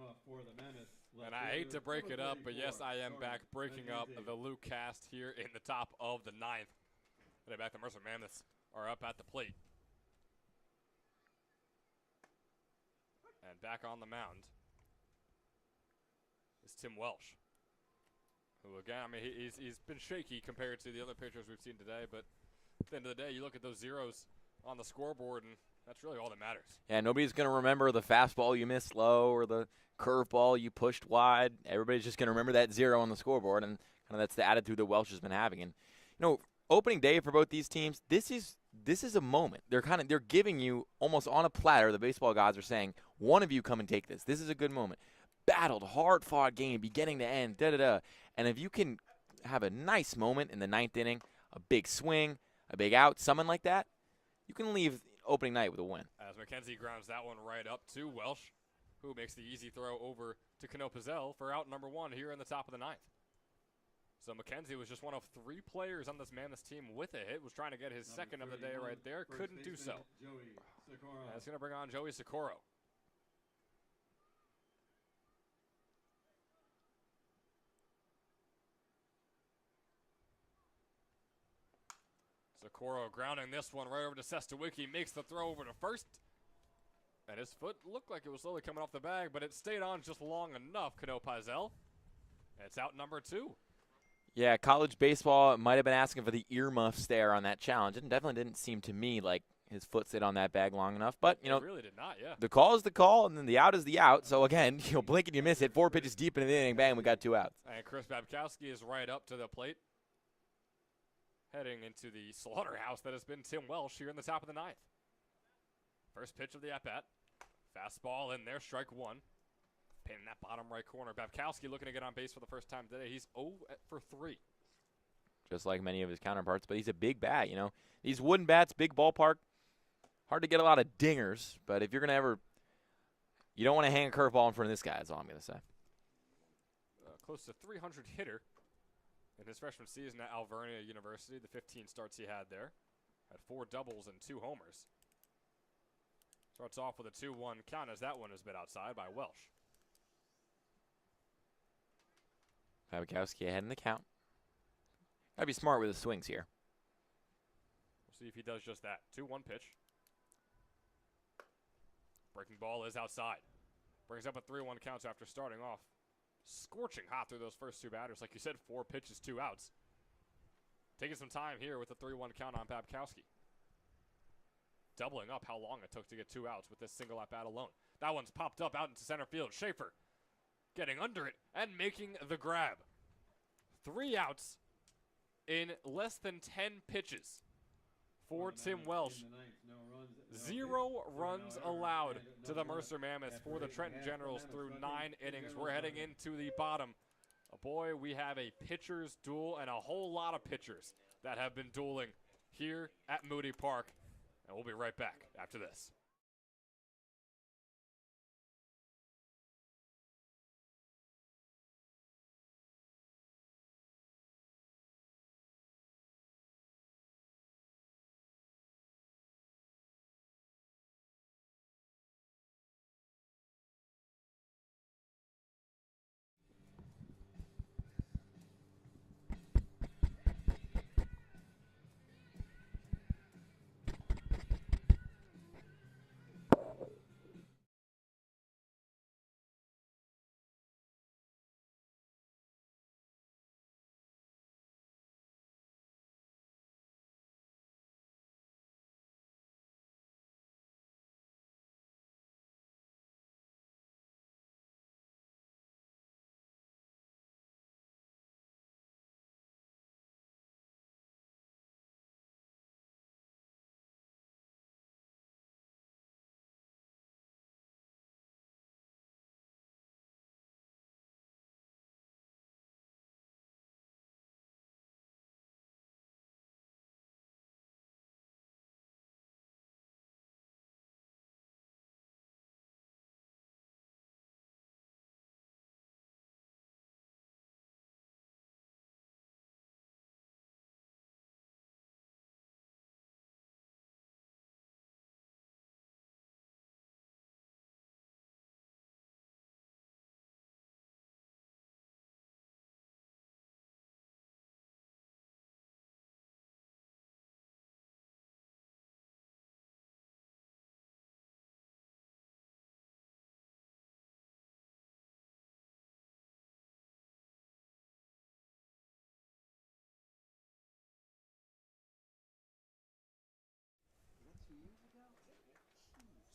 C: Off for the Mammoths.
B: And I hate to break it up, but yes, I am back breaking up the Luke cast here in the top of the 9th. And back the Mercer Mammoths are up at the plate. And back on the mound is Tim Welsh, who again, I mean, he's been shaky compared to the other pitchers we've seen today, but at the end of the day, you look at those zeros on the scoreboard, and that's really all that matters.
A: Yeah, nobody's going to remember the fastball you missed low or the curveball you pushed wide. Everybody's just going to remember that 0 on the scoreboard, and kind of that's the attitude that Welsh has been having. And opening day for both these teams, this is a moment. They're giving you almost on a platter. The baseball gods are saying, one of you come and take this. This is a good moment. Battled, hard-fought game, beginning to end, da-da-da. And if you can have a nice moment in the 9th inning, a big swing, a big out, someone like that, you can leave opening night with a win.
B: As McKenzie grounds that one right up to Welsh, who makes the easy throw over to Cano Pizzell for out number 1 here in the top of the 9th. So McKenzie was just one of 3 players on this Mammoths team with a hit, was trying to get his second of the day right there, couldn't do so. And it's going to bring on Joey Socorro. Socorro grounding this one right over to Sestawicki, makes the throw over to first. And his foot looked like it was slowly coming off the bag, but it stayed on just long enough, Cano Pizell. And it's out number 2.
A: Yeah, college baseball might have been asking for the earmuffs there on that challenge. It definitely didn't seem to me like his foot stayed on that bag long enough. But,
B: It really did not, yeah.
A: the call is the call, and then the out is the out. So, again, blink and you miss it. 4 pitches deep into the inning, bang, we got 2 outs.
B: And Chris Babkowski is right up to the plate, heading into the slaughterhouse that has been Tim Welsh here in the top of the 9th. First pitch of the at-bat. Fastball in there, strike 1. Painting that bottom right corner. Babkowski looking to get on base for the first time today. He's 0 for 3.
A: Just like many of his counterparts, but he's a big bat, These wooden bats, big ballpark, hard to get a lot of dingers, but if you're going to you don't want to hang a curveball in front of this guy, that's all I'm going to say.
B: Close to 300 hitter in his freshman season at Alvernia University. The 15 starts he had there. Had 4 doubles and 2 homers. Starts off with a 2-1 count as that one is bit outside by Welsh.
A: Babkowski ahead in the count. Gotta be smart with his swings here.
B: We'll see if he does just that. 2-1 pitch. Breaking ball is outside. Brings up a 3-1 count after starting off. Scorching hot through those first 2 batters. Like you said, 4 pitches, 2 outs. Taking some time here with the 3-1 count on Babkowski. Doubling up how long it took to get 2 outs with this single at-bat alone. That one's popped up out into center field. Schaefer getting under it and making the grab. 3 outs in less than 10 pitches for Tim Welsh. 0 runs allowed to the Mercer Mammoths for the Trenton Generals through 9 innings. We're heading into the bottom. Boy, we have a pitcher's duel and a whole lot of pitchers that have been dueling here at Moody Park. And we'll be right back after this.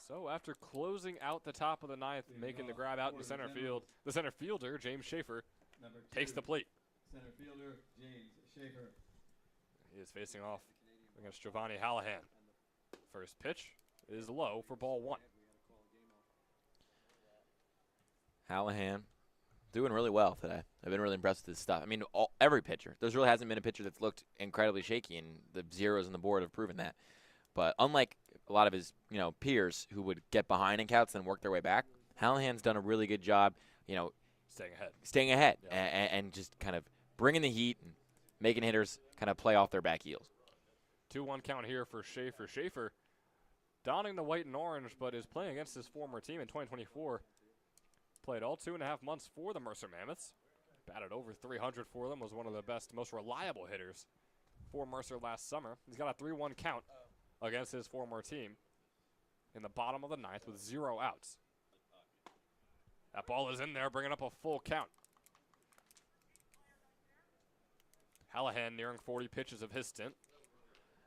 B: So after closing out the top of the 9th, making the grab out into center field, the center fielder, James Schaefer, takes the plate.
C: Center fielder James Schaefer.
B: He is facing off against Giovanni Hallahan. First pitch is low for ball 1.
A: Hallahan doing really well today. I've been really impressed with his stuff. I mean, every pitcher. There really hasn't been a pitcher that's looked incredibly shaky, and the zeros on the board have proven that. But unlike a lot of his, peers who would get behind in counts and work their way back, Hallahan's done a really good job,
B: Staying ahead. Yeah.
A: and just kind of bringing the heat and making hitters kind of play off their back heels.
B: 2-1 count here for Schaefer. Schaefer donning the white and orange, but is playing against his former team in 2024. Played all 2.5 months for the Mercer Mammoths. Batted over 300 for them, was one of the best, most reliable hitters for Mercer last summer. He's got a 3-1 count against his former team in the bottom of the ninth with 0 outs. That ball is in there, bringing up a full count. Hallahan nearing 40 pitches of his stint.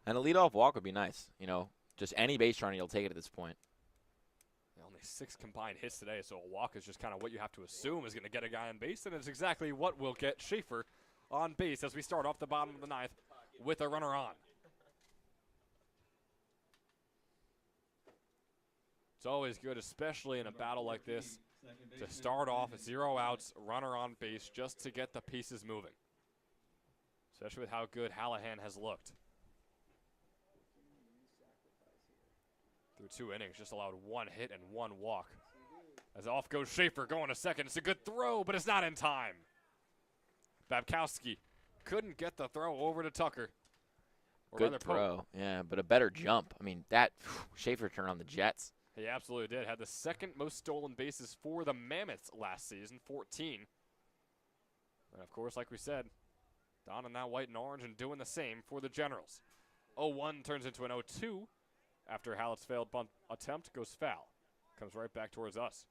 A: And a leadoff walk would be nice. You know, just any base runner, you'll take it at this point.
B: Only 6 combined hits today, so a walk is just kind of what you have to assume is going to get a guy on base, and it's exactly what will get Schaefer on base as we start off the bottom of the ninth with a runner on. It's always good, especially in a battle like this, to start off 0 outs, runner on base, just to get the pieces moving. Especially with how good Hallahan has looked. Through 2 innings, just allowed 1 hit and 1 walk. As off goes Schaefer, going to second. It's a good throw, but it's not in time. Babkowski couldn't get the throw over to Tucker.
A: Good throw, yeah, but a better jump. I mean, that Schaefer turned on the Jets.
B: He absolutely did. Had the 2nd most stolen bases for the Mammoths last season, 14. And, of course, like we said, donning that white and orange and doing the same for the Generals. 0-1 turns into an 0-2. After Hallett's failed bunt attempt, goes foul. Comes right back towards us.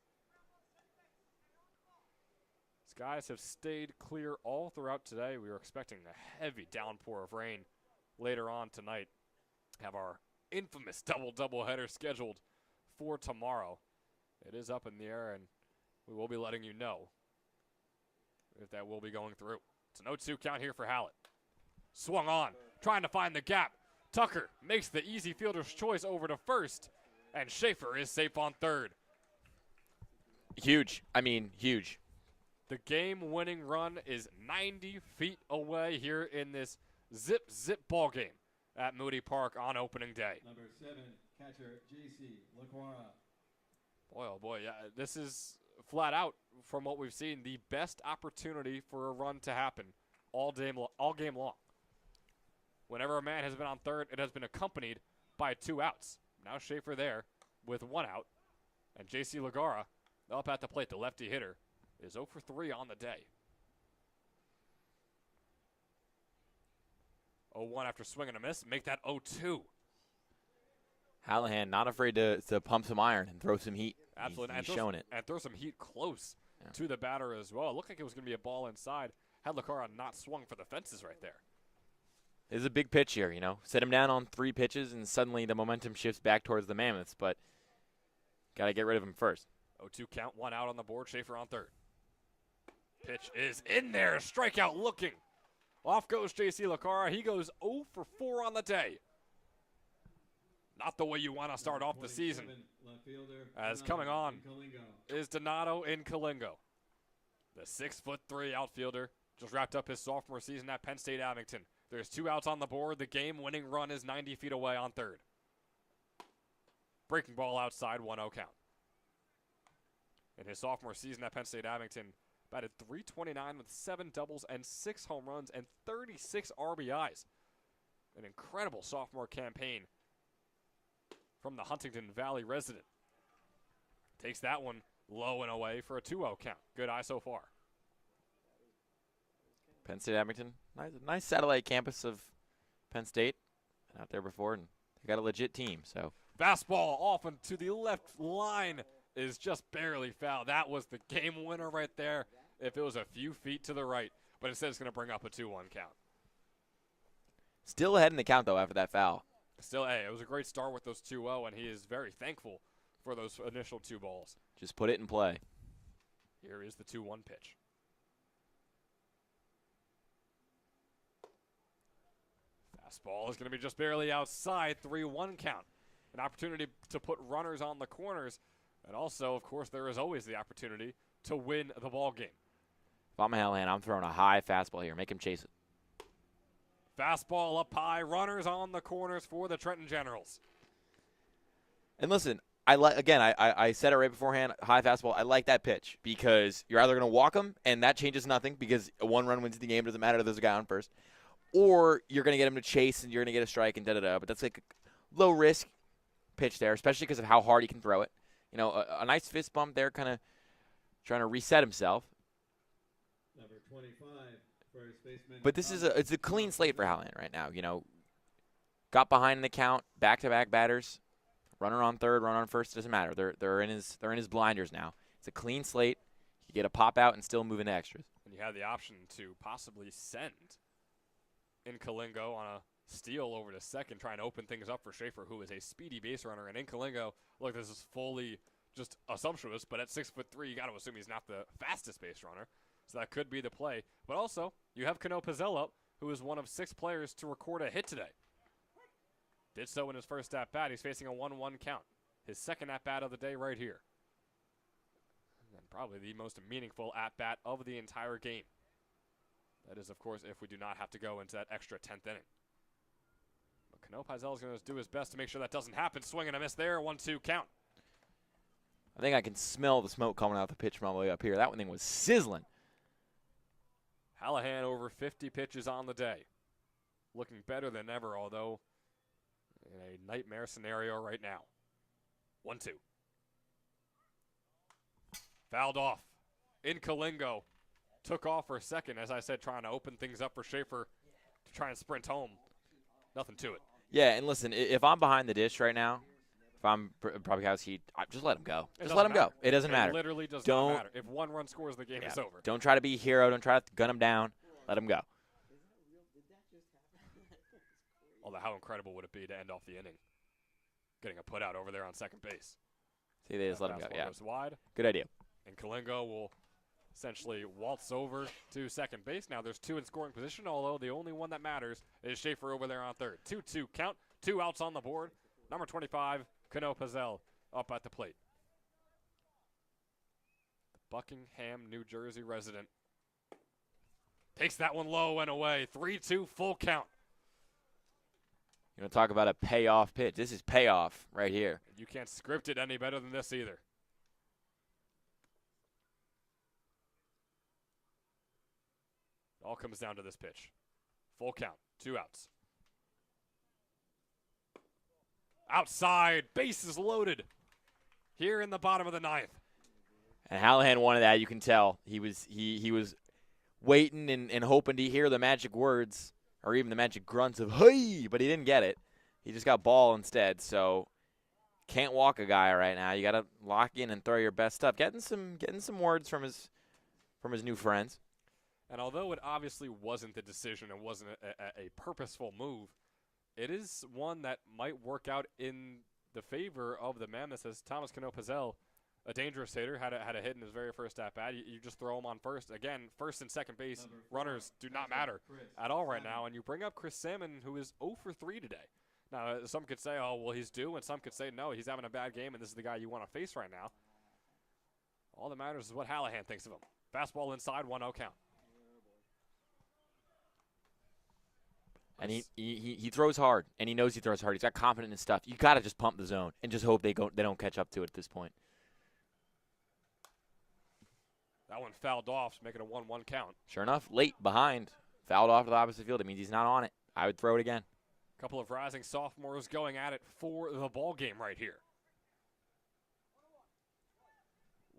B: Skies have stayed clear all throughout today. We were expecting a heavy downpour of rain later on tonight. Have our infamous double header scheduled for tomorrow. It is up in the air, and we will be letting you know if that will be going through. It's an 0-2 count here for Hallett. Swung on, trying to find the gap. Tucker makes the easy fielder's choice over to first, and Schaefer is safe on third.
A: Huge. I mean, huge.
B: The game-winning run is 90 feet away here in this zip ball game at Moody Park on opening day.
C: Number 7, catcher J.C. LaQuara.
B: Boy, oh boy, yeah, this is flat out, from what we've seen, the best opportunity for a run to happen all game long. Whenever a man has been on third, it has been accompanied by 2 outs. Now Schaefer there with 1 out. And J.C. Lagara up at the plate, the lefty hitter, is 0 for 3 on the day. 0-1 after swing and a miss. Make that 0-2.
A: Hallahan not afraid to pump some iron and throw some heat.
B: Absolutely.
A: He's shown it.
B: And throw some heat close to the batter as well. It looked like it was going to be a ball inside. Had Lagara not swung for the fences right there.
A: It's a big pitch here, you know. Set him down on 3 pitches, and suddenly the momentum shifts back towards the Mammoths, but got to get rid of him first.
B: 0-2 count, 1 out on the board. Schaefer on third. Pitch is in there. Strikeout looking. Off goes J.C. Lagara. He goes 0 for 4 on the day. Not the way you want to start off the season. As coming on is Donato in Kalingo. The 6'3" outfielder just wrapped up his sophomore season at Penn State Abington. There's 2 outs on the board. The game-winning run is 90 feet away on third. Breaking ball outside, 1-0 count. In his sophomore season at Penn State Abington, batted .329 with 7 doubles and 6 home runs and 36 RBIs. An incredible sophomore campaign from the Huntington Valley resident. Takes that one low and away for a 2-0 count. Good eye so far.
A: Penn State Abington, nice satellite campus of Penn State. Been out there before, and they got a legit team. So
B: fastball off and to the left line is just barely foul. That was the game winner right there if it was a few feet to the right. But instead it's going to bring up a 2-1 count.
A: Still ahead in the count, though, after that foul.
B: Still, hey, it was a great start with those 2-0, and he is very thankful for those initial 2 balls.
A: Just put it in play.
B: Here is the 2-1 pitch. Fastball is going to be just barely outside, 3-1 count. An opportunity to put runners on the corners. And also, of course, there is always the opportunity to win the ball game.
A: If I'm Hallahan, I'm throwing a high fastball here. Make him chase it.
B: Fastball up high, runners on the corners for the Trenton Generals.
A: And listen, I said it right beforehand, high fastball. I like that pitch because you're either going to walk him, and that changes nothing because a 1 run wins the game. Doesn't matter if there's a guy on first. Or you're going to get him to chase, and you're going to get a strike and da-da-da. But that's like a low-risk pitch there, especially because of how hard he can throw it. You know, a nice fist bump there, kind of trying to reset himself.
C: Number 25 for First baseman.
A: But it's a clean slate for Hallahan right now. You know, got behind in the count, back-to-back batters, runner on third, runner on first. Doesn't matter. They're in his blinders now. It's a clean slate. You get a pop out and still move into extras.
B: And you have the option to possibly send Incalingo on a steal over to second, trying to open things up for Schaefer, who is a speedy base runner. And Incalingo, look, this is fully just assumptuous, but at 6'3", you got to assume he's not the fastest base runner. So that could be the play. But also, you have Cano Pizzell up, who is one of 6 players to record a hit today. Did so in his first at-bat. He's facing a 1-1 count. His second at-bat of the day right here. And probably the most meaningful at-bat of the entire game. That is, of course, if we do not have to go into that extra 10th inning. But Cano Pizzell is going to do his best to make sure that doesn't happen. Swing and a miss there, 1-2 count.
A: I think I can smell the smoke coming out the pitch from all the way up here. That one thing was sizzling.
B: Hallahan over 50 pitches on the day. Looking better than ever, although in a nightmare scenario right now. 1-2. Fouled off. Incalingo took off for a second, as I said, trying to open things up for Schaefer to try and sprint home. Nothing to it.
A: Yeah, and listen, if I'm behind the dish right now, if I'm Probkowski, just let him go. Just let him go. It doesn't matter.
B: It literally does not matter. If one run scores, the game is over.
A: Don't try to be a hero. Don't try to gun him down. Let him go.
B: Although how incredible would it be to end off the inning? Getting a put out over there on second base.
A: See, they just let him go. Yeah.
B: Goes wide.
A: Good idea.
B: And Kalingo will essentially waltz over to second base. Now there's 2 in scoring position, although the only one that matters is Schaefer over there on third. 2-2 count. 2 outs on the board. Number 25, Cano Pizzell, up at the plate. The Buckingham, New Jersey resident takes that one low and away. 3-2 full count.
A: You want to talk about a payoff pitch? This is payoff right here.
B: You can't script it any better than this either. It all comes down to this pitch. Full count, 2 outs. Outside, bases loaded. Here in the bottom of the 9th.
A: And Hallahan wanted that. You can tell he was waiting and hoping to hear the magic words or even the magic grunts of "hey," but he didn't get it. He just got ball instead. So can't walk a guy right now. You got to lock in and throw your best stuff. Getting some words from his new friends.
B: And although it obviously wasn't the decision and wasn't a purposeful move, it is one that might work out in the favor of the Mammoths, as Thomas Cano Pizzell, a dangerous hitter, had a hit in his very first at-bat. You just throw him on first. Again, first and second base runners do not matter at all right now. And you bring up Chris Salmon, who is 0 for 3 today. Now, some could say, oh, well, he's due, and some could say, no, he's having a bad game, and this is the guy you want to face right now. All that matters is what Hallahan thinks of him. Fastball inside, 1-0 count.
A: And he throws hard, and he knows he throws hard. He's got confidence in stuff. You got to just pump the zone and just hope they don't catch up to it at this point.
B: That one fouled off, making a 1-1 count.
A: Sure enough, late, behind, fouled off to the opposite field. It means he's not on it. I would throw it again.
B: A couple of rising sophomores going at it for the ball game right here.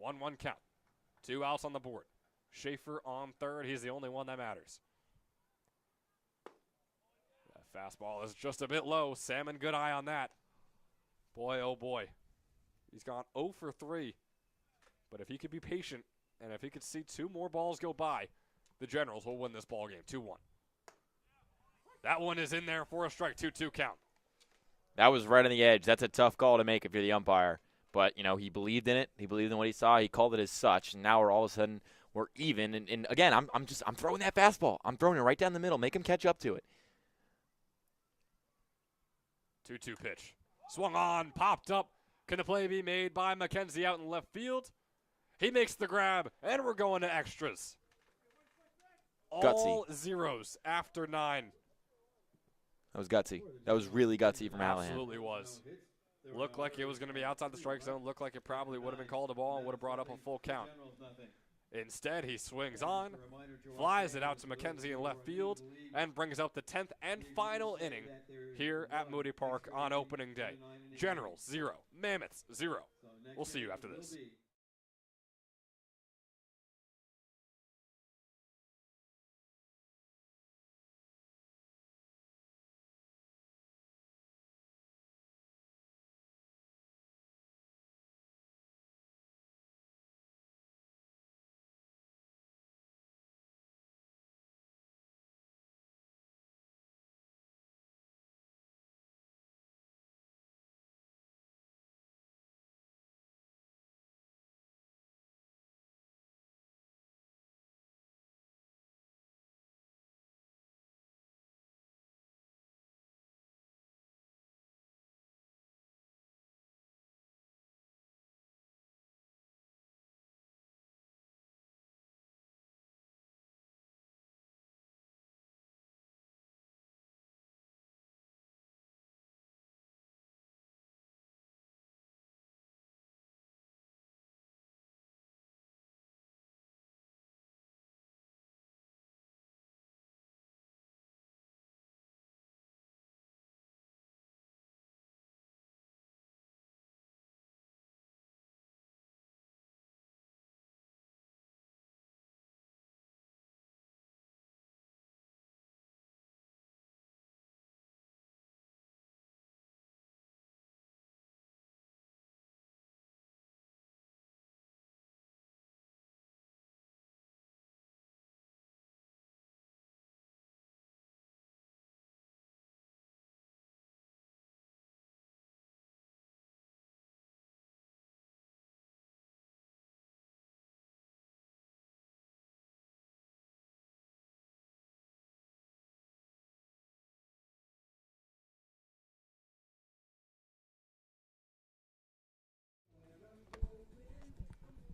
B: 1-1 count. 2 outs on the board. Schaefer on third. He's the only one that matters. Fastball is just a bit low. Salmon, good eye on that. Boy, oh boy. He's gone 0 for 3. But if he could be patient, and if he could see 2 more balls go by, the Generals will win this ball game, 2-1. That one is in there for a strike, 2-2 count.
A: That was right on the edge. That's a tough call to make if you're the umpire. But, you know, he believed in it. He believed in what he saw. He called it as such. And now all of a sudden we're even. And again, I'm throwing that fastball. I'm throwing it right down the middle. Make him catch up to it.
B: 2-2 pitch. Swung on, popped up. Can the play be made by McKenzie out in left field? He makes the grab, and we're going to extras. All
A: Gutsy.
B: zeros after 9.
A: That was gutsy. That was really gutsy from Hallahan.
B: Absolutely was. Looked like it was going to be outside the strike zone. Looked like it probably would have been called a ball and would have brought up a full count. Instead, he swings on, flies it out to McKenzie in left field, and brings up the 10th and final inning here at Moody Park on opening day. Generals, 0. Mammoths, 0. We'll see you after this.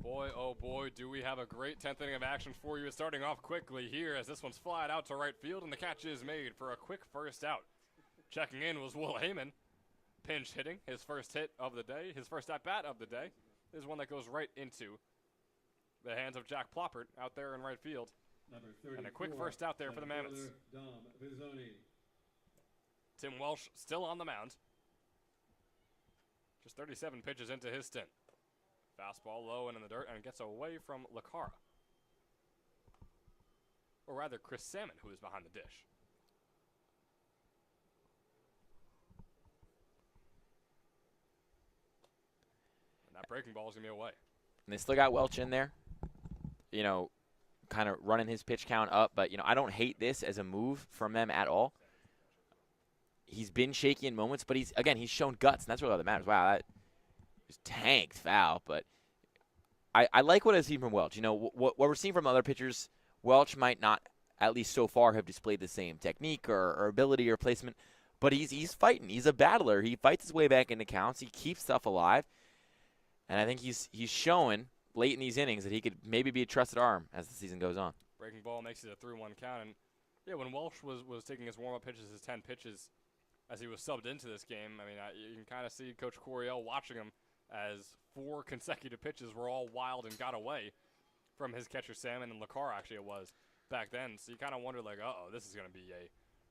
B: oh boy, do we have a great 10th inning of action for you. It's starting off quickly here as this one's flied out to right field, and the catch is made for a quick first out. Checking in was Will Heyman, pinch hitting, his first hit of the day, his first at-bat of the day. This is one that goes right into the hands of Jack Ploppert out there in right field.
C: Number
B: And a quick
C: 34,
B: first out there for the
C: center
B: Mammoths.
C: fielder, Dom Vizzoni.
B: Tim Welsh still on the mound. Just 37 pitches into his stint. Fastball low and in the dirt, and gets away from Lacara. Or rather, Chris Salmon, who is behind the dish. And that breaking ball is going to be away.
A: And they still got Welch in there, you know, kind of running his pitch count up. But, you know, I don't hate this as a move from them at all. He's been shaky in moments, but he's shown guts, and that's really all that matters. Wow, that just tanked foul. But I like what I see from Welch. You know, what we're seeing from other pitchers, Welch might not, at least so far, have displayed the same technique or ability or placement. But he's fighting. He's a battler. He fights his way back into counts. He keeps stuff alive. And I think he's showing late in these innings that he could maybe be a trusted arm as the season goes on.
B: Breaking ball makes it a 3-1 count. And, yeah, when Welsh was taking his warm-up pitches, his 10 pitches, as he was subbed into this game, I mean, you can kind of see Coach Coryell watching him as 4 consecutive pitches were all wild and got away from his catcher Salmon and Lacar, actually it was, back then. So you kind of wonder, like, uh-oh, this is going to be a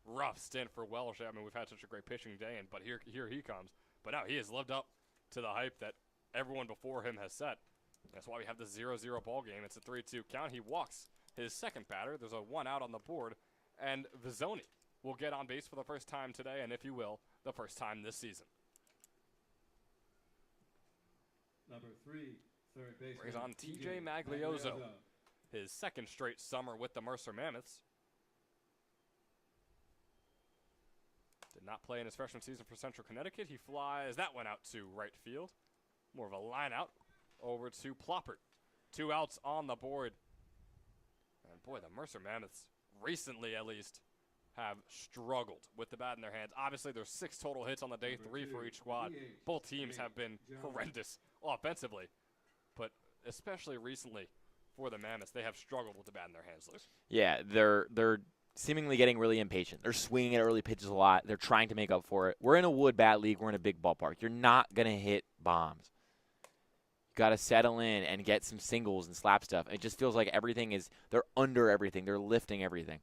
B: rough stint for Welsh. I mean, we've had such a great pitching day, but here he comes. But now he has lived up to the hype that everyone before him has set. That's why we have the 0-0 ball game. It's a 3-2 count. He walks his second batter. There's a 1 out on the board, and Vizzoni will get on base for the first time today, and if you will, the first time this season.
C: Number 3, third baseman.
B: Brings on TJ Maglioso, his second straight summer with the Mercer Mammoths. Did not play in his freshman season for Central Connecticut. He flies that one out to right field. More of a line out over to Ploppert. 2 outs on the board. And boy, the Mercer Mammoths, recently at least, have struggled with the bat in their hands. Obviously, there's 6 total hits on the day, 3 for each squad. Both teams have been horrendous offensively, but especially recently for the Mammoths, they have struggled with the bat in their hands, Luke.
A: Yeah, they're seemingly getting really impatient. They're swinging at early pitches a lot. They're trying to make up for it. We're in a wood bat league. We're in a big ballpark. You're not going to hit bombs. You got to settle in and get some singles and slap stuff. It just feels like they're under everything. They're lifting everything.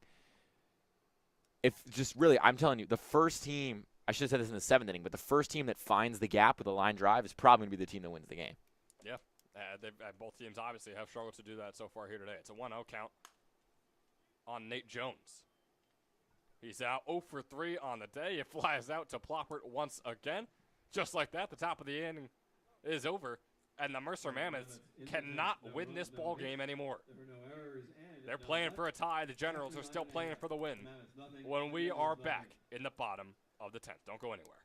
A: If just really, I'm telling you, the first team, I should have said this in the 7th inning, but the first team that finds the gap with a line drive is probably going to be the team that wins the game.
B: Yeah, both teams obviously have struggled to do that so far here today. It's a 1-0 count on Nate Jones. He's out 0 for 3 on the day. It flies out to Ploppert once again. Just like that, the top of the inning is over, and the Mercer Mammoths cannot win this ball game anymore. They're playing for a tie. The Generals are still playing for the win when we are back in the bottom of the 10th. Don't go anywhere.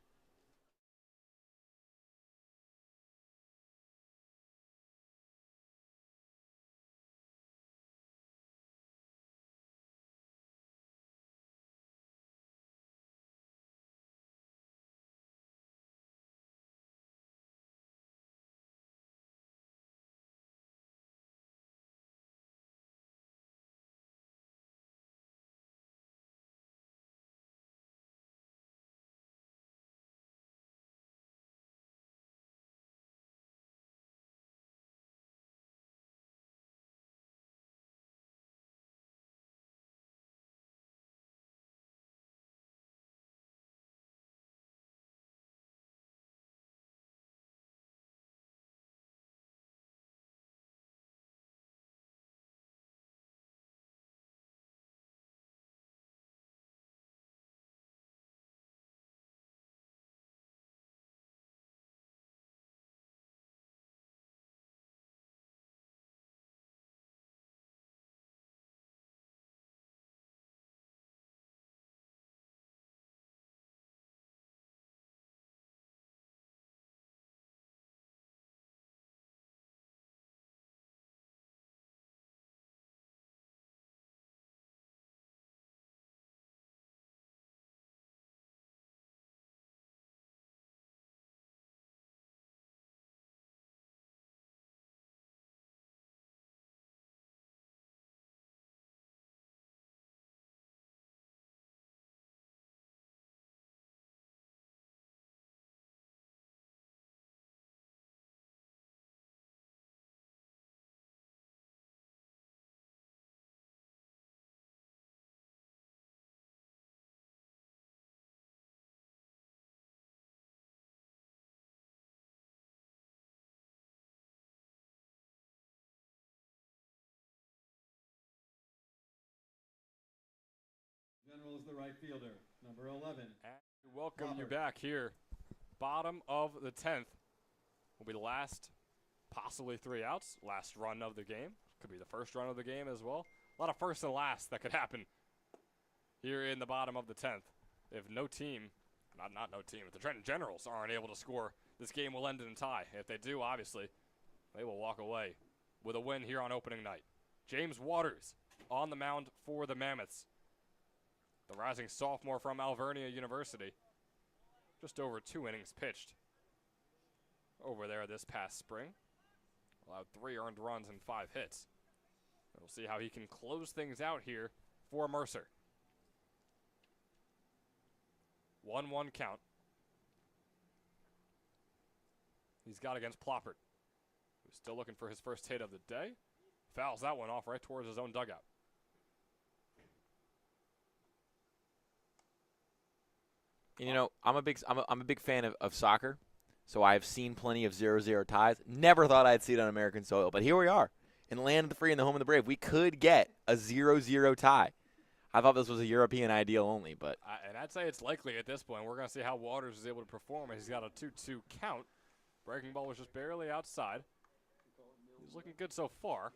C: Generals, the right fielder, number 11.
B: And welcome you
C: Robert.
B: back here. Bottom of the 10th will be the last, possibly 3 outs. Last run of the game. Could be the first run of the game as well. A lot of first and last that could happen here in the bottom of the 10th. If no team, not no team, if the Trenton Generals aren't able to score, this game will end in a tie. If they do, obviously, they will walk away with a win here on opening night. James Waters on the mound for the Mammoths. The rising sophomore from Alvernia University. Just over 2 innings pitched over there this past spring. Allowed 3 earned runs and 5 hits. We'll see how he can close things out here for Mercer. 1-1 count. He's got against Ploppert, who's still looking for his first hit of the day. Fouls that one off right towards his own dugout.
A: You know, I'm a big fan of soccer, so I've seen plenty of 0-0 ties. Never thought I'd see it on American soil, but here we are in the land of the free and the home of the brave. We could get a 0-0 tie. I thought this was a European ideal only, but
B: And I'd say it's likely at this point. We're going to see how Waters is able to perform. He's got a 2-2 count. Breaking ball was just barely outside. He's looking good so far.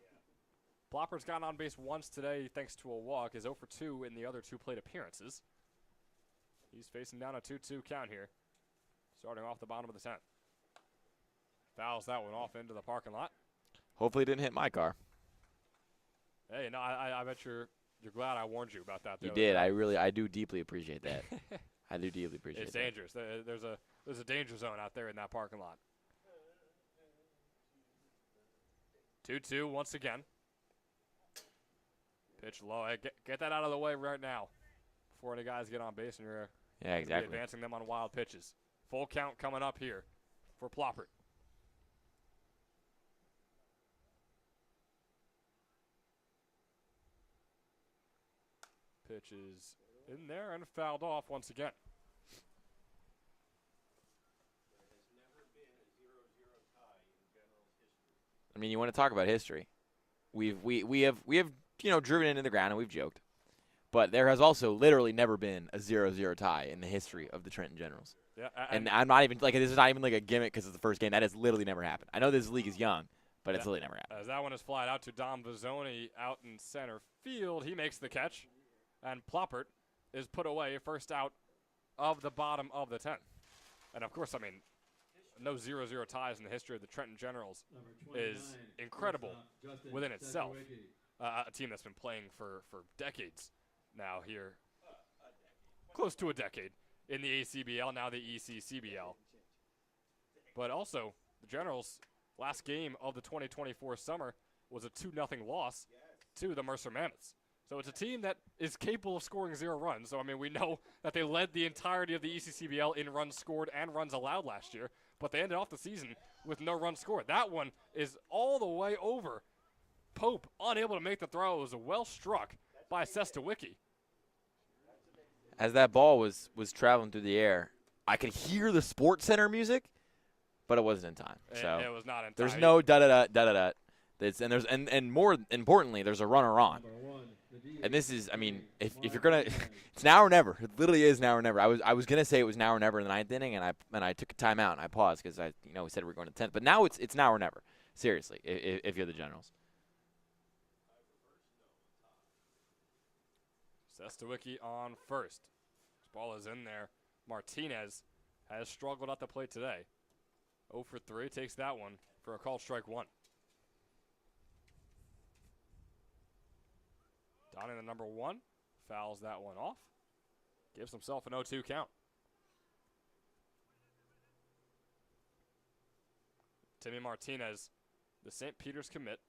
B: Plopper's gotten on base once today thanks to a walk. Is 0 for 2 in the other 2 plate appearances. He's facing down a 2-2 count here, starting off the bottom of the 10th. Fouls that one off into the parking lot.
A: hopefully it didn't hit my car.
B: Hey, no, I bet you're glad I warned you about that.
A: You did. I do deeply appreciate that. I do deeply appreciate
B: It's
A: that.
B: dangerous. There's a danger zone out there in that parking lot. 2-2 once again. Pitch low. Hey, get that out of the way right now before any guys get on base and you're
A: Yeah, exactly.
B: advancing them on wild pitches. Full count coming up here for Ploppert. Pitch is in there and fouled off once again.
A: I mean, you want to talk about history? We have driven into the ground and we've joked, but there has also literally never been a 0-0 tie in the history of the Trenton Generals.
B: Yeah,
A: And I'm not even this is not even like a gimmick because it's the first game. That has literally never happened. I know this league is young, but it's literally never happened.
B: As that one is flied out to Dom Vizzoni out in center field, he makes the catch, and Ploppert is put away, first out of the bottom of the 10th. And of course, I mean, no 0-0 ties in the history of the Trenton Generals is incredible within itself. A team that's been playing for decades now here, close to a decade in the ACBL, now the ECCBL. But also, the Generals' last game of the 2024 summer was a 2-0 loss to the Mercer Mammoths. So it's a team that is capable of scoring 0 runs. So, I mean, we know that they led the entirety of the ECCBL in runs scored and runs allowed last year, but they ended off the season with no runs scored. That one is all the way over. Pope, unable to make the throw. It was well struck by Sestawicki.
A: As that ball was traveling through the air, I could hear the Sports Center music, but it wasn't in time. So
B: It was not in time.
A: there's no da-da-da. And more importantly, there's a runner on. And this is, I mean, if you're gonna, it's now or never. It literally is now or never. I was gonna say it was now or never in the 9th inning, and I took a timeout and I paused because we said we were going to 10th, but now it's now or never. Seriously, if you're the Generals.
B: Sestawicki on first. This ball is in there. Martinez has struggled at the plate today. 0 for 3, takes that one for a called strike 1. Donning the number 1, fouls that one off. Gives himself an 0-2 count. Timmy Martinez, the St. Peter's commit,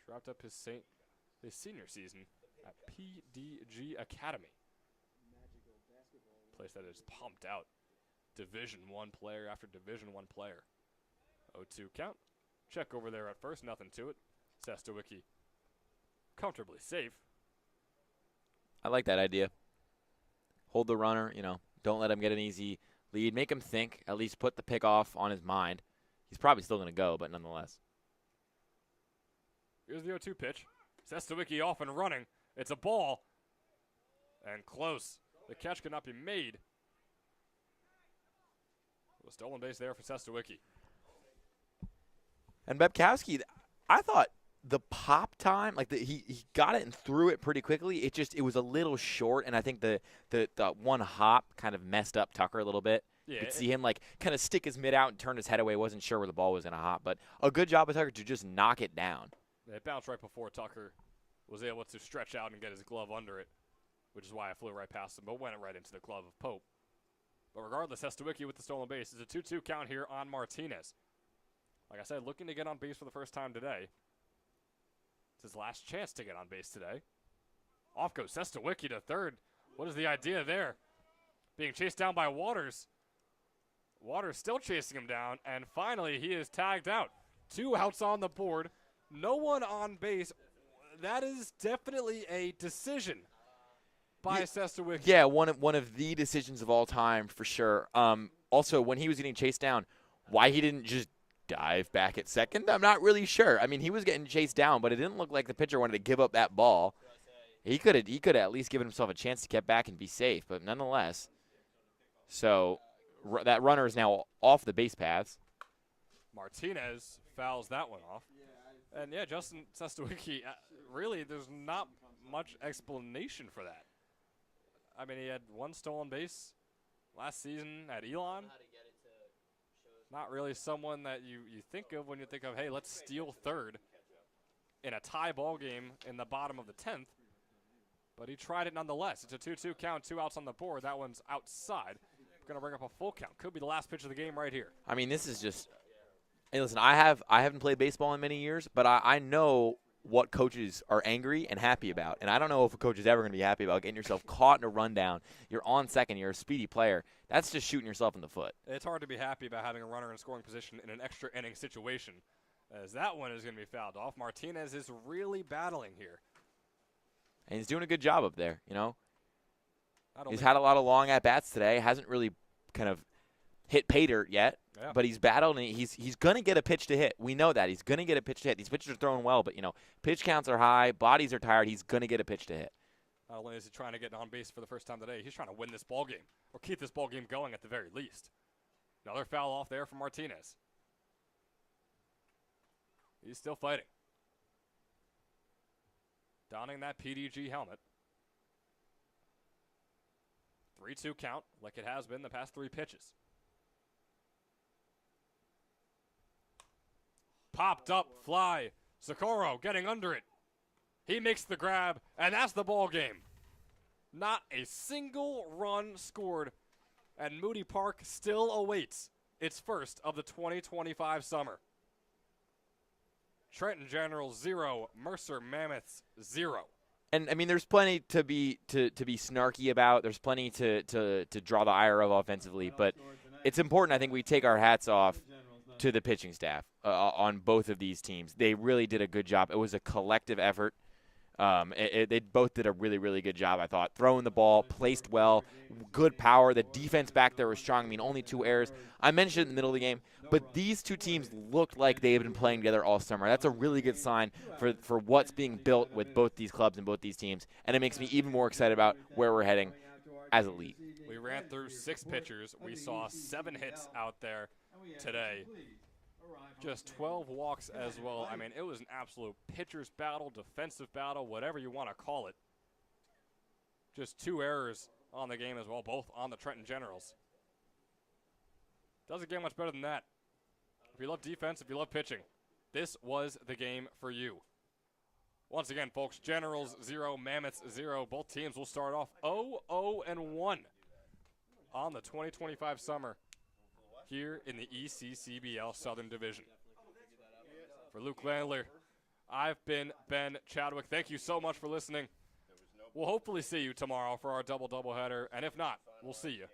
B: wrapped up his senior season at PDG Academy. Place that is pumped out. Division I player after Division I player. 0-2 count. Check over there at first, nothing to it. Sestawicki comfortably safe.
A: I like that idea. Hold the runner, don't let him get an easy lead. Make him think, at least put the pick off on his mind. He's probably still going to go, but nonetheless.
B: Here's the 0-2 pitch. Sestawicki off and running. It's a ball. And close. The catch could not be made. A stolen base there for Sestawicki.
A: And Bebkowski, I thought the pop time, like he got it and threw it pretty quickly. It was a little short, and I think the one hop kind of messed up Tucker a little bit.
B: Yeah,
A: you could see him like kind of stick his mid out and turn his head away. Wasn't sure where the ball was going to hop, but a good job of Tucker to just knock it down.
B: It bounced right before Tucker was able to stretch out and get his glove under it, which is why I flew right past him, but went right into the glove of Pope. But regardless, Sestawicki with the stolen base. It's a 2-2 count here on Martinez. Like I said, looking to get on base for the first time today. It's his last chance to get on base today. Off goes Sestawicki to third. What is the idea there? Being chased down by Waters. Waters still chasing him down, and finally he is tagged out. 2 outs on the board. No one on base. That is definitely a decision by Sestawicki.
A: Yeah, one of the decisions of all time for sure. Also, when he was getting chased down, why he didn't just dive back at second, I'm not really sure. I mean, he was getting chased down, but it didn't look like the pitcher wanted to give up that ball. He could have at least given himself a chance to get back and be safe, but nonetheless. So that runner is now off the base paths.
B: Martinez fouls that one off. And yeah, Justin Sestawicki, really, there's not much explanation for that. I mean, he had 1 stolen base last season at Elon. Not really someone that you think of when you think of, hey, let's steal third in a tie ball game in the bottom of the 10th. But he tried it nonetheless. It's a 2-2 count, 2 outs on the board. That one's outside. Going to bring up a full count. Could be the last pitch of the game right here.
A: I mean, this is just – hey, listen, I haven't played baseball in many years, but I know what coaches are angry and happy about. And I don't know if a coach is ever going to be happy about getting yourself caught in a rundown. You're on second. You're a speedy player. That's just shooting yourself in the foot.
B: It's hard to be happy about having a runner in scoring position in an extra inning situation, as that one is going to be fouled off. Martinez is really battling here.
A: And he's doing a good job up there, you know. He's had a lot of long at-bats today. Hasn't really kind of hit pay dirt yet, but he's battled, and he's going to get a pitch to hit. We know that. He's going to get a pitch to hit. These pitchers are throwing well, but, you know, pitch counts are high, bodies are tired. He's going to get a pitch to hit.
B: Not only is he trying to get on base for the first time today, he's trying to win this ball game or keep this ball game going at the very least. Another foul off there from Martinez. He's still fighting. Donning that PDG helmet. 3-2 count like it has been the past 3 pitches. Popped up fly. Socorro getting under it. He makes the grab, and that's the ball game. Not a single run scored, and Moody Park still awaits its first of the 2025 summer. Trenton Generals 0, Mercer Mammoths 0.
A: And I mean, there's plenty to be snarky about. There's plenty to draw the ire of offensively, but it's important. I think we take our hats off to the pitching staff on both of these teams. They really did a good job. It was a collective effort. They both did a really, really good job, I thought. Throwing the ball, placed well, good power. The defense back there was strong. I mean, only 2 errors. I mentioned it in the middle of the game, but these 2 teams looked like they had been playing together all summer. That's a really good sign for what's being built with both these clubs and both these teams, and it makes me even more excited about where we're heading as a league.
B: We ran through 6 pitchers. We saw 7 hits out there today. Just 12 walks as well. I mean, it was an absolute pitcher's battle, defensive battle, whatever you want to call it. Just 2 errors on the game as well, both on the Trenton Generals. Doesn't get much better than that. If you love defense, if you love pitching, this was the game for you. Once again, folks, Generals 0, Mammoths 0. Both teams will start off 0-0-1 on the 2025 summer here in the ECCBL Southern Division. For Luke Landler, I've been Ben Chadwick. Thank you so much for listening. We'll hopefully see you tomorrow for our double-doubleheader, and if not, we'll see you